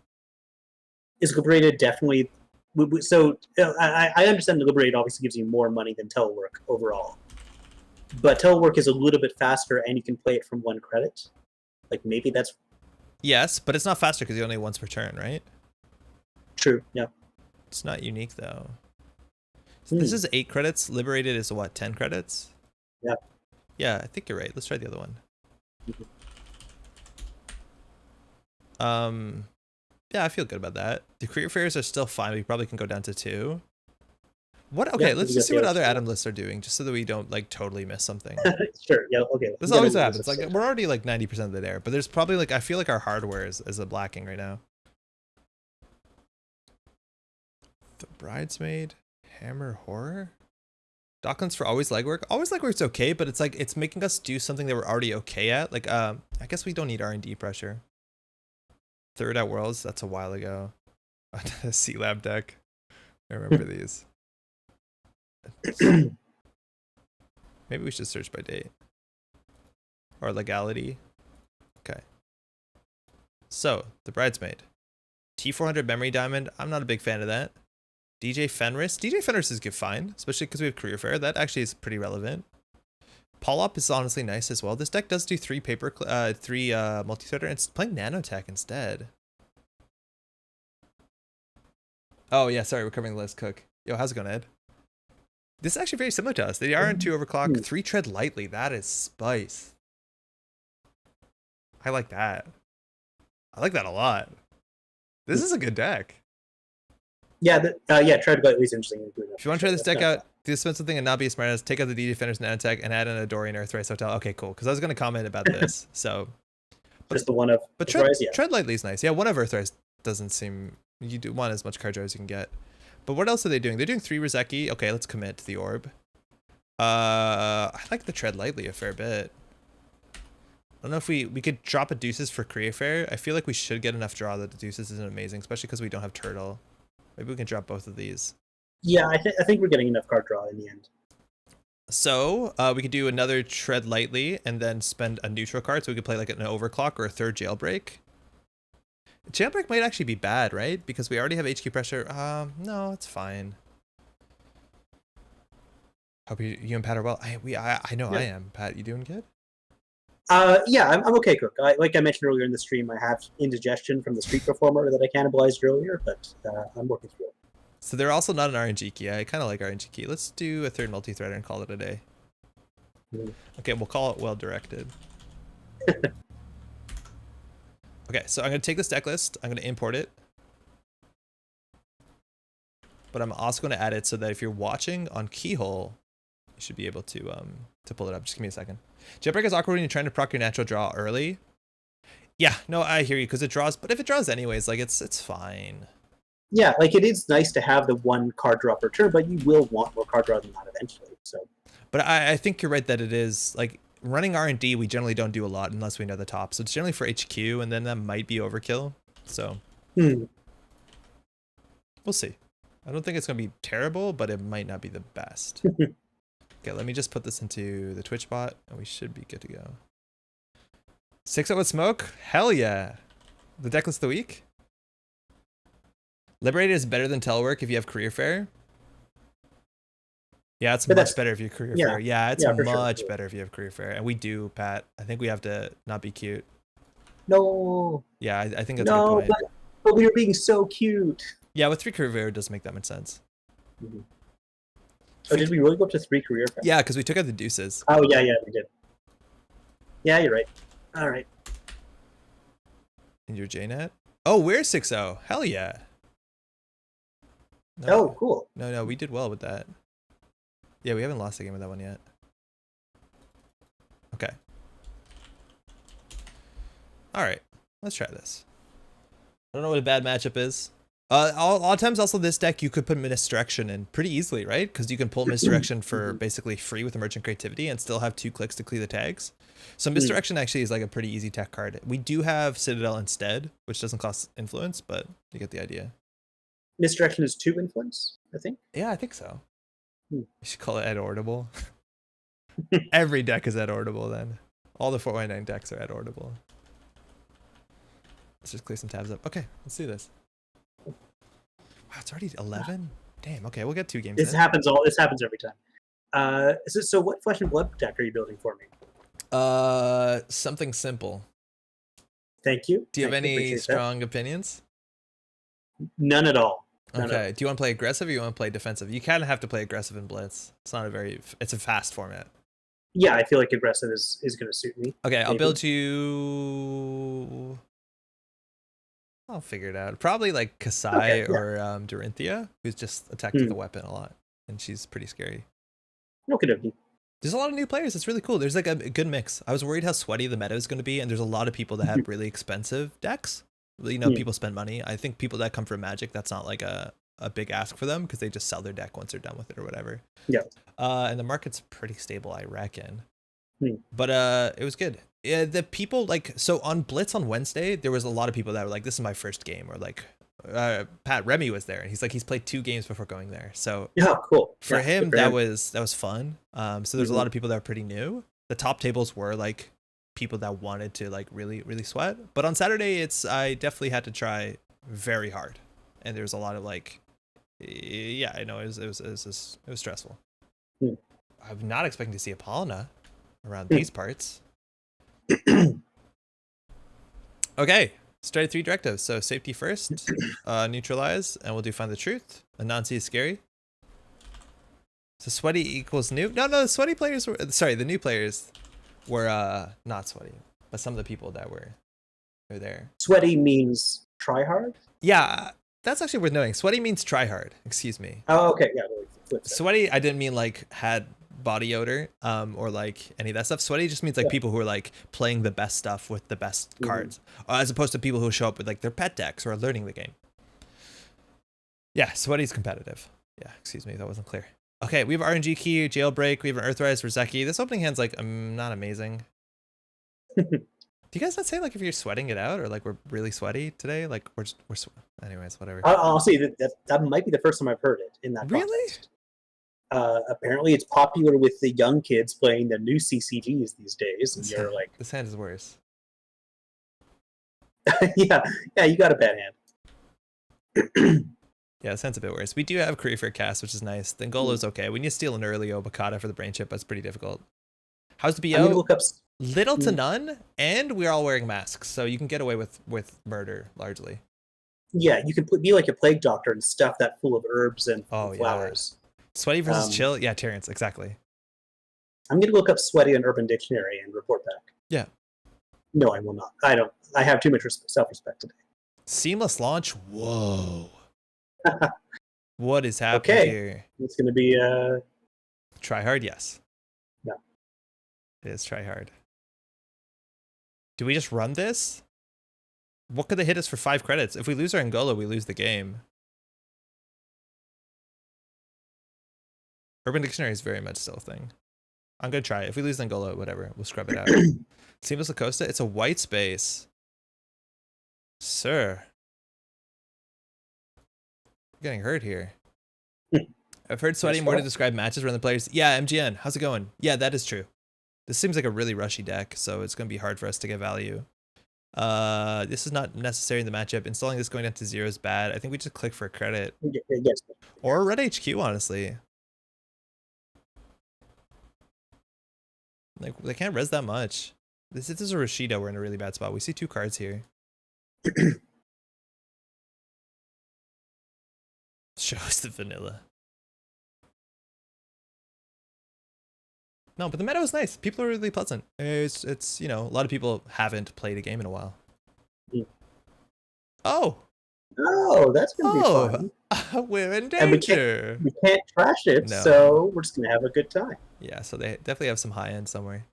Is Liberated definitely so I understand the Liberated obviously gives you more money than Telework overall. But Telework is a little bit faster and you can play it from 1 credit. Like maybe that's yes, but it's not faster because you only once per turn, right? True, yeah. It's not unique though. So this is 8 credits. Liberated is what, 10 credits? Yeah. Yeah, I think you're right. Let's try the other one. Yeah, I feel good about that. The career fairs are still fine. We probably can go down to 2. What? Okay, let's just see what other Adam lists are doing, just so that we don't like totally miss something. Sure. Yeah. Okay. This always happens. Like we're already like 90% of the there, but there's probably like I feel like our hardware is a blacking right now. The Bridesmaid, Hammer Horror, Docklands for Always Legwork. Always Legwork's okay, but it's like it's making us do something that we're already okay at. Like I guess we don't need R&D pressure. Third at Worlds, that's a while ago. C-Lab deck. I remember these. Maybe we should search by date. Or legality. Okay. So, the Bridesmaid. T400 Memory Diamond. I'm not a big fan of that. DJ Fenris. DJ Fenris is good, fine. Especially because we have Career Fair. That actually is pretty relevant. Polop is honestly nice as well. This deck does do 3 multi-threader, and it's playing nanotech instead. Oh yeah, sorry, we're covering the list. Cook. Yo, how's it going, Ed? This is actually very similar to us. They are in 2 overclock, 3 tread lightly. That is spice. I like that. I like that a lot. This is a good deck. Yeah, tread lightly is interesting. If you want to try this deck out, dispense something and not be a smartass, take out the DJ Fenris nanotech and add an Adorian Earthrise Hotel. Okay, cool. Because I was going to comment about this. So, just the one of. But tread lightly is nice. Yeah, one of Earthrise doesn't seem. You do want as much card draw as you can get. But what else are they doing? They're doing 3 Rizeki. Okay, let's commit to the orb. I like the tread lightly a fair bit. don't know if we could drop a deuces for career fair. I feel like we should get enough draw that the deuces isn't amazing, especially because we don't have turtle. Maybe we can drop both of these. Yeah, I think we're getting enough card draw in the end. So we could do another tread lightly and then spend a neutral card, so we could play like an overclock or a third jailbreak. Jailbreak might actually be bad, right? Because we already have HQ pressure. No, it's fine. Hope you and Pat are well. I know. Yeah. I am. Pat, you doing good? Yeah, I'm okay, Cook. Like I mentioned earlier in the stream, I have indigestion from the street performer that I cannibalized earlier, but I'm working through it. So they're also not an RNG key. I kind of like RNG key. Let's do a third multi-threader and call it a day. Okay, we'll call it well directed. Okay, so I'm going to take this deck list. I'm going to import it. But I'm also going to add it so that if you're watching on Keyhole, you should be able to pull it up. Just give me a second. Jailbreak is awkward when you're trying to proc your natural draw early. Yeah, no, I hear you, because it draws. But if it draws anyways, like it's fine. Yeah, like it is nice to have the one card draw per turn, but you will want more card draw than that eventually. So, but I think you're right that it is like running R&D. We generally don't do a lot unless we know the top. So it's generally for HQ, and then that might be overkill. So we'll see. I don't think it's gonna be terrible, but it might not be the best. Okay, let me just put this into the Twitch bot, and we should be good to go. 6-0 with smoke? Hell yeah! The deck list of the week. Liberated is better than telework if you have career fair. Yeah, it's much better if you have career fair. Yeah, it's much better if you have career fair. And we do, Pat. I think we have to not be cute. No. Yeah, I think that's a good point. But we were being so cute. Yeah, with 3 career fair, it doesn't make that much sense. Oh, did we really go up to 3 career fair? Yeah, because we took out the deuces. Oh, yeah, we did. Yeah, you're right. All right. And your JNet? Oh, we're 6-0. Hell yeah. No, oh, cool. No, we did well with that. Yeah, we haven't lost a game with that one yet. Okay. All right, let's try this. I don't know what a bad matchup is. A lot of times also this deck, you could put Misdirection in pretty easily, right? Because you can pull Misdirection for basically free with Emergent Creativity and still have 2 clicks to clear the tags. So Misdirection actually is like a pretty easy tech card. We do have Citadel instead, which doesn't cost influence, but you get the idea. Misdirection is 2 influence, I think. Yeah, I think so. You should call it Edortable. Every deck is Edortable then. All the 419 decks are Edortable. Let's just clear some tabs up. Okay, let's do this. Wow, it's already 11? Damn, okay, we'll get 2 games. This happens every time. So what Flesh and Blood deck are you building for me? Something simple. Thank you. Do you have any strong opinions? None at all. Okay. Do you want to play aggressive or you want to play defensive? You kind of have to play aggressive in Blitz. It's not it's a fast format. Yeah, I feel like aggressive is going to suit me. Okay, maybe. I'll build you. I'll figure it out. Probably like Kasai or Dorinthia, who's just attacked with a weapon a lot, and she's pretty scary. Okay. There's a lot of new players. It's really cool. There's like a good mix. I was worried how sweaty the meta is going to be, and there's a lot of people that have really expensive decks. You know, people spend money. I think people that come from Magic, that's not like a big ask for them because they just sell their deck once they're done with it or whatever. Yeah. And the market's pretty stable, I reckon. Hmm. But it was good. Yeah, the people like, so on Blitz on Wednesday, there was a lot of people that were like, this is my first game, or like Pat Remy was there and he's played 2 games before going there. So yeah, cool. For him, that was fun. So there's a lot of people that are pretty new. The top tables were like people that wanted to like really sweat. But on Saturday, I definitely had to try very hard, and there was a lot of like, yeah, I know it was stressful. I'm not expecting to see Apollina around these parts. Okay, straight 3 directives. So safety first, neutralize, and we'll do find the truth. Anansi is scary. So sweaty equals new. No, the sweaty players were, sorry, the new players were not sweaty, but some of the people that were there. Sweaty means try hard? Yeah, that's actually worth noting. Sweaty means try hard. Excuse me. Oh, okay, yeah. Sweaty, I didn't mean like had body odor or like any of that stuff. Sweaty just means like people who are like playing the best stuff with the best cards, as opposed to people who show up with like their pet decks or are learning the game. Yeah, Sweaty's competitive. Yeah, excuse me, that wasn't clear. Okay, we have RNG key, jailbreak, we have an Earthrise for Zeki. This opening hand's like not amazing. Do you guys not say like if you're sweating it out or like we're really sweaty today? Like anyways, whatever. I'll say that might be the first time I've heard it in that Really? context. Apparently, it's popular with the young kids playing the new CCGs these days, and you're like, this hand is worse. yeah, you got a bad hand. Yeah, this hand's a bit worse. We do have career for a cast, which is nice. The Ngolo's okay. We need to steal an early Obokata for the brain chip. That's pretty difficult. How's the BO? I'm gonna look up. Little to none, and we're all wearing masks, so you can get away with murder largely. Yeah, you can be like a plague doctor and stuff that full of herbs and flowers. Yeah. Sweaty versus chill. Yeah, Terrence, exactly. I'm gonna look up sweaty on Urban Dictionary and report back. Yeah. No, I will not. I don't. I have too much self-respect today. Seamless launch. Whoa. What is happening here? It's gonna be try hard. Yes. No. It is try hard. Do we just run this? What could they hit us for 5 credits? If we lose our Ngolo, we lose the game. Urban Dictionary is very much still a thing. I'm going to try it. If we lose the Ngolo, whatever. We'll scrub it out. Seamless Lacosta. It's a white space. Sir. We're getting hurt here. I've heard sweaty more to describe matches around the players. Yeah, MGN. How's it going? Yeah, that is true. This seems like a really rushy deck, so it's going to be hard for us to get value. This is not necessary in the matchup. Installing this going down to 0 is bad. I think we just click for a credit. Yes. Or red HQ, honestly. Like, they can't res that much. This is a Rashida. We're in a really bad spot. We see 2 cards here. Show us the vanilla. No, but the meta was nice. People are really pleasant. It's you know, a lot of people haven't played a game in a while. Mm. Oh, that's gonna be fun. We're in danger. We can't trash it, so we're just gonna have a good time. Yeah, so they definitely have some high end somewhere.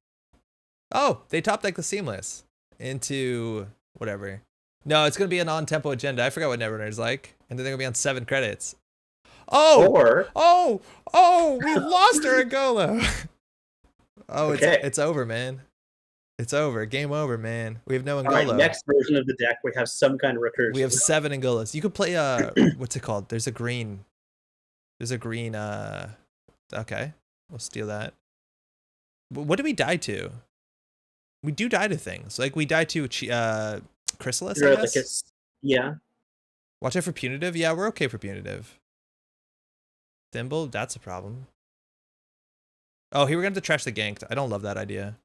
Oh, they top deck the Seamless into whatever. No, it's gonna be an on-tempo agenda. I forgot what Netrunner is like, and then they're gonna be on 7 credits. Oh, we lost our Angola. Oh, okay. It's over, man. It's over. Game over, man. We have no Angola. All right, next version of the deck, we have some kind of recursion. We have 7 Angolas. You could play what's it called? There's a green. Okay. We'll steal that. What do we die to? We do die to things. Like we die to Chrysalis, I guess? Yeah. Watch out for Punitive. Yeah, we're okay for Punitive. Thimble, that's a problem. Oh, here we're going to trash the ganked. I don't love that idea.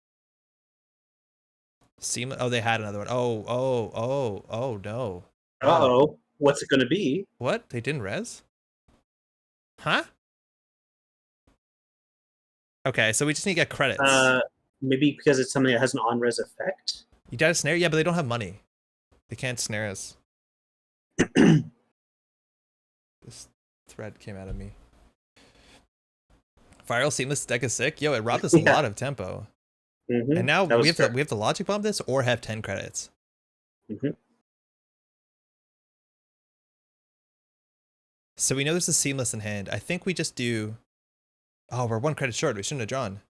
Oh, they had another one. Oh, no. Uh-oh. What's it going to be? What? They didn't res? Huh? Okay, so we just need to get credits. Maybe because it's something that has an on-res effect? You die to snare? Yeah, but they don't have money. They can't snare us. This thread came out of me. Viral Seamless deck is sick. Yo, it robbed us a lot of tempo. Mm-hmm. And now we have to logic bomb this or have 10 credits. Mm-hmm. So we know there's a Seamless in hand. I think we just do... Oh, we're 1 credit short. We shouldn't have drawn.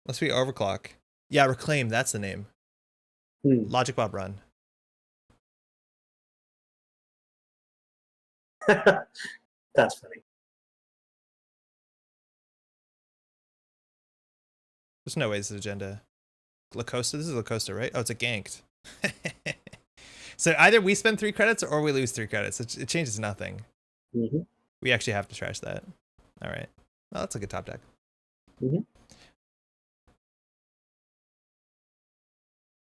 Unless we overclock. Yeah, Reclaim. That's the name. Logic bomb run. That's funny. There's no way this is agenda. Lacosta? This is Lacosta, right? Oh, it's a ganked. So either we spend 3 credits or we lose 3 credits. It changes nothing. Mm-hmm. We actually have to trash that. All right. Well, that's a good top deck. Mm-hmm.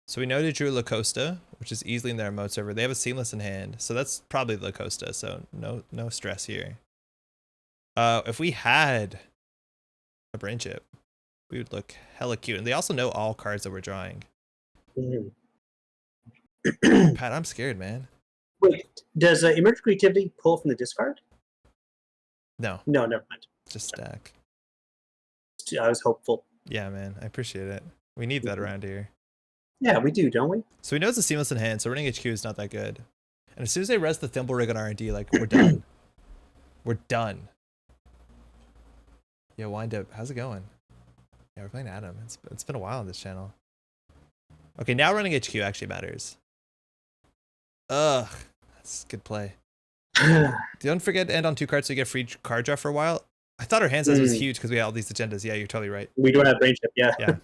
So we know they drew Lacosta, which is easily in their remote server. They have a Seamless in hand, so that's probably Lacosta. So no stress here. If we had a brain chip, we would look hella cute. And they also know all cards that we're drawing. Mm-hmm. Pat, I'm scared, man. Wait, does Emergent Creativity pull from the discard? No. No, never mind. Just stack. I was hopeful. Yeah, man. I appreciate it. We need that around here. Yeah, we do, don't we? So we know it's a Seamless in hand, so running HQ is not that good. And as soon as they res the Thimble Rig on R&D, like, we're done. We're done. Yo, wind up. How's it going? Yeah, we're playing Adam. It's been a while on this channel. Okay, now running HQ actually matters. Ugh, that's a good play. Don't forget to end on 2 cards so you get free card draw for a while. I thought our hand size was huge because we had all these agendas. Yeah, you're totally right. We don't have brain chip, yeah. Yeah,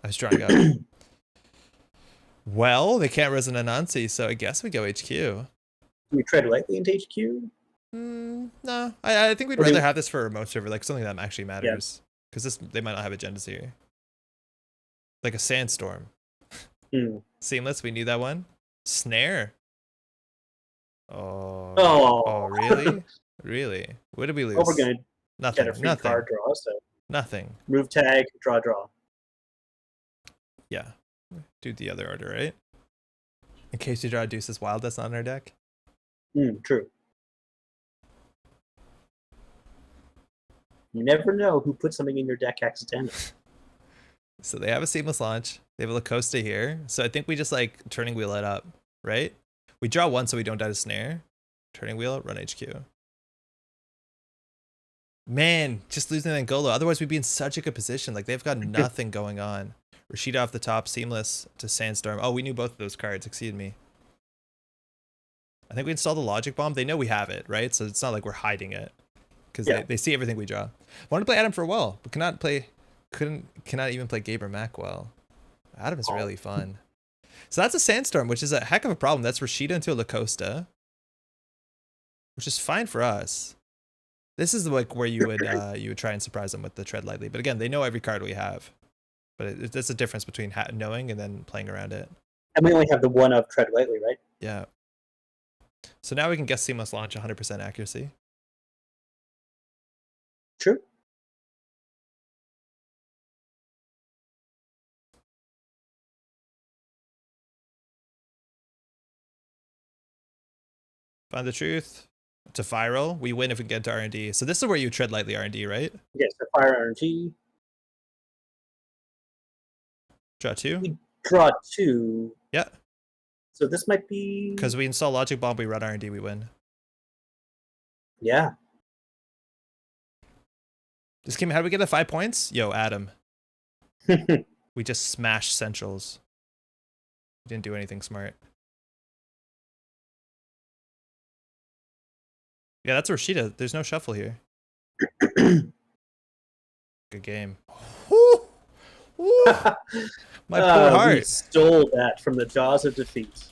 I was drawing up. Well, they can't resonate Anansi, so I guess we go HQ. Do we tread lightly into HQ? No, I think we'd rather have this for a remote server, like something that actually matters. Because they might not have agendas here. Like a sandstorm. Seamless, we knew that one. Snare. Oh, really? Really? What did we lose? Well, we're gonna nothing. get a free card draw, so nothing. Move tag, draw. Yeah. Do the other order, right? In case you draw a Deuce's Wild that's not in our deck. True. You never know who put something in your deck accidentally. So they have a seamless launch. They have a Lacosta here. So I think we just like turning wheel it up, right? We draw 1 so we don't die to snare. Turning wheel, run HQ. Man, just losing Angola. Otherwise we'd be in such a good position. Like they've got nothing going on. Rashida off the top, seamless to Sandstorm. Oh, we knew both of those cards. Excuse me. I think we installed the Logic Bomb. They know we have it, right? So it's not like we're hiding it. Because they see everything we draw. Wanted to play Adam for a while, but cannot even play Gabe or Mac well. Adam is really fun. So that's a Sandstorm, which is a heck of a problem. That's Rashida into a Lacosta, which is fine for us. This is like where you would try and surprise them with the tread lightly. But again, they know every card we have. But it's a difference between knowing and then playing around it. And we only have the one of tread lightly, right? Yeah. So now we can guess seamless launch 100% accuracy. True. Find the truth. To viral. We win if we get to R&D. So this is where you tread lightly R&D, right? Yes, the fire RNG. Draw 2. We draw 2. Yeah. So this might be... Because we install Logic Bomb, we run R&D, we win. Yeah. This game, how do we get the 5 points? Yo, Adam. We just smashed Centrals. We didn't do anything smart. Yeah, that's Rashida. There's no shuffle here. Good game. Woo! Woo! My poor heart. We stole that from the jaws of defeat.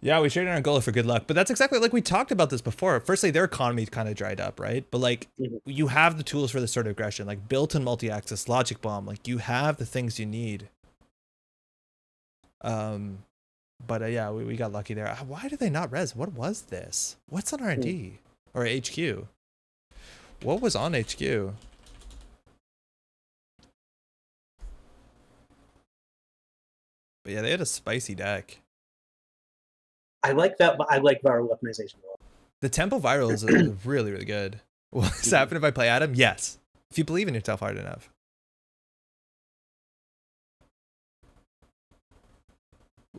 Yeah, we traded Angola for good luck, but that's exactly like we talked about this before. Firstly, their economy kind of dried up, right? But like, you have the tools for this sort of aggression, like built-in multi-access, Logic Bomb. Like, you have the things you need. But yeah, we got lucky there. Why did they not res? What was this? What's on R&D or HQ? What was on HQ? But yeah, they had a spicy deck. I like that. I like viral weaponization. The tempo viral is really, really good. Will this happen if I play Adam? Yes. If you believe in yourself hard enough.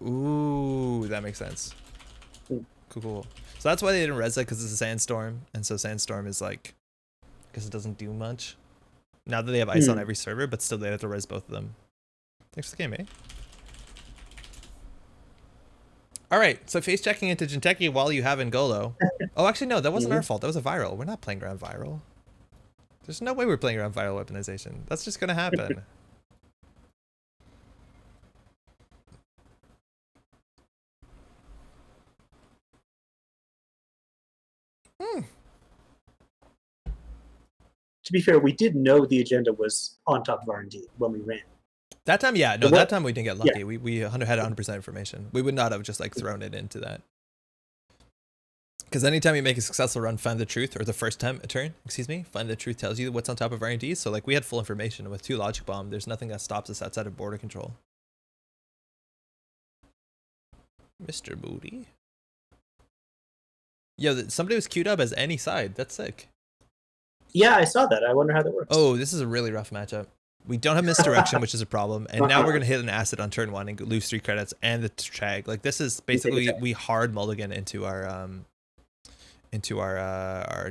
Ooh, that makes sense. Cool. So that's why they didn't res it, because it's a Sandstorm. And so Sandstorm is like, because it doesn't do much. Now that they have ice on every server, but still they have to res both of them. Thanks for the game, eh? All right, so face checking into Jinteki while you have Ngolo. Oh, actually, no, that wasn't our fault. That was a viral. We're not playing around viral. There's no way we're playing around viral weaponization. That's just going to happen. To be fair, we did know the agenda was on top of R&D when we ran. That time, yeah. No, that time we didn't get lucky. Yeah. We had 100% information. We would not have just like thrown it into that. Because anytime you make a successful run, find the truth, or the first time a turn, excuse me, find the truth tells you what's on top of R&D. So like we had full information with 2 Logic Bomb. There's nothing that stops us outside of border control. Mr. Booty. Yo, somebody was queued up as any side. That's sick. Yeah, I saw that. I wonder how that works. Oh, this is a really rough matchup. We don't have misdirection, which is a problem. And now we're going to hit an acid on turn 1 and lose 3 credits and the tag. Like this is basically we hard mulligan into our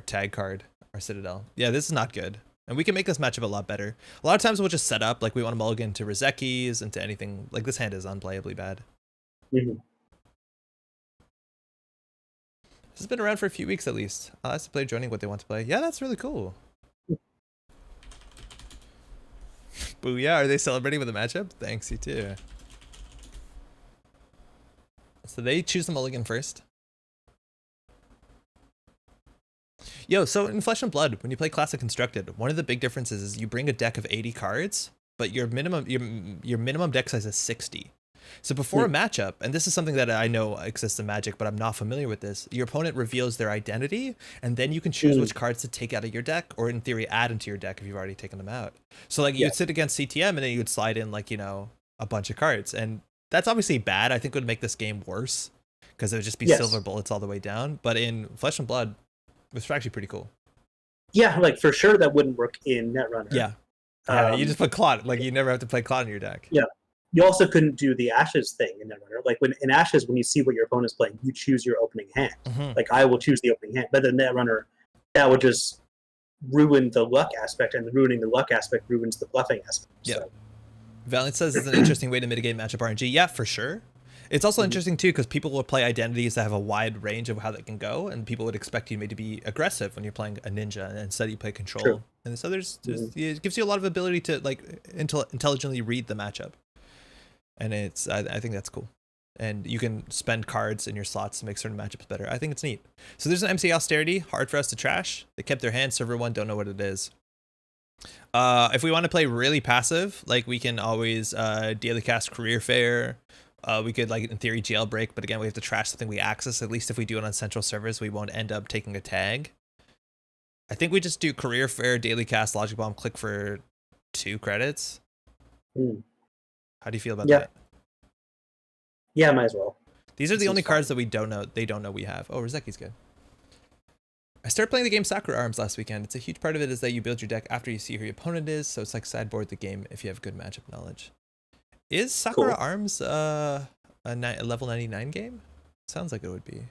tag card or Citadel. Yeah, this is not good. And we can make this matchup a lot better. A lot of times we'll just set up, like we want to mulligan to Rizekis and to anything. Like this hand is unplayably bad. Mm-hmm. This has been around for a few weeks at least. I'll ask the player joining what they want to play. Yeah, that's really cool. Booyah, are they celebrating with a matchup? Thanks, you too. So they choose the mulligan first. Yo, so in Flesh and Blood, when you play Classic Constructed, one of the big differences is you bring a deck of 80 cards, but your minimum deck size is 60. So before a matchup, and this is something that I know exists in Magic, but I'm not familiar with this, your opponent reveals their identity, and then you can choose which cards to take out of your deck, or in theory, add into your deck if you've already taken them out. So like you'd sit against CTM, and then you would slide in like, you know, a bunch of cards. And that's obviously bad. I think it would make this game worse, because it would just be silver bullets all the way down. But in Flesh and Blood, it's actually pretty cool. Yeah, like for sure that wouldn't work in Netrunner. Yeah. You just put Clot. Like you never have to play Clot in your deck. Yeah. You also couldn't do the Ashes thing in Netrunner. Like in Ashes, when you see what your opponent's playing, you choose your opening hand. Like I will choose the opening hand. But in Netrunner, that would just ruin the luck aspect, and ruining the luck aspect ruins the bluffing aspect. Yeah. So. Valiant says it's an interesting way to mitigate matchup RNG. Yeah, for sure. It's also interesting too, because people will play identities that have a wide range of how they can go, and people would expect you maybe to be aggressive when you're playing a ninja, and instead you play control. True. And so it gives you a lot of ability to like intelligently read the matchup, and it's I think that's cool. And you can spend cards in your slots to make certain matchups better. I think it's neat. So there's an MC Austerity, hard for us to trash. They kept their hand, server 1, don't know what it is. If we want to play really passive, like we can always daily cast Career Fair. We could, like, in theory, jailbreak, but again, we have to trash something we access. At least if we do it on central servers, we won't end up taking a tag. I think we just do Career Fair, Daily Cast, Logic Bomb, click for 2 credits. How do you feel about that? Yeah, might as well. These are the only cards that we don't know. They don't know we have. Oh, Rizeki's good. I started playing the game Sakura Arms last weekend. It's a huge part of it is that you build your deck after you see who your opponent is, so it's like sideboard the game if you have good matchup knowledge. Is Sakura Arms a level 99 game? Sounds like it would be.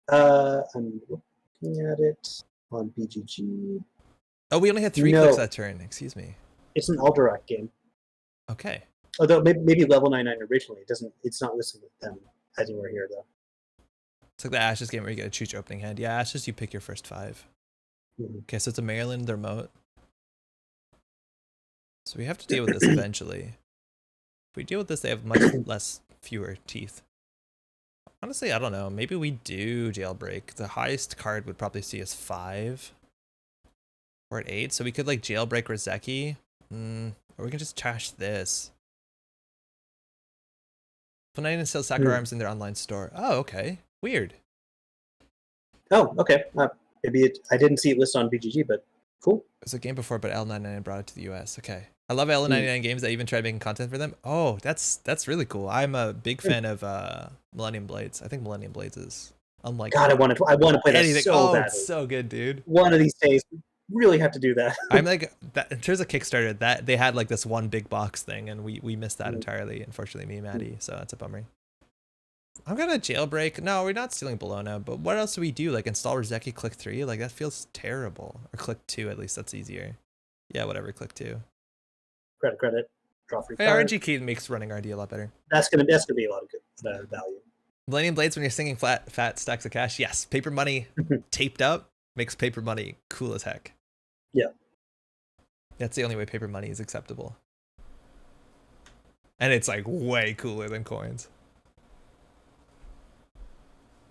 I'm looking at it on BGG. Oh, we only had 3 clicks that turn. Excuse me. It's an Alderac game. Okay. Although maybe level 99 originally. It's not listed with them anywhere here though. It's like the Ashes game where you get to choose your opening hand. Yeah, Ashes you pick your first 5. Okay, so it's a Maryland remote. So we have to deal with this eventually. If we deal with this, they have much fewer teeth. Honestly, I don't know. Maybe we do jailbreak. The highest card would probably see us 5. We're at 8, so we could like jailbreak Rizeki. Or we can just trash this. Continental sells Sakura Arms in their online store. Oh, okay. Weird. Oh, okay. Maybe I didn't see it listed on BGG, but cool. It was a game before, but L99 brought it to the US. Okay. I love L99 games that even tried making content for them. Oh, that's really cool. I'm a big fan of Millennium Blades. I think Millennium Blades is unlike. God, I want to play that so badly. It's so good, dude. One of these days, really have to do that. I'm like that in terms of Kickstarter. That they had like this one big box thing, and we missed that entirely. Unfortunately, me and Maddie. So that's a bummer. I'm gonna jailbreak. No, we're not stealing Bologna. But what else do we do? Like install Rizeki, click 3. Like that feels terrible. Or click 2 at least. That's easier. Yeah, whatever. Click 2. Credit. Draw free. Hey, RNG key makes running RD a lot better. That's gonna be a lot of good value. Millennium Blades when you're singing fat stacks of cash. Yes, paper money taped up makes paper money cool as heck. Yeah. That's the only way paper money is acceptable. And it's like way cooler than coins.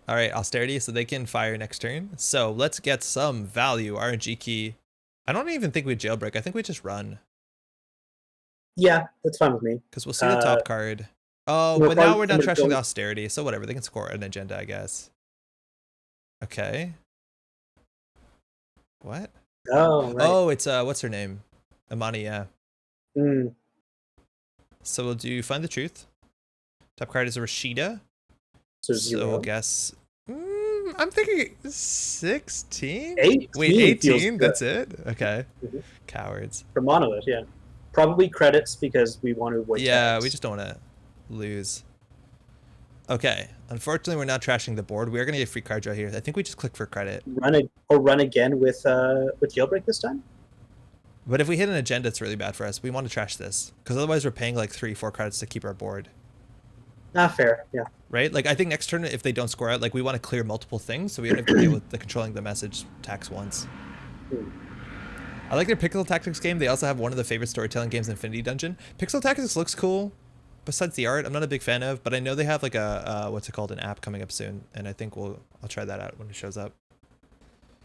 All right, Austerity, so they can fire next turn. So let's get some value. RNG key. I don't even think we jailbreak. I think we just run. Yeah, that's fine with me. Because we'll see the top card. Oh, but now we're not trashing the Austerity, so whatever. They can score an agenda, I guess. Okay. What? Oh, right. Oh, it's what's her name? Amani, yeah. So we'll do Find the Truth. Top card is a Rashida. So we'll guess. I'm thinking 16. 18. Wait, 18. That's it. Okay. Cowards. For Monolith, yeah. Probably credits because we want to avoid. Yeah, we just don't want to lose. Okay. Unfortunately, we're not trashing the board. We are going to get free cards right here. I think we just click for credit. Run again with jailbreak this time. But if we hit an agenda, it's really bad for us. We want to trash this because otherwise we're paying like 3-4 credits to keep our board. Fair. Yeah. Right? Like I think next turn, if they don't score out, like we want to clear multiple things, so we don't have to deal with the controlling the message tax once. I like their Pixel Tactics game. They also have one of the favorite storytelling games, Infinity Dungeon. Pixel Tactics looks cool. Besides the art, I'm not a big fan of, but I know they have like a what's it called, an app coming up soon, and I think I'll try that out when it shows up.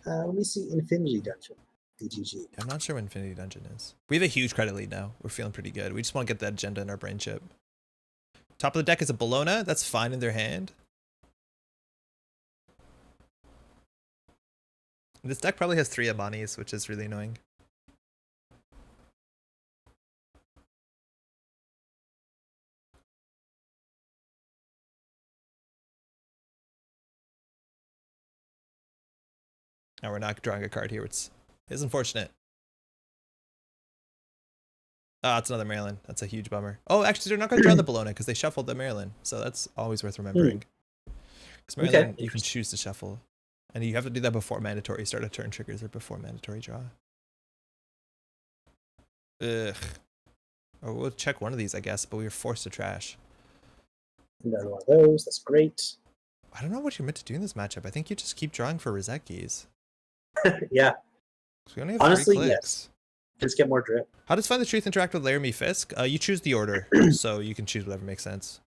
Let me see Infinity Dungeon. DGG. I'm not sure what Infinity Dungeon is. We have a huge credit lead now. We're feeling pretty good. We just want to get that agenda in our brain chip. Top of the deck is a Bologna. That's fine in their hand. This deck probably has 3 Abanis, which is really annoying. Now we're not drawing a card here, which is unfortunate. Ah, it's another Maryland. That's a huge bummer. Oh, actually, they're not going to draw the Bologna because they shuffled the Maryland. So that's always worth remembering. Because Maryland, you can choose to shuffle. And you have to do that before mandatory start of turn triggers or before mandatory draw. Ugh. Or we'll check one of these, I guess, but we were forced to trash. Another one of those. That's great. I don't know what you're meant to do in this matchup. I think you just keep drawing for reset keys. Yeah. So we only have honestly, 3 clicks. Yes. Just get more drip. How does Find the Truth interact with Laramie Fisk? You choose the order, so you can choose whatever makes sense.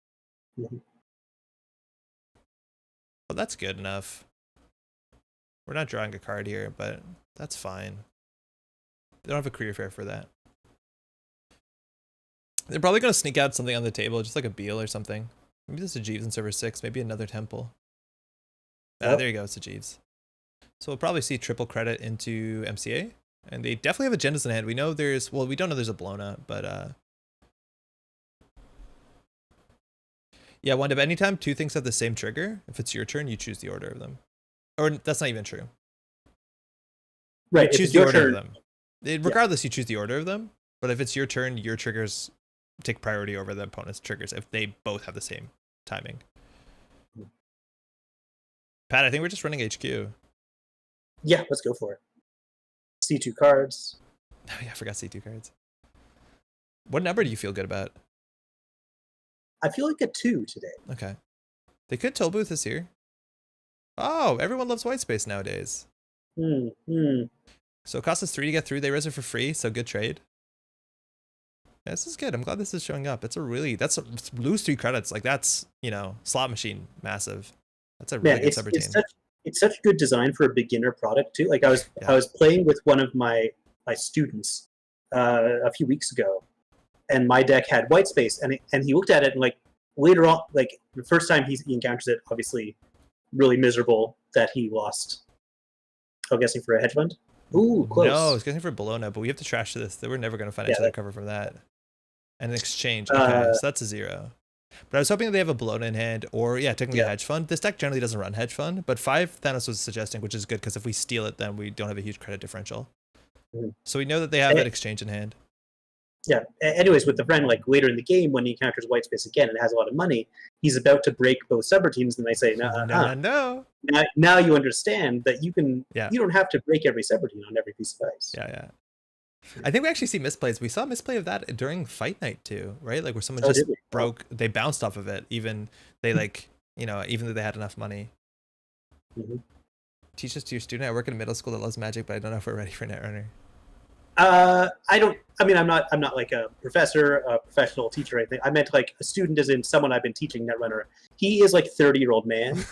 Well, that's good enough. We're not drawing a card here, but that's fine. They don't have a career fair for that. They're probably going to sneak out something on the table, just like a Beal or something. Maybe this is a Jeeves in server 6, maybe another Temple. Ah, there you go, it's a Jeeves. So we'll probably see triple credit into MCA. And they definitely have agendas in hand. We know there's, well, we don't know there's a Bologna, but yeah, Wanda, anytime 2 things have the same trigger, if it's your turn, you choose the order of them. Or that's not even true. Right, you choose the order of them. Regardless, you choose the order of them. But if it's your turn, your triggers take priority over the opponent's triggers if they both have the same timing. Pat, I think we're just running HQ. Yeah, let's go for it. C2 cards. Oh yeah, I forgot C2 cards. What number do you feel good about? I feel like a 2 today. Okay. They could toll booth this here. Oh, everyone loves white space nowadays. So it costs us 3 to get through. They res it for free, so good trade. Yeah, this is good. I'm glad this is showing up. It's a really, lose 3 credits. Like that's, you know, slot machine massive. That's a really good subroutine. It's such good design for a beginner product too. Like I was playing with one of my students a few weeks ago, and my deck had white space, and he looked at it and like later on, like the first time he encounters it, obviously really miserable that he lost. I'm guessing for a hedge fund. Ooh, close. No, it's guessing for Bologna, but we have to trash this. We're never going to find each other cover from that. And an exchange. Okay, so that's a 0. But I was hoping that they have a Bologna in hand, or technically a hedge fund. This deck generally doesn't run hedge fund, but 5 Thanos was suggesting, which is good because if we steal it, then we don't have a huge credit differential. So we know that they have that exchange in hand. Yeah. Anyways, with the friend, like later in the game when he encounters white space again and has a lot of money, he's about to break both subroutines, and I say, no. Now you understand that you can. You don't have to break every subroutine on every piece of ice. Yeah. I think we actually see misplays. We saw misplay of that during fight night too, right? Like where someone just broke, they bounced off of it. Even they like, even though they had enough money. Teach this to your student. I work in a middle school that loves Magic, but I don't know if we're ready for Netrunner. I'm not like a professor, a professional teacher or anything. I meant like a student as in someone I've been teaching Netrunner. He is like 30-year-old man.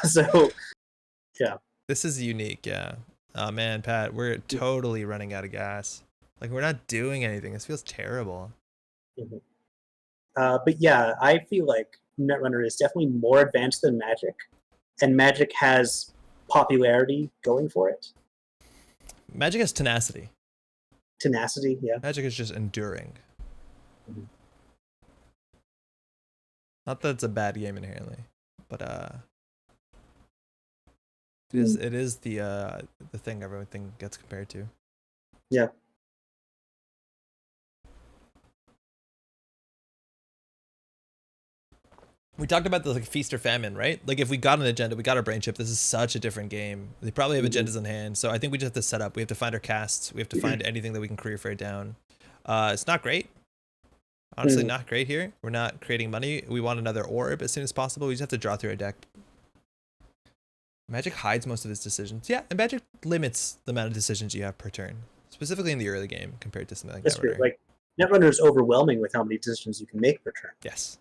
So yeah. This is unique, yeah. Oh man, Pat, we're totally running out of gas. Like we're not doing anything. This feels terrible. But yeah, I feel like Netrunner is definitely more advanced than Magic, and Magic has popularity going for it. Magic has tenacity. Tenacity, yeah. Magic is just enduring. Not that it's a bad game inherently, but it is the thing everything gets compared to. Yeah. We talked about the like feast or famine, right? Like if we got an agenda, we got our brain chip. This is such a different game. They probably have agendas in hand, so I think we just have to set up. We have to find our casts. We have to find anything that we can career fair down. It's not great. Honestly, not great here. We're not creating money. We want another orb as soon as possible. We just have to draw through our deck. Magic hides most of its decisions. Yeah, and Magic limits the amount of decisions you have per turn, specifically in the early game compared to something like That's true. Netrunner. Like Netrunner is overwhelming with how many decisions you can make per turn. Yes.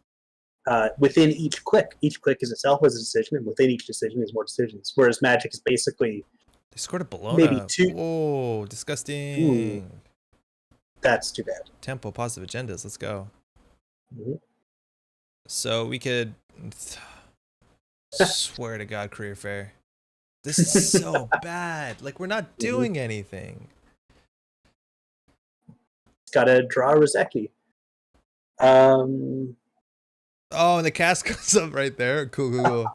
Within each click is itself as a decision, and within each decision is more decisions. Whereas Magic is basically They scored a Bologna. maybe 2. Whoa, disgusting. Ooh, that's too bad. Tempo, positive agendas. Let's go. Mm-hmm. So we could swear to God, career fair. This is so bad. Like we're not doing anything. It's got to draw Rozeki. Oh, and the cast comes up right there. Cool.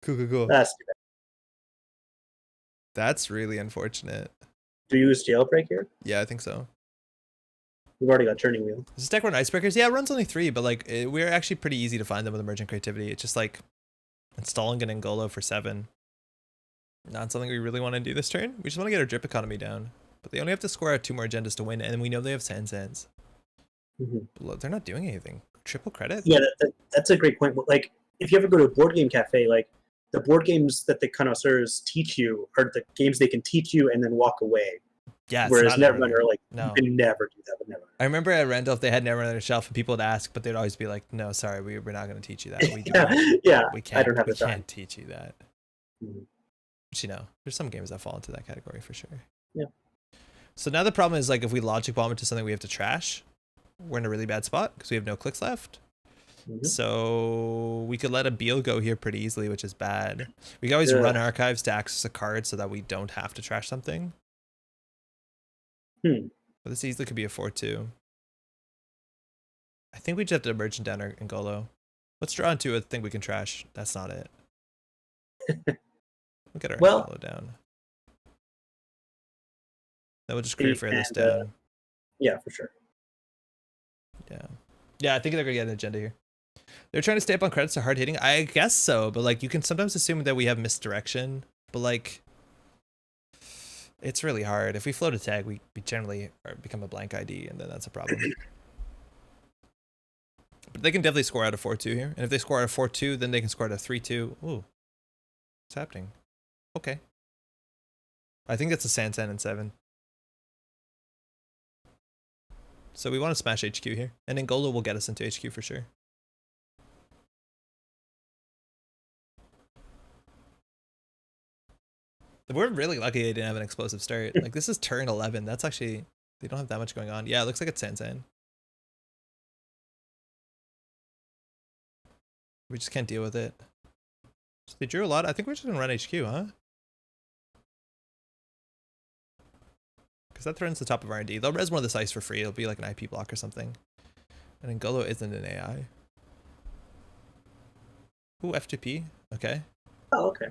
That's too bad. That's really unfortunate. Do you use Jailbreak here? Yeah, I think so. We've already got Turning Wheel. Does this deck run Icebreakers? Yeah, it runs only 3, but like we're actually pretty easy to find them with Emergent Creativity. It's just like installing an Ngolo for 7. Not something we really want to do this turn. We just want to get our drip economy down. But they only have to score out 2 more agendas to win, and we know they have Sands. Look, they're not doing anything. Triple credit? Yeah, that's a great point. Like, if you ever go to a board game cafe, like, the board games that the connoisseurs teach you are the games they can teach you and then walk away. Yeah, whereas Netrunner, like, no. you can never do that with Netrunner. I remember at Randolph, they had Netrunner on their shelf, and people would ask, but they'd always be like, no, sorry, we're not going to teach you that. We can't, I don't have the time. We can't teach you that. But, you know, there's some games that fall into that category for sure. Yeah. So now the problem is, like, if we logic bomb into something we have to trash, we're in a really bad spot because we have no clicks left. So we could let a Beal go here pretty easily, which is bad. We can always run archives to access a card so that we don't have to trash something. But this easily could be a 4-2. I think we just have to Emergent down our Ngolo. Let's draw into a thing we can trash. That's not it. We'll get our Ngolo down. Then we'll just career fair this down. Yeah, for sure. Yeah, I think they're going to get an agenda here. They're trying to stay up on credits to hard hitting. I guess so, but like you can sometimes assume that we have misdirection, but like it's really hard. If we float a tag, we generally become a blank ID, and then that's a problem. But they can definitely score out a 4-2 here, and if they score out a 4-2, then they can score out a 3-2. Ooh, what's happening? Okay, I think that's a Sands and 7. So we want to smash HQ here, and Ngolo will get us into HQ for sure. We're really lucky they didn't have an explosive start. Like, this is turn 11. That's actually, they don't have that much going on. Yeah, it looks like it's Sansan. We just can't deal with it. So they drew a lot. I think we're just gonna run HQ, huh? Because that threatens the top of R&D. They'll res one of this ice for free. It'll be like an IP block or something. And Ngolo isn't an AI. Ooh, F2P. Okay. Oh, okay.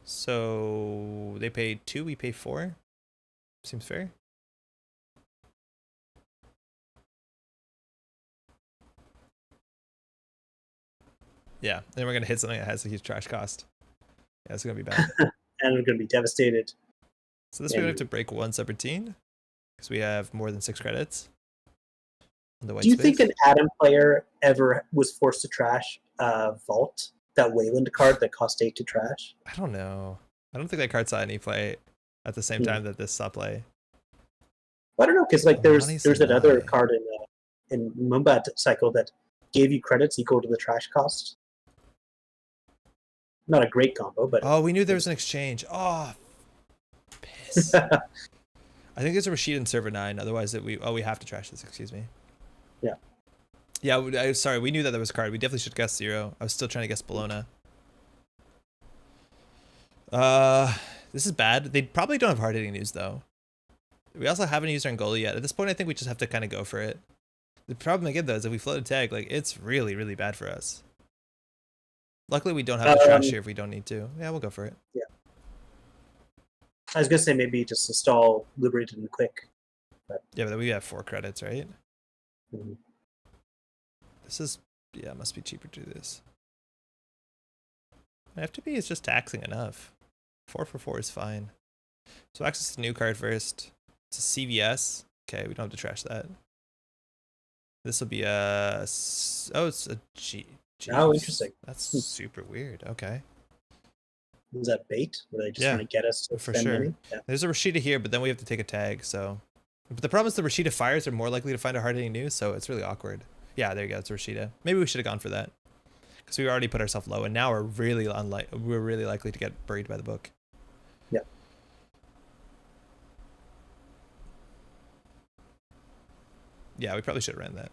So they pay 2, we pay 4. Seems fair. Yeah, then we're gonna hit something that has a huge trash cost. Yeah, it's gonna be bad. And we're gonna be devastated. So this way we have to break 1 subroutine because we have more than 6 credits. On the white Do you space. think an Adam player ever was forced to trash Vault, that Wayland card that cost 8 to trash? I don't know. I don't think that card saw any play at the same time that this saw play. I don't know, because like there's another card in Mumbat cycle that gave you credits equal to the trash cost. Not a great combo, but oh, we knew there was an exchange. Oh, piss. I think there's a Rashid in server 9. Otherwise, we have to trash this. Excuse me. Yeah. Yeah. Sorry, we knew that there was a card. We definitely should guess 0. I was still trying to guess Bologna. This is bad. They probably don't have hard hitting news though. We also haven't used our Ngolo yet. At this point, I think we just have to kind of go for it. The problem again though is if we float a tag, like it's really, really bad for us. Luckily, we don't have to trash here if we don't need to. Yeah, we'll go for it. Yeah. I was gonna say maybe just install Liberated and Quick. But... yeah, but we have 4 credits, right? Mm-hmm. This is, yeah, it must be cheaper to do this. FTP is just taxing enough. 4 for 4 is fine. So access the new card first. It's a CVS. Okay, we don't have to trash that. This will be a... Oh, it's a G. Oh, interesting. That's super weird. Okay. Was that bait? Were they just trying to get us to for spend sure. money? Yeah. There's a Rashida here, but then we have to take a tag, so... But the problem is the Rashida fires are more likely to find a hard-hitting news, so it's really awkward. Yeah, there you go. It's Rashida. Maybe we should have gone for that. Because we already put ourselves low, and now we're really likely to get buried by the book. Yeah. Yeah, we probably should have ran that.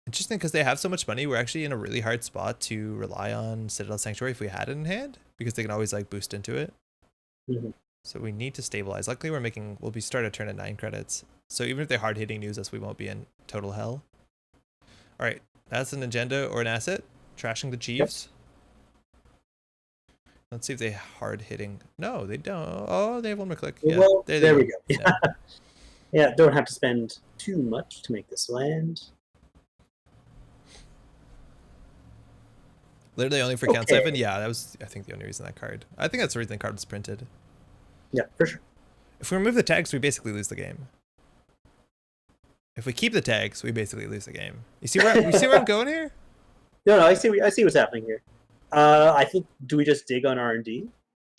Interesting, because they have so much money, we're actually in a really hard spot to rely on Citadel Sanctuary if we had it in hand, because they can always like boost into it. Mm-hmm. So we need to stabilize. Luckily, we'll be start a turn at 9 credits. So even if they're hard hitting news us, we won't be in total hell. All right, that's an agenda or an asset. Trashing the Jeeves. Yep. Let's see if they hard hitting. No, they don't. Oh, they have one more click. Yeah. Well, there we go. Yeah. Yeah, don't have to spend too much to make this land. Literally only for count 7. Yeah, that was, I think, the only reason that card. I think that's the reason the card was printed. Yeah, for sure. If we remove the tags, we basically lose the game. If we keep the tags, we basically lose the game. You see where I'm going here? No, I see what's happening here. I think, do we just dig on R&D?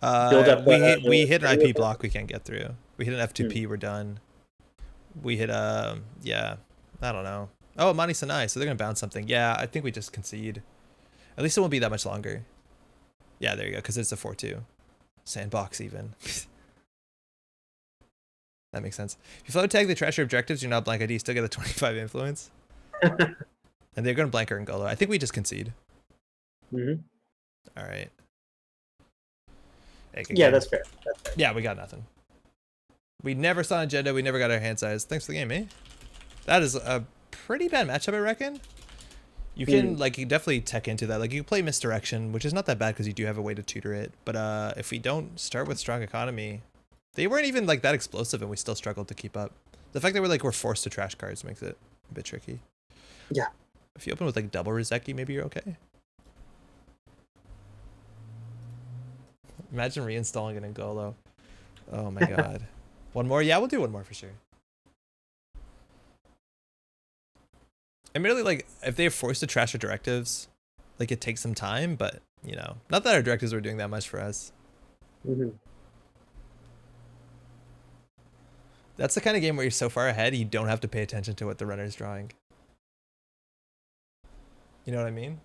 Build up. We hit an IP block we can't get through. We hit an F2P. We're done. We hit yeah, I don't know. Oh, Mani Sanai. So they're gonna bounce something. Yeah, I think we just concede. At least it won't be that much longer. Yeah, there you go, because it's a 4-2. Sandbox even. That makes sense. If you float tag the trash your objectives, you're not blank ID, you still get a 25 influence. And they're going to blank our Ngolo. I think we just concede. Mm-hmm. All right. Yeah, that's fair. Yeah, we got nothing. We never saw an agenda. We never got our hand size. Thanks for the game, eh? That is a pretty bad matchup, I reckon. You can you definitely tech into that. Like you can play misdirection, which is not that bad because you do have a way to tutor it. But if we don't start with strong economy, they weren't even like that explosive, and we still struggled to keep up. The fact that we're forced to trash cards makes it a bit tricky. Yeah. If you open with like double Rizeki, maybe you're okay. Imagine reinstalling an Ngolo. Oh my god. One more? Yeah, we'll do one more for sure. I'm really like, if they're forced to trash our directives, like it takes some time, but you know, not that our directives were doing that much for us. Mm-hmm. That's the kind of game where you're so far ahead, you don't have to pay attention to what the runner's drawing. You know what I mean?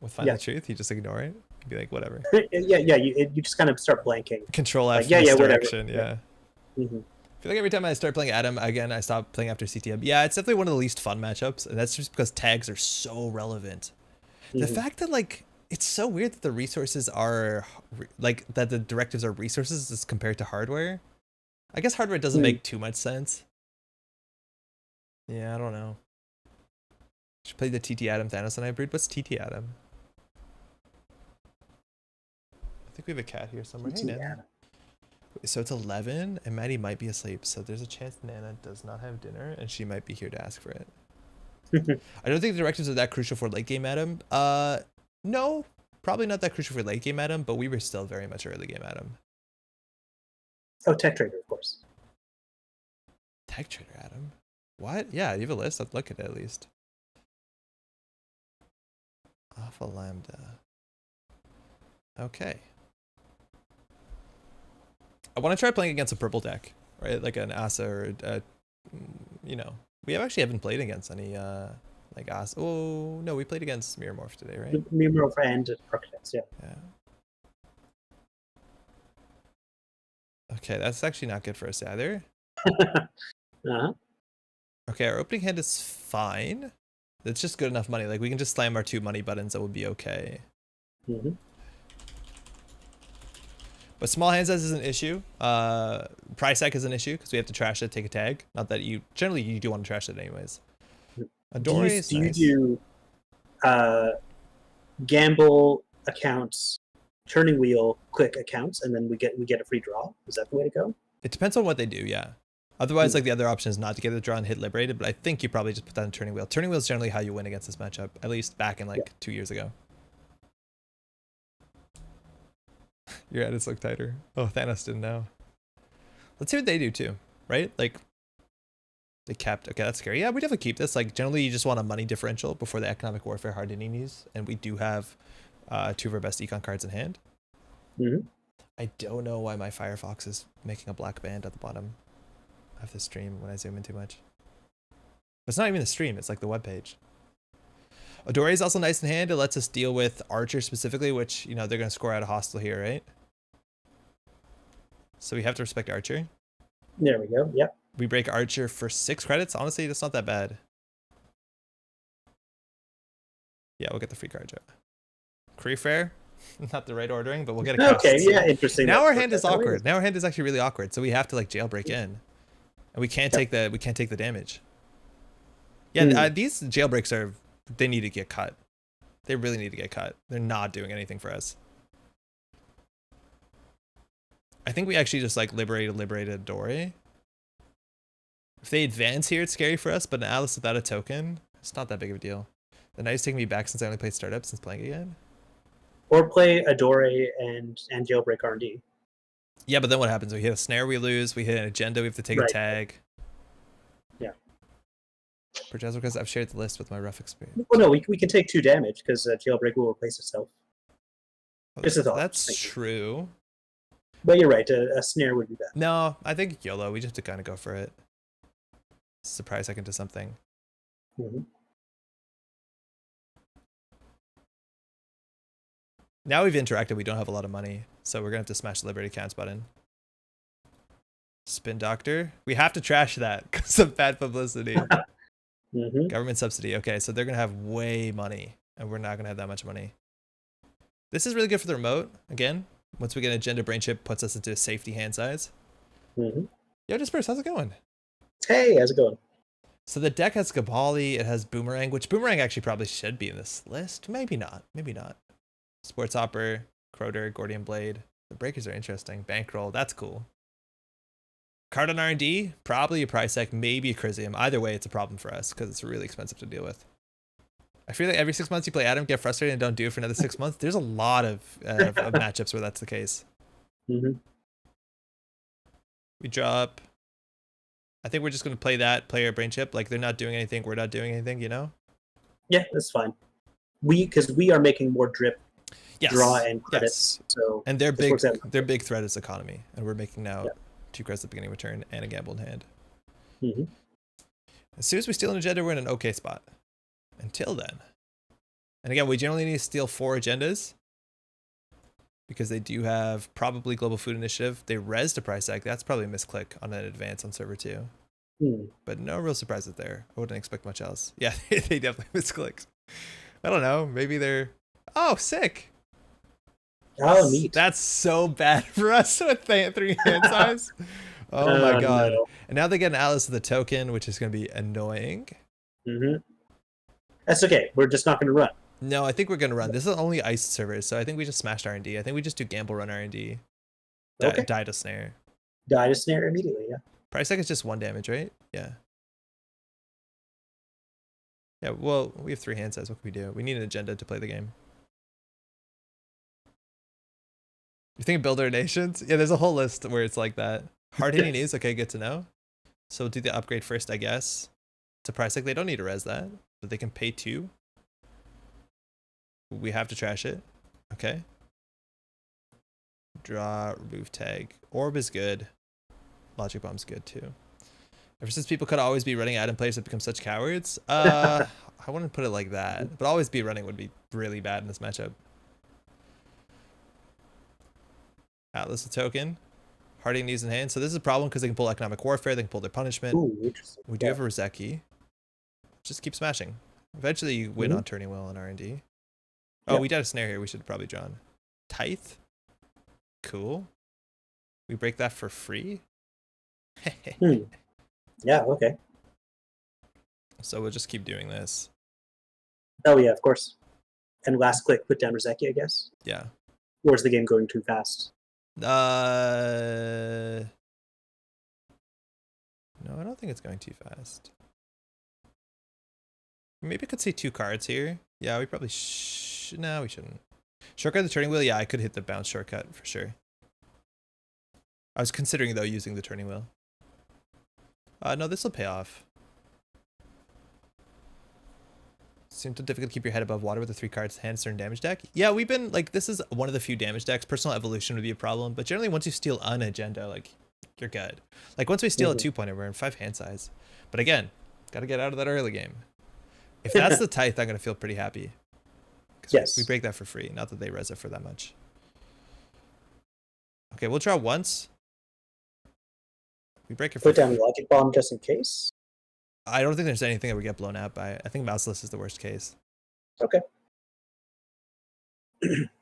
With Find the Truth, you just ignore it. You'd be like, whatever. Yeah, you just kind of start blanking. Control F, like, misdirection, yeah. Mm-hmm. I feel like every time I start playing Adam again, I stop playing after CTM. Yeah, it's definitely one of the least fun matchups, and that's just because tags are so relevant. Mm-hmm. The fact that like it's so weird that the resources are like that the directives are resources as compared to hardware. I guess hardware doesn't make too much sense. Yeah, I don't know. Should play the TT Adam Thanos and Hybrid. What's TT Adam? I think we have a cat here somewhere. Hey, Nana. So it's 11 and Maddie might be asleep, so there's a chance Nana does not have dinner and she might be here to ask for it. I don't think the directives are that crucial for late game Adam. No, probably not that crucial for late game Adam, but we were still very much early game Adam. Oh, Tech Trader, of course. Tech Trader Adam? What? Yeah, you have a list? I'd look at it at least. Alpha Lambda. Okay. I want to try playing against a purple deck, right? Like an Asa or you know, we actually haven't played against any like Asa. Oh no, we played against Mirror Morph today, right? Mirror Morph and Architects, yeah. Yeah. Okay, that's actually not good for us either. Okay, our opening hand is fine. It's just good enough money. Like we can just slam our 2 money buttons, that would be okay. Mm-hmm. But small hand size is an issue. Price tag is an issue because we have to trash it, take a tag. Not that you do want to trash it anyways. Do you do gamble accounts, turning wheel, quick accounts, and then we get a free draw? Is that the way to go? It depends on what they do, yeah. Otherwise, like the other option is not to get a draw and hit liberated, but I think you probably just put that in turning wheel. Turning wheel is generally how you win against this matchup, at least back in like 2 years ago. Your edits look tighter. Oh, Thanos didn't know. Let's see what they do too, right? Like they kept, okay, that's scary. Yeah, we definitely keep this. Like generally you just want a money differential before the economic warfare hard hitting needs, and we do have 2 of our best econ cards in hand. I don't know why my Firefox is making a black band at the bottom of the stream when I zoom in too much. But it's not even the stream, it's like the web page. Odori is also nice in hand. It lets us deal with Archer specifically, which, you know, they're going to score out a hostile here, right? So we have to respect Archer. There we go. Yep. We break Archer for 6 credits. Honestly, that's not that bad. Yeah, we'll get the free card, Joe. Career Fair. Not the right ordering, but we'll get a Okay, yeah, interesting. Now our hand is awkward. Now our hand is actually really awkward, so we have to like jailbreak in. And we can't take the damage. Yeah, these jailbreaks they need to get cut. They really need to get cut. They're not doing anything for us. I think we actually just like liberated Dory. If they advance here, it's scary for us, but an Atlas without a token, it's not that big of a deal. The knight's taking me back since I only played startup since playing again. Or play Adore and jailbreak R&D. Yeah, but then what happens? We hit a snare, we lose. We hit an agenda, we have to take a tag. Yeah. For Jazz, because I've shared the list with my rough experience. Well, no, we can take 2 damage because jailbreak will replace itself. Well, that's true. But you're right, a snare would be bad. No, I think YOLO. We just have to kind of go for it. Surprise second to something. Now we've interacted, we don't have a lot of money, so we're gonna have to smash the Liberty Counts button. Spin Doctor. We have to trash that because of bad publicity. Government subsidy. Okay, so they're gonna have way money, and we're not gonna have that much money. This is really good for the remote. Again, once we get an agenda, brain chip puts us into a safety hand size. Yo, Disperse, how's it going? Hey, how's it going? So the deck has Gabali, it has Boomerang, which Boomerang actually probably should be in this list. Maybe not. Maybe not. Sports Hopper, Croter, Gordian Blade. The breakers are interesting. Bankroll, that's cool. Card on R&D, probably a price tag, maybe a Chrysium. Either way, it's a problem for us because it's really expensive to deal with. I feel like every 6 months you play Adam, get frustrated, and don't do it for another 6 months. There's a lot of matchups where that's the case. We drop. I think we're just going to play that, play our brain chip. Like, they're not doing anything, we're not doing anything, you know? Yeah, that's fine. Because we are making more drip, draw, and credits. So and their big threat is economy. And we're making now 2 credits at the beginning of turn and a gamble in hand. As soon as we steal an agenda, we're in an okay spot. Until then. And again, we generally need to steal 4 agendas. Because they do have probably Global Food Initiative. They rezzed a price tag. That's probably a misclick on an advance on server 2. But no real surprises there. I wouldn't expect much else. Yeah, they definitely misclicked. I don't know. Maybe they're... Oh, sick. Oh, neat. That's so bad for us with 3 hand size. Oh my god. No. And now they get an Atlas with a token, which is going to be annoying. That's okay. We're just not going to run. No, I think we're going to run. This is only ice servers, so I think we just smashed R&D. I think we just do gamble run R&D. Die to snare. Die to snare immediately, yeah. Price tag is just 1 damage, right? Yeah. Yeah, well, we have 3 hand size. What can we do? We need an agenda to play the game. You think Builder Nations? Yeah, there's a whole list where it's like that. Hard hitting needs, okay, good to know. So we'll do the upgrade first, I guess. To price tag, they don't need to res that, but they can pay 2. We have to trash it. Okay. Draw, remove tag. Orb is good. Logic Bomb's good too. Ever since people could always be running Adam players have become such cowards. I wouldn't put it like that. But always be running would be really bad in this matchup. Atlas a token. Harding needs in hand. So this is a problem because they can pull Economic Warfare. They can pull their punishment. We do have a Rozeki. Just keep smashing. Eventually you win on turning well on R&D. Oh, we got a snare here. We should have probably drawn. Tithe. Cool. We break that for free. Yeah, okay. So we'll just keep doing this. Oh, yeah, of course. And last click, put down Rozeki, I guess. Yeah. Or is the game going too fast? No, I don't think it's going too fast. Maybe I could see 2 cards here. Yeah, we probably no, we shouldn't. Shortcut the turning wheel. Yeah, I could hit the bounce shortcut for sure. I was considering though using the turning wheel. No, this will pay off. Seems too difficult to keep your head above water with the 3 cards hand certain damage deck. Yeah, we've been like, this is one of the few damage decks. Personal evolution would be a problem, but generally once you steal an agenda, like you're good. Like once we steal a 2-pointer, we're in 5 hand size. But again, got to get out of that early game. If that's the tithe, I'm gonna feel pretty happy. Yes, we break that for free. Not that they res it for that much. Okay, we'll draw once. We break it for put down Logic Bomb just in case. I don't think there's anything that we get blown out by. I think Mouseless is the worst case. Okay.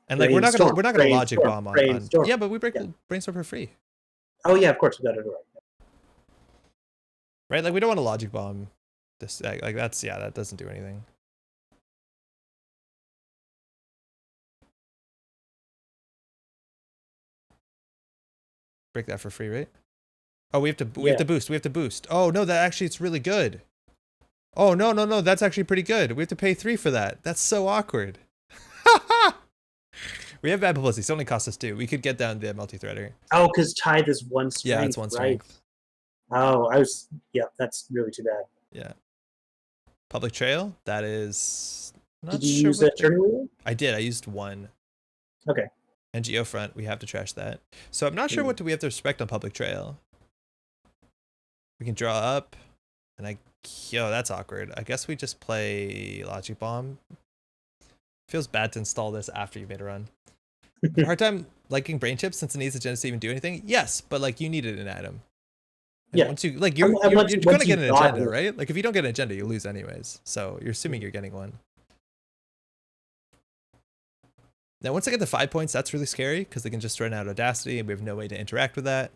And like we're not gonna Logic Bomb on yeah, but we break Brainstorm for free. Oh yeah, of course we got it right. Right, like we don't want to Logic Bomb this like that's that doesn't do anything. Break that for free, right? Oh, we have to boost. Oh no, that actually it's really good. Oh no, that's actually pretty good. We have to pay 3 for that. That's so awkward. We have bad publicity. It only costs us 2. We could get down the multi-threader. Oh, because tithe is 1 strength. Yeah, it's 1 strength. Right. Oh, that's really too bad. Yeah. Public Trail, that is not Did you use that turning wheel? I did. I used 1. Okay. And Geofront, we have to trash that. So I'm not sure what do we have to respect on Public Trail. We can draw up, and that's awkward. I guess we just play Logic Bomb. Feels bad to install this after you made a run. Hard time liking Brain Chips since it needs agenda to even do anything. Yes, but like you needed an item. And yeah. Once you like you're going to get an agenda, right? Like if you don't get an agenda, you lose anyways. So you're assuming you're getting one. Now once I get the 5 points, that's really scary because they can just run out Audacity and we have no way to interact with that.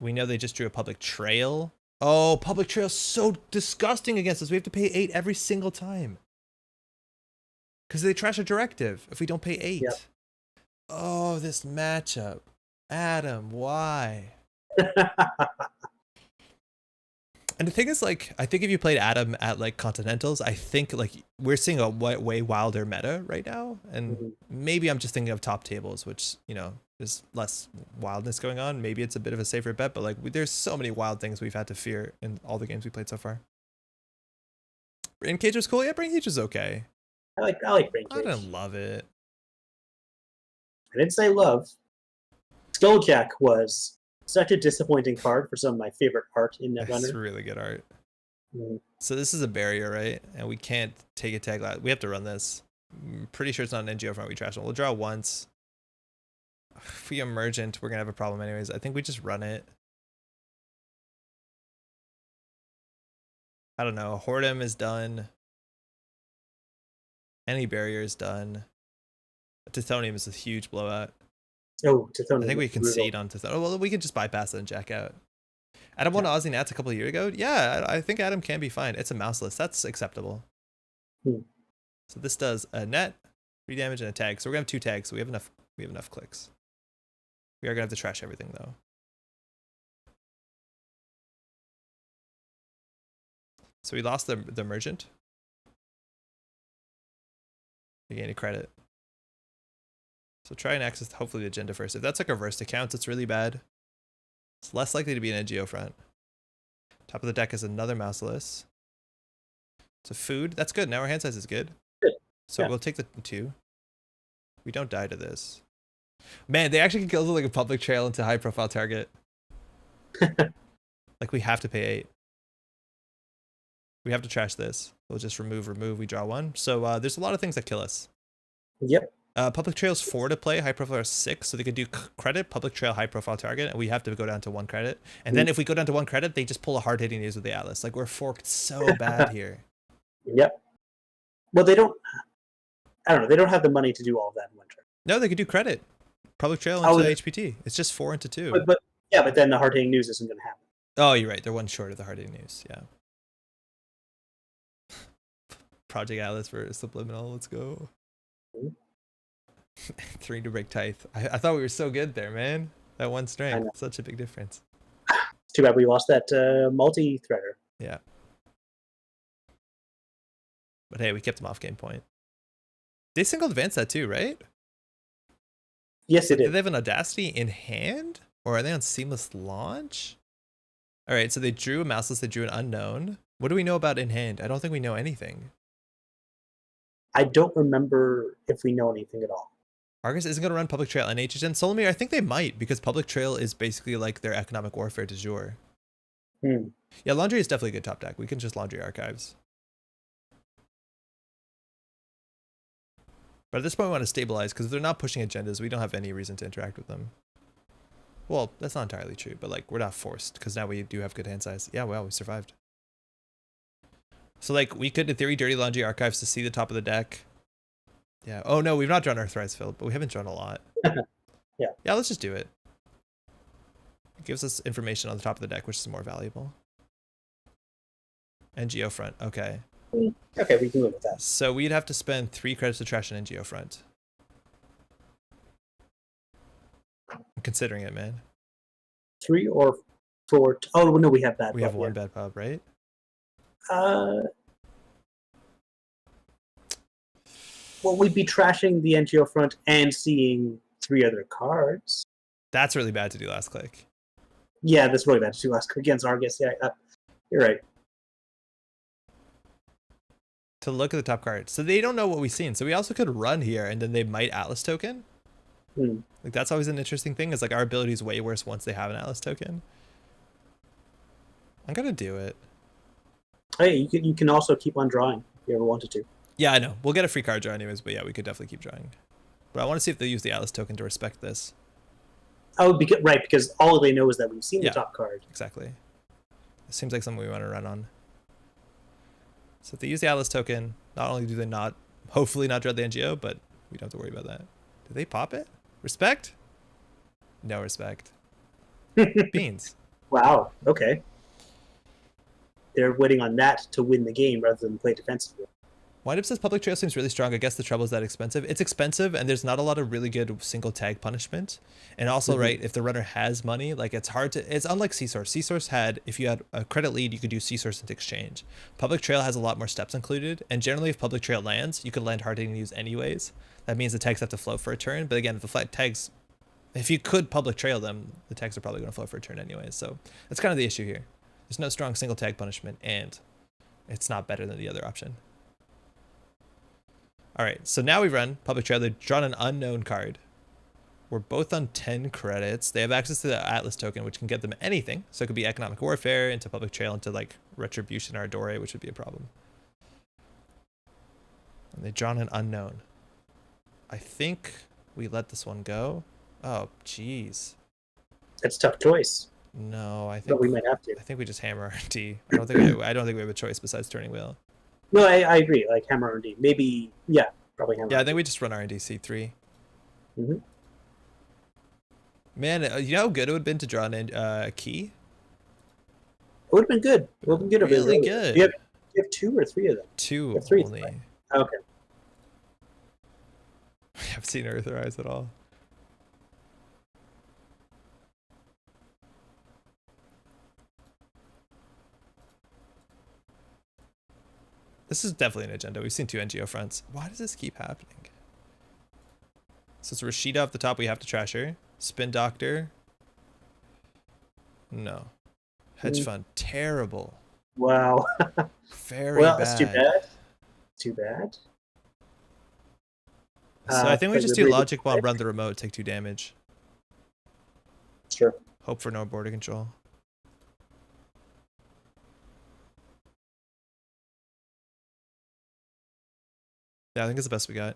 We know they just drew a Public Trail. Oh, Public Trail's so disgusting against us. We have to pay 8 every single time. Because they trash a directive if we don't pay 8. Yep. Oh, this matchup. Adam, why? And the thing is, like, I think if you played Adam at, like, Continentals, I think, like, we're seeing a way wilder meta right now. And maybe I'm just thinking of top tables, which, you know, there's less wildness going on. Maybe it's a bit of a safer bet, but, like, there's so many wild things we've had to fear in all the games we played so far. Brain Cage was cool. Yeah, Brain Cage is okay. I like Brain Cage. I didn't love it. I didn't say love. Skulljack was such a disappointing card for some of my favorite art in Netrunner. That's really good art. So this is a barrier, right? And we can't take a tag. We have to run this. I'm pretty sure it's not an NGO front. We trash it. We'll draw once. If we emergent, we're gonna have a problem anyways. I think we just run it. I don't know. Hordem is done. Any barrier is done. Tithonium is a huge blowout. Oh, Tithonium. I think we concede on Tithonium. Well, we can just bypass it and jack out. Adam won Aussie Nats a couple of years ago. Yeah, I think Adam can be fine. It's a mouseless. That's acceptable. So this does a net, 3 damage, and a tag. So we're gonna have 2 tags. So we have enough clicks. We are gonna have to trash everything though. So we lost the emergent. We gain a credit. So try and access hopefully the agenda first. If that's like a reversed account, it's really bad. It's less likely to be an NGO front. Top of the deck is another mouseless. It's a food. That's good. Now our hand size is good. So we'll take the 2. We don't die to this. Man, they actually can kill like a Public Trail into high profile target. Like we have to pay 8. We have to trash this. We'll just remove. We draw 1. So there's a lot of things that kill us. Yep. Public Trail's 4 to play. High profile is 6. So they could do credit, Public Trail, high profile target. And we have to go down to 1 credit. And then if we go down to 1 credit, they just pull a hard hitting news with the Atlas. Like we're forked so bad here. Yep. Well, they don't. I don't know. They don't have the money to do all of that in 1 turn. No, they could do credit. Public Trail into HPT. It's just 4 into 2. But then the hard hitting news isn't going to happen. Oh, you're right. They're 1 short of the hard hitting news. Yeah. Project Atlas for Subliminal. Let's go. 3 to break tithe. I thought we were so good there, man. That 1 strength. Such a big difference. Too bad we lost that multi-threader. Yeah. But hey, we kept them off game point. They single advanced that too, right? Yes, So it did. do they have an Audacity in hand? Or are they on seamless launch? All right, so they drew a mouseless, they drew an unknown. What do we know about in hand? I don't think we know anything. I don't remember if we know anything at all. Argus isn't going to run Public Trail and HHN. Solomir, I think they might, because Public Trail is basically like their economic warfare du jour. Yeah, Laundry is definitely a good top deck. We can just Laundry Archives. But at this point, we want to stabilize, because if they're not pushing agendas, we don't have any reason to interact with them. Well, that's not entirely true, but like we're not forced, because now we do have good hand size. Yeah, well, we survived. So like we could, in theory, Dirty Laundry Archives to see the top of the deck. Yeah. Oh no, we've not drawn Earthrise Field, but we haven't drawn a lot. Yeah. Yeah, let's just do it. It gives us information on the top of the deck, which is more valuable. NGO front. Okay. Okay, we can live with that. So we'd have to spend 3 credits to trash an NGO front. I'm considering it, man. 3 or 4. Oh no, we have that. We have one bad pub, right? Well, we'd be trashing the NGO front and seeing 3 other cards. That's really bad to do last click. Yeah, that's really bad to do last click against Argus. Yeah, you're right. To look at the top card. So they don't know what we've seen. So we also could run here and then they might Atlas token. Like that's always an interesting thing, is like our ability is way worse once they have an Atlas token. I'm gonna do it. Hey, you can also keep on drawing if you ever wanted to. Yeah, I know. We'll get a free card draw anyways, but yeah, we could definitely keep drawing. But I want to see if they use the Atlas token to respect this. Oh, because all they know is that we've seen the top card. Exactly. It seems like something we want to run on. So if they use the Atlas token, not only do they not, hopefully not draw the NGO, but we don't have to worry about that. Do they pop it? Respect? No respect. Beans. Wow. Okay. They're waiting on that to win the game rather than play defensively. Windup says Public Trail seems really strong. I guess the trouble is that expensive. It's expensive, and there's not a lot of really good single tag punishment. And also, right, if the runner has money, like it's hard to. It's unlike C-Source. C-Source had, if you had a credit lead, you could do C-Source into exchange. Public Trail has a lot more steps included, and generally, if Public Trail lands, you could land hard hitting use anyways. That means the tags have to flow for a turn. But again, if the flat tags, if you could Public Trail them, the tags are probably going to flow for a turn anyways. So that's kind of the issue here. There's no strong single tag punishment, and it's not better than the other option. All right, so now we run Public Trail. They've drawn an unknown card. We're both on 10 credits. They have access to the Atlas token, which can get them anything. So it could be Economic Warfare, into Public Trail, into like Retribution or Adore, which would be a problem. And they've drawn an unknown. I think we let this one go. Oh, jeez. That's a tough choice. No, I think but we might have to. I think we just hammer R&D. I don't think we have a choice besides turning wheel. No, I agree. Like hammer R&D. Maybe, yeah, probably hammer. Yeah, I think we just run R&D C3. Man, you know how good it would have been to draw a key? It would have been good. It would have been good. Really good. Do you have 2 or 3 of them? 2 3 only. Okay. I haven't seen Earthrise at all. This is definitely an agenda. We've seen 2 NGO fronts. Why does this keep happening? So it's Rashida up the top. We have to trash her. Spin Doctor. No. Hedge Fund. Terrible. Wow. Very well, bad. That's too bad. Too bad. So I think we just do Logic Bomb, run the remote, take 2 damage. Sure. Hope for no border control. Yeah, I think it's the best we got.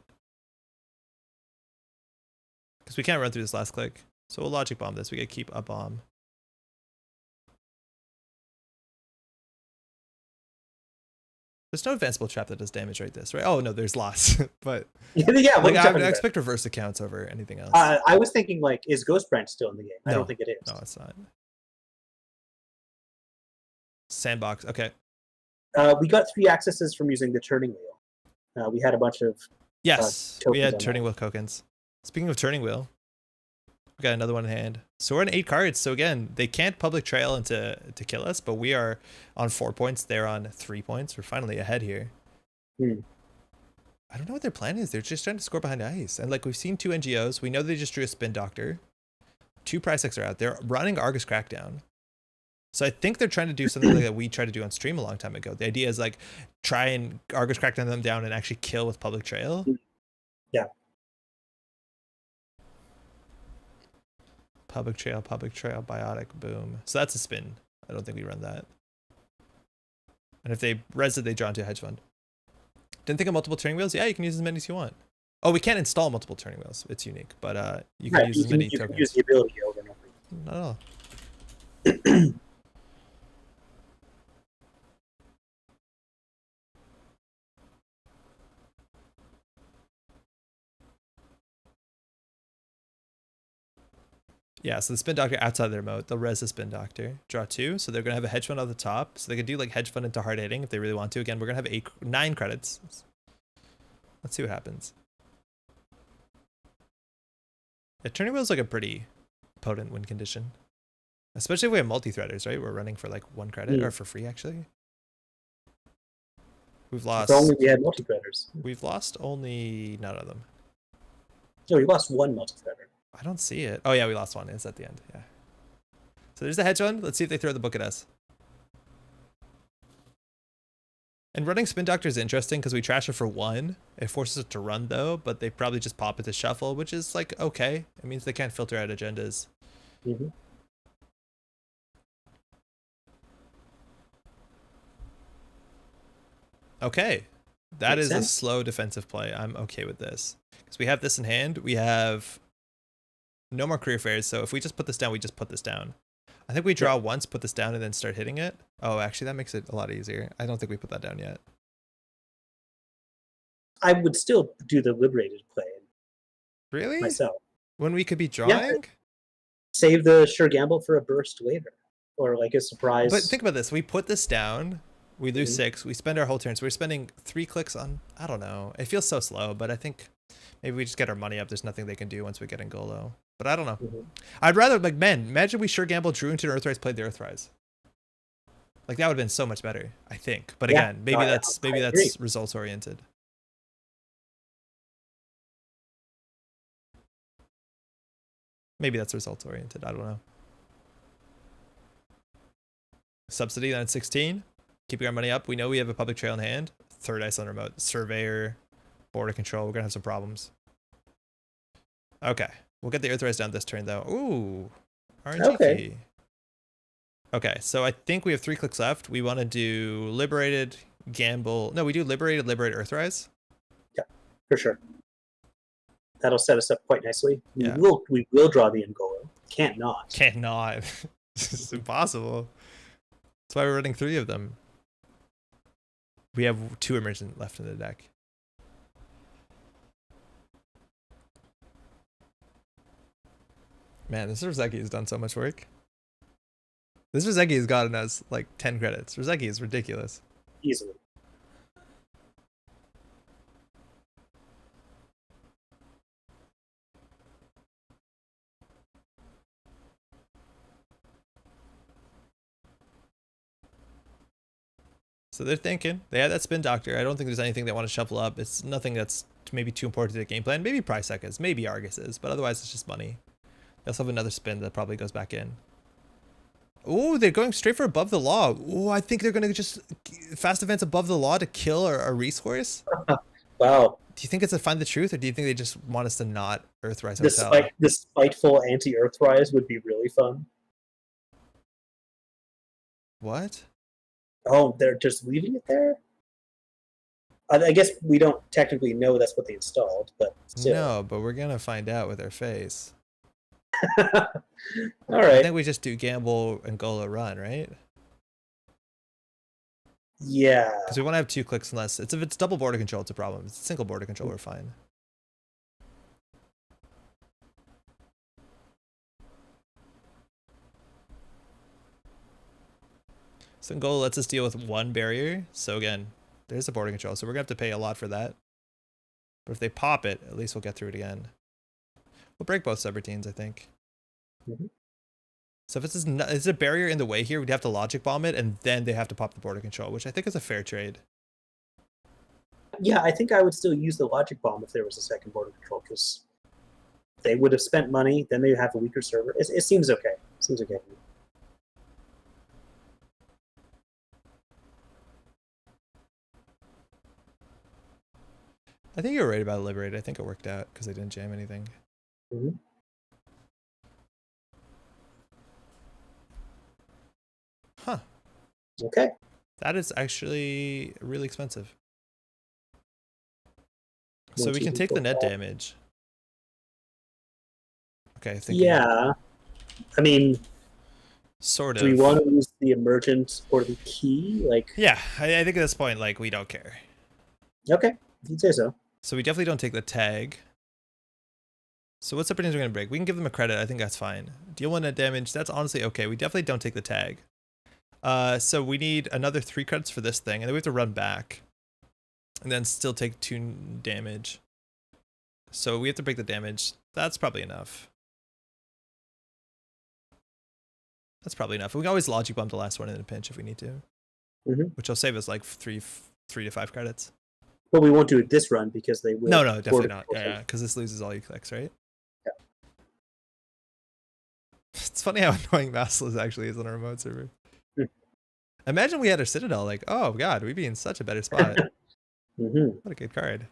Because we can't run through this last click. So we'll Logic Bomb this. We gotta keep a bomb. There's no advanceable trap that does damage right this, right? Oh no, there's loss. But yeah, like, I expect reverse accounts over anything else. I was thinking like, is Ghost Branch still in the game? No. I don't think it is. No, it's not. Sandbox, okay. We got 3 accesses from using the turning wheel. We had a bunch of we had tokens turning wheel tokens. Speaking of turning wheel, We got another one in hand. So we're on 8 cards. So again, they can't public trail into to kill us, but we are on 4 points. They're on 3 points. We're finally ahead here. I don't know what their plan is. They're just trying to score behind ice. And like we've seen 2 NGOs. We know they just drew a spin doctor. 2 prize decks are out. They're running Argus Crackdown. So I think they're trying to do something like that we tried to do on stream a long time ago. The idea is like try and Argus Crackdown them down and actually kill with public trail. Yeah. Public trail, biotic, boom. So that's a spin. I don't think we run that. And if they res it, they draw into a hedge fund. Didn't think of multiple turning wheels? Yeah, you can use as many as you want. Oh, we can't install multiple turning wheels. It's unique, but you can use as many tokens. You can use the ability over and over. Not at all. Yeah, so the spin doctor outside their mode, they'll res the spin doctor, draw 2, so they're gonna have a hedge fund on the top, so they can do like hedge fund into hard hitting if they really want to. Again, we're gonna have 9 credits. Let's see what happens. Yeah, turning wheel's like a pretty potent win condition, especially if we have multi-threaders, right? We're running for like 1 credit or for free actually. We've lost. If only we had multi-threaders. We've lost only none of them. No, we lost 1 multi-threader. I don't see it. Oh yeah, we lost 1. It's at the end. Yeah. So there's the hedge fund. Let's see if they throw the book at us. And running spin doctor is interesting because we trash it for 1. It forces it to run though, but they probably just pop it to shuffle, which is like okay. It means they can't filter out agendas. Okay. That is a slow defensive play. I'm okay with this. Because we have this in hand. We have no more career fairs, so if we just put this down, we just put this down. I think we draw once, put this down, and then start hitting it. Oh, actually, that makes it a lot easier. I don't think we put that down yet. I would still do the liberated play. Really? Myself. When we could be drawing? Yeah. Save the sure gamble for a burst later. Or like a surprise. But think about this. We put this down. We lose 6. We spend our whole turn. So we're spending 3 clicks on, I don't know. It feels so slow, but I think maybe we just get our money up. There's nothing they can do once we get in Golo. But I don't know. I'd rather, like, man, imagine we sure gamble, drew into an Earthrise, played the Earthrise. Like, that would have been so much better, I think. But again, maybe that's results oriented. Maybe that's results oriented. I don't know. Subsidy then at 16. Keeping our money up. We know we have a public trail in hand. 3rd ice on remote. Surveyor. Border control. We're going to have some problems. Okay. We'll get the Earthrise down this turn, though. Ooh. RNG key. Okay, so I think we have 3 clicks left. We want to do Liberated, Gamble. No, we do Liberated, Earthrise. Yeah, for sure. That'll set us up quite nicely. Yeah. We will draw the Ngolo. Can't not. Can't not. It's impossible. That's why we're running 3 of them. We have 2 emergent left in the deck. Man, this Rozeki has done so much work. This Rozeki has gotten us like 10 credits. Rozeki is ridiculous. Easily. So they're thinking. They had that spin doctor. I don't think there's anything they want to shuffle up. It's nothing that's maybe too important to the game plan. Maybe Price Seconds, maybe Argus is, but otherwise it's just money. They also have another spin that probably goes back in. Oh, they're going straight for above the law. Oh, I think they're going to just fast advance above the law to kill our resource. Wow. Do you think it's a find the truth, or do you think they just want us to not Earthrise Hotel? This spiteful anti-Earthrise would be really fun. What? Oh, they're just leaving it there? I guess we don't technically know that's what they installed, but still. No, but we're going to find out with our face. All right. I think we just do Gamble and Golo run, right? Yeah. Because we want to have 2 clicks unless if it's double border control, it's a problem. If it's single border control, we're fine. So Golo lets us deal with 1 barrier. So again, there's a border control. So we're gonna have to pay a lot for that. But if they pop it, at least we'll get through it again. We'll break both subroutines, I think. Mhm. So if it's a barrier in the way here, we'd have to logic bomb it, and then they have to pop the border control, which I think is a fair trade. Yeah, I think I would still use the logic bomb if there was a second border control, because they would have spent money, then they would have a weaker server. It seems okay. It seems okay to me. I think you're right about Liberate. I think it worked out because they didn't jam anything. Mm-hmm. Huh. Okay. That is actually really expensive. So we can take the net damage. Okay, yeah. I mean, sort of. Do we want to use the emergent or the key? Like, yeah, I think at this point, like, we don't care. Okay, if you'd say so. So we definitely don't take the tag. So what's up, we're gonna break? We can give them a credit. I think that's fine. Deal 1 net damage. That's honestly okay. We definitely don't take the tag. So we need another 3 credits for this thing, and then we have to run back, and then still take 2 damage. So we have to break the damage. That's probably enough. That's probably enough. We can always logic bomb the last one in a pinch if we need to, which will save us like 3 to 5 credits. But we won't do it this run because they will. No, definitely not. Yeah, because this loses all your clicks, right? Yeah. It's funny how annoying Vassal actually is on a remote server. Imagine we had our Citadel, like, oh god, we'd be in such a better spot. What a good card.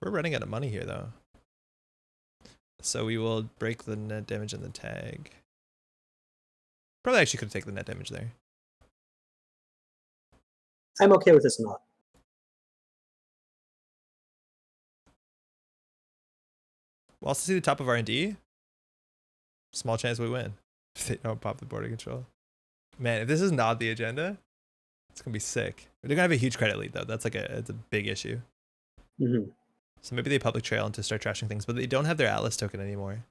We're running out of money here, though. So we will break the net damage and the tag. Probably actually could have taken the net damage there. I'm okay with this not. We'll also see the top of R&D. Small chance we win if they don't pop the border control. Man, if this is not the agenda, it's gonna be sick. They're gonna have a huge credit lead though. That's like it's a big issue. So maybe they public trail and to start trashing things, but they don't have their Atlas token anymore.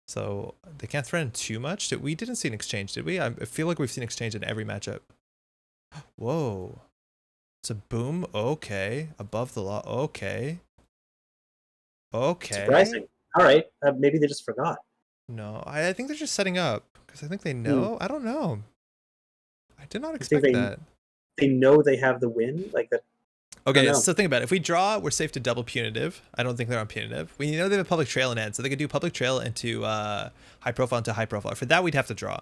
So they can't threaten too much. We didn't see an exchange, did we? I feel like we've seen exchange in every matchup. Whoa. It's a boom. Okay. Above the law. Okay. Okay. Surprising. All right. Maybe they just forgot. No, I think they're just setting up because I think they know. I don't know. I did not expect that. They know they have the win, like that. Okay, so think about it. If we draw, we're safe to double punitive. I don't think they're on punitive. We know they have a public trail in hand, so they could do public trail into high profile into high profile. For that, we'd have to draw.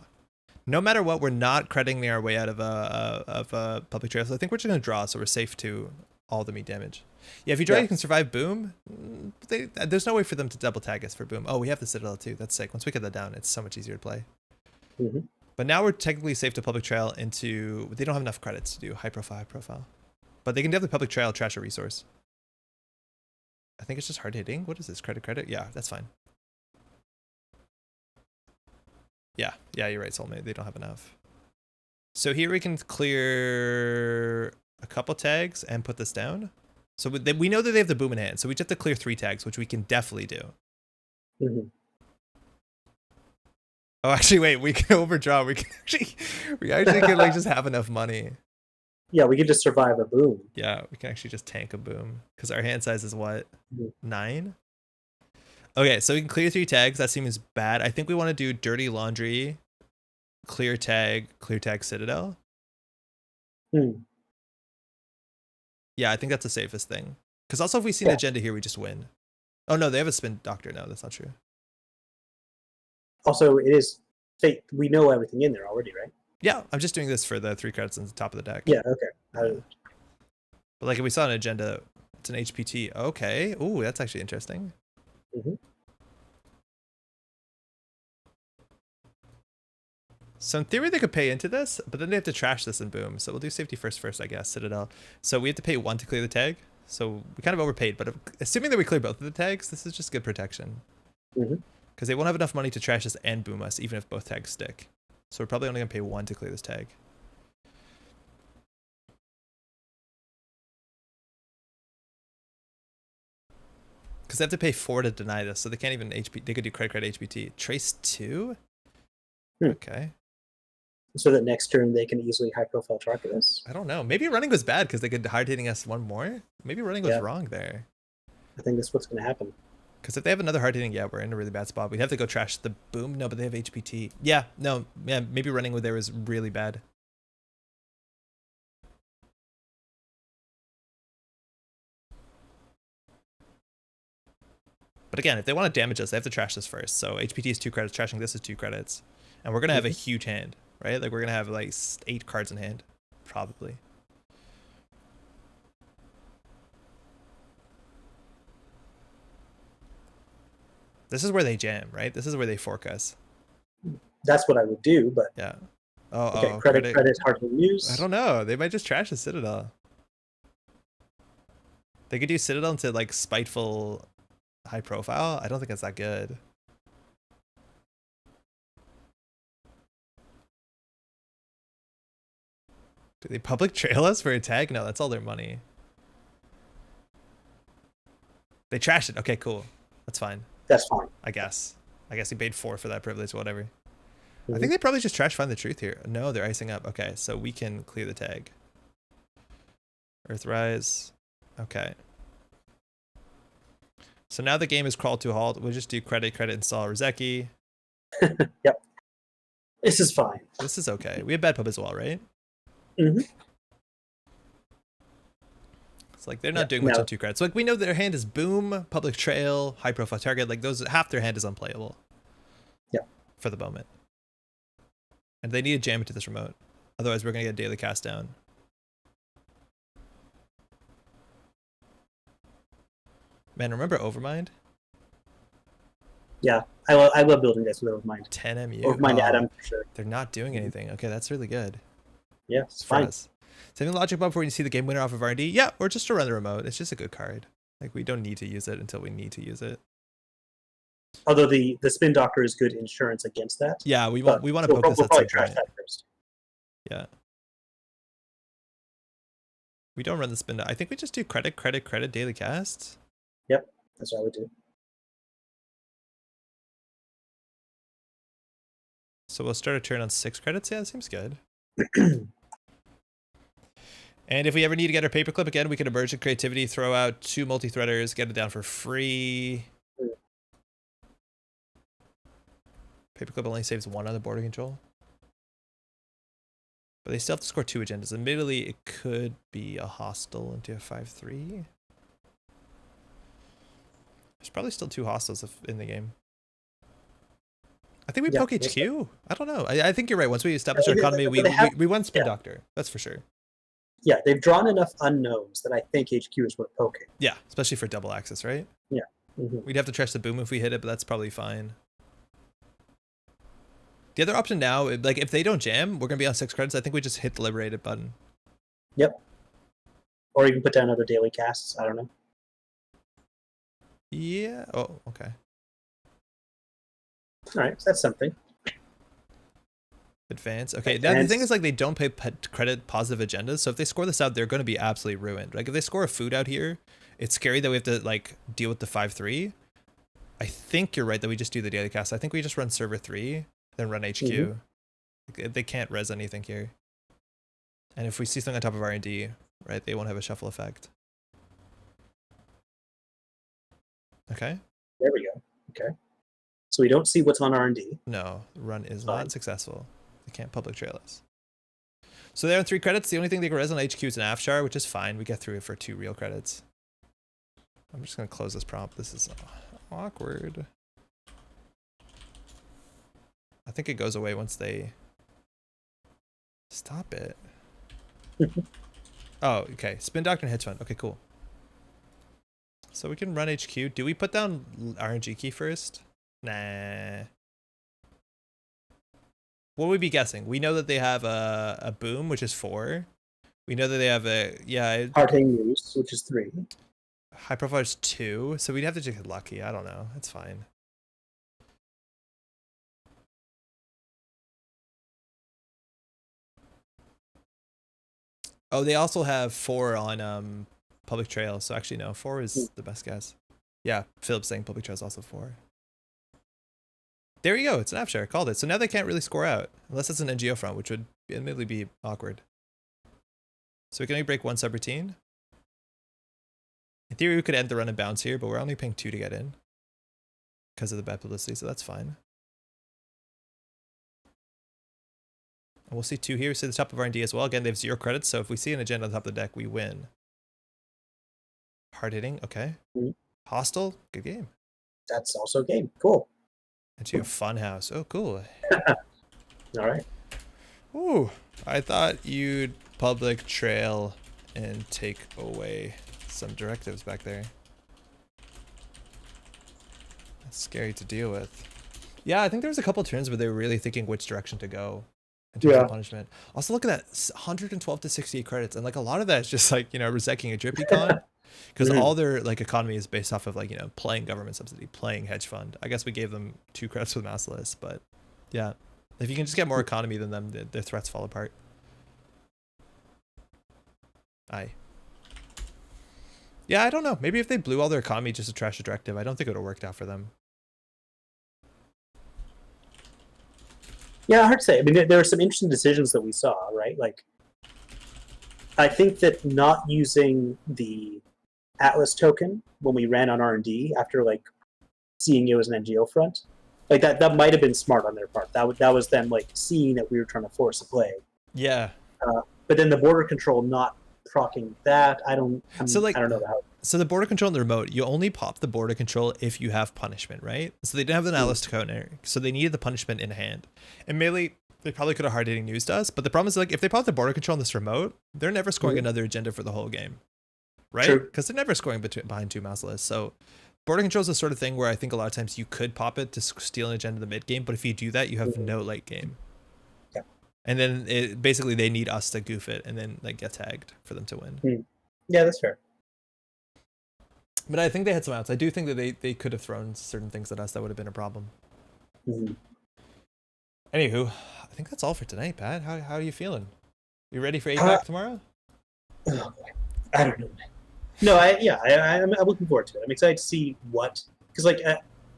No matter what, we're not crediting our way out of a public trail. So I think we're just gonna draw, so we're safe to all the meat damage. Yeah, if you draw, you can survive boom. There's no way for them to double tag us for boom. Oh, we have the Citadel too. That's sick. Once we get that down, it's so much easier to play. But now we're technically safe to public trail into. They don't have enough credits to do high profile. But they can definitely public trail trash a resource. I think it's just hard hitting. What is this? Credit? Yeah, that's fine. Yeah, you're right, Soulmate. They don't have enough. So here we can clear a couple tags and put this down. So we know that they have the boom in hand. So we just have to clear 3 tags, which we can definitely do. Oh, actually, wait. We can overdraw. We actually can like just have enough money. Yeah, we can just survive a boom. Yeah, we can actually just tank a boom because our hand size is what? 9? Okay, so we can clear 3 tags. That seems bad. I think we want to do dirty laundry, clear tag Citadel. Yeah, I think that's the safest thing. Because also if we see an agenda here, we just win. Oh no, they have a spin doctor. No, that's not true. Also, it is fake. We know everything in there already, right? Yeah, I'm just doing this for the 3 credits on the top of the deck. Yeah, okay. But like if we saw an agenda, it's an HPT. Okay. Ooh, that's actually interesting. So in theory, they could pay into this, but then they have to trash this and boom. So we'll do safety first, I guess, Citadel. So we have to pay 1 to clear the tag. So we kind of overpaid, but assuming that we clear both of the tags, this is just good protection. Because they won't have enough money to trash us and boom us, even if both tags stick. So we're probably only going to pay 1 to clear this tag. Because they have to pay 4 to deny this, so they can't even HP. They could do credit HPT. Trace 2? Okay. so that next turn they can easily high-profile target us. I don't know. Maybe running was bad because they could hard hitting us one more. Maybe running was wrong there. I think that's what's going to happen. Because if they have another hard hitting, yeah, we're in a really bad spot. We'd have to go trash the boom. No, but they have HPT. Yeah, no, yeah, maybe running with there was really bad. But again, if they want to damage us, they have to trash this first. So HPT is 2 credits, trashing this is 2 credits. And we're going to have a huge hand, right? Like we're going to have like 8 cards in hand, probably. This is where they jam, right? This is where they fork us. That's what I would do, but yeah. Okay, credit, hard to use. I don't know. They might just trash the Citadel. They could do Citadel into like spiteful high profile. I don't think it's that good. Do they public trail us for a tag? No, that's all their money. They trashed it. Okay, cool. That's fine. That's fine. I guess he paid 4 for that privilege, whatever. I think they probably just trash find the truth here. No, they're icing up. Okay, so we can clear the tag. Earthrise. Okay. So now the game is crawled to a halt. We'll just do credit, install Rizeki. Yep. This is fine. This is okay. We have bad pub as well, right? Mm-hmm. It's like they're not doing much on 2 credits. So like we know their hand is boom, public trail, high profile target. Like those, half their hand is unplayable. Yeah. For the moment. And they need to jam into this remote. Otherwise we're gonna get daily cast down. Man, remember Overmind? Yeah, I love building guys with Overmind. 10 MU. Overmind Adam for sure. They're not doing anything. Okay, that's really good. Yeah, it's fine. Saving logic bump where you see the game winner off of R&D. Yeah, or just to run the remote. It's just a good card. Like we don't need to use it until we need to use it. Although the spin doctor is good insurance against that. Yeah, we want to poke this at some point. That first. Yeah. We don't run the spin. I think we just do credit daily cast. Yep, that's what I would do. So we'll start a turn on 6 credits. Yeah, that seems good. And if we ever need to get our paperclip again, we can emerge in creativity, throw out 2 multi-threaders, get it down for free. Paperclip only saves 1 on the border control. But they still have to score 2 agendas. Admittedly, it could be a hostile into a 5-3. There's probably still 2 hostiles in the game. I think we poke HQ. I don't know. I think you're right. Once we establish our economy, we won Spin Doctor. That's for sure. Yeah, they've drawn enough unknowns that I think HQ is worth poking. Yeah, especially for double access, right? Yeah. We'd have to trash the boom if we hit it, but that's probably fine. The other option now, like if they don't jam, we're going to be on 6 credits. I think we just hit the liberated button. Yep. Or you can put down other daily casts. I don't know. Yeah. Oh, okay. All right, so that's something. Advance. Okay, now the thing is like they don't pay credit positive agendas. So if they score this out, they're going to be absolutely ruined. Like if they score a food out here, it's scary that we have to like deal with the 5-3. I think you're right that we just do the daily cast. I think we just run server 3, then run HQ. They can't res anything here. And if we see something on top of R&D, right, they won't have a shuffle effect. Okay. There we go. Okay. So we don't see what's on R&D. No, run is not successful. They can't public trail us. So they're on 3 credits. The only thing they can res on HQ is an Afshar, which is fine. We get through it for 2 real credits. I'm just going to close this prompt. This is awkward. I think it goes away once they stop it. Oh, okay. Spin Doctor and Hedge Fund. Okay, cool. So we can run HQ. Do we put down RNG key first? Nah. What would we be guessing? We know that they have a boom, which is 4. We know that they have a Hard-hitting news, which is 3. High profile is 2, so we'd have to just get lucky. I don't know. It's fine. Oh, they also have 4 on public trail. So actually, no, 4 is the best guess. Yeah, Philip's saying public trail is also 4. There you go. It's an app share. I called it. So now they can't really score out unless it's an NGO front, which would admittedly be awkward. So we can only break one subroutine. In theory, we could end the run and bounce here, but we're only paying 2 to get in because of the bad publicity, so that's fine. And we'll see 2 here. We see the top of R&D as well. Again, they have 0 credits, so if we see an agenda on top of the deck, we win. Hard hitting, okay. Hostile, good game. That's also a game. Cool. And you have Funhouse. Oh, cool. All right. Ooh, I thought you'd public trail and take away some directives back there. That's scary to deal with. Yeah, I think there was a couple turns where they were really thinking which direction to go in terms of punishment. Also, look at that, 112 to 68 credits, and like a lot of that is just like, you know, resetting a drip econ. Because all their like economy is based off of like, you know, playing government subsidy, playing hedge fund. I guess we gave them 2 credits with Massless, but yeah, if you can just get more economy than them, their threats fall apart. Yeah, I don't know. Maybe if they blew all their economy just to trash the directive, I don't think it would have worked out for them. Yeah, hard to say. I mean, there are some interesting decisions that we saw, right? Like, I think that not using the Atlas token when we ran on R&D after like seeing it was an NGO front, like that might have been smart on their part. That was them like seeing that we were trying to force a play. Yeah. But then the border control not procking that, I don't know how. So the border control in the remote, you only pop the border control if you have punishment, right? So they didn't have an Atlas token, so they needed the punishment in hand. And Melee, they probably could have hard hitting news us, but the problem is like if they pop the border control in this remote, they're never scoring another agenda for the whole game. Right? Because they're never scoring behind 2 Massless. So border control is the sort of thing where I think a lot of times you could pop it to steal an agenda in the mid game, but if you do that, you have no late game. Yeah. And then basically they need us to goof it and then like get tagged for them to win. Yeah, that's fair. But I think they had some outs. I do think that they could have thrown certain things at us that would have been a problem. Anywho, I think that's all for tonight, Pat. How are you feeling? You ready for APAC tomorrow? I don't know. No, I'm looking forward to it. I'm excited to see what, because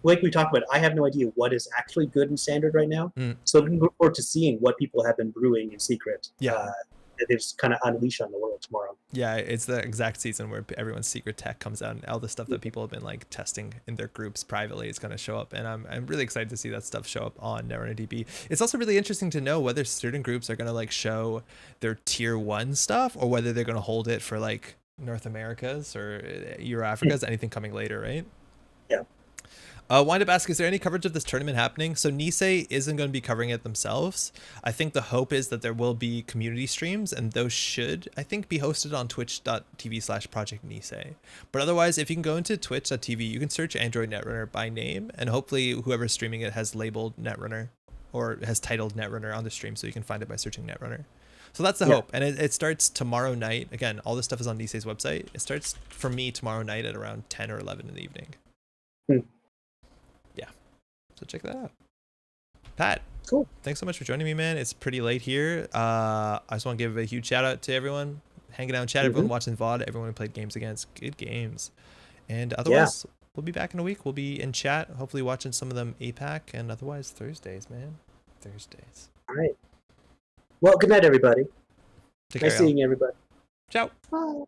like we talked about, I have no idea what is actually good in standard right now. So I'm looking forward to seeing what people have been brewing in secret. Yeah. That they just kind of unleash on the world tomorrow. Yeah, it's the exact season where everyone's secret tech comes out and all the stuff that people have been like testing in their groups privately is going to show up. And I'm really excited to see that stuff show up on Netrunner. It's also really interesting to know whether certain groups are going to like show their tier 1 stuff or whether they're going to hold it for like North America's or Euro Africa's, anything coming later, right? Yeah. Wind up asking, is there any coverage of this tournament happening? So Nisei isn't going to be covering it themselves. I think the hope is that there will be community streams, and those should, I think, be hosted on twitch.tv/Project Nisei. But otherwise, if you can go into twitch.tv, you can search Android Netrunner by name, and hopefully whoever's streaming it has labeled Netrunner or has titled Netrunner on the stream, so you can find it by searching Netrunner. So that's the hope. And it starts tomorrow night. Again, all this stuff is on Nisei's website. It starts for me tomorrow night at around 10 or 11 in the evening. Yeah. So check that out. Pat. Cool. Thanks so much for joining me, man. It's pretty late here. I just want to give a huge shout out to everyone hanging out in chat, everyone watching VOD, everyone who played games against. Good games. And otherwise, we'll be back in a week. We'll be in chat, hopefully watching some of them APAC, and otherwise Thursdays, man. Thursdays. All right. Well, good night, everybody. Take care, nice seeing everybody. Ciao. Bye.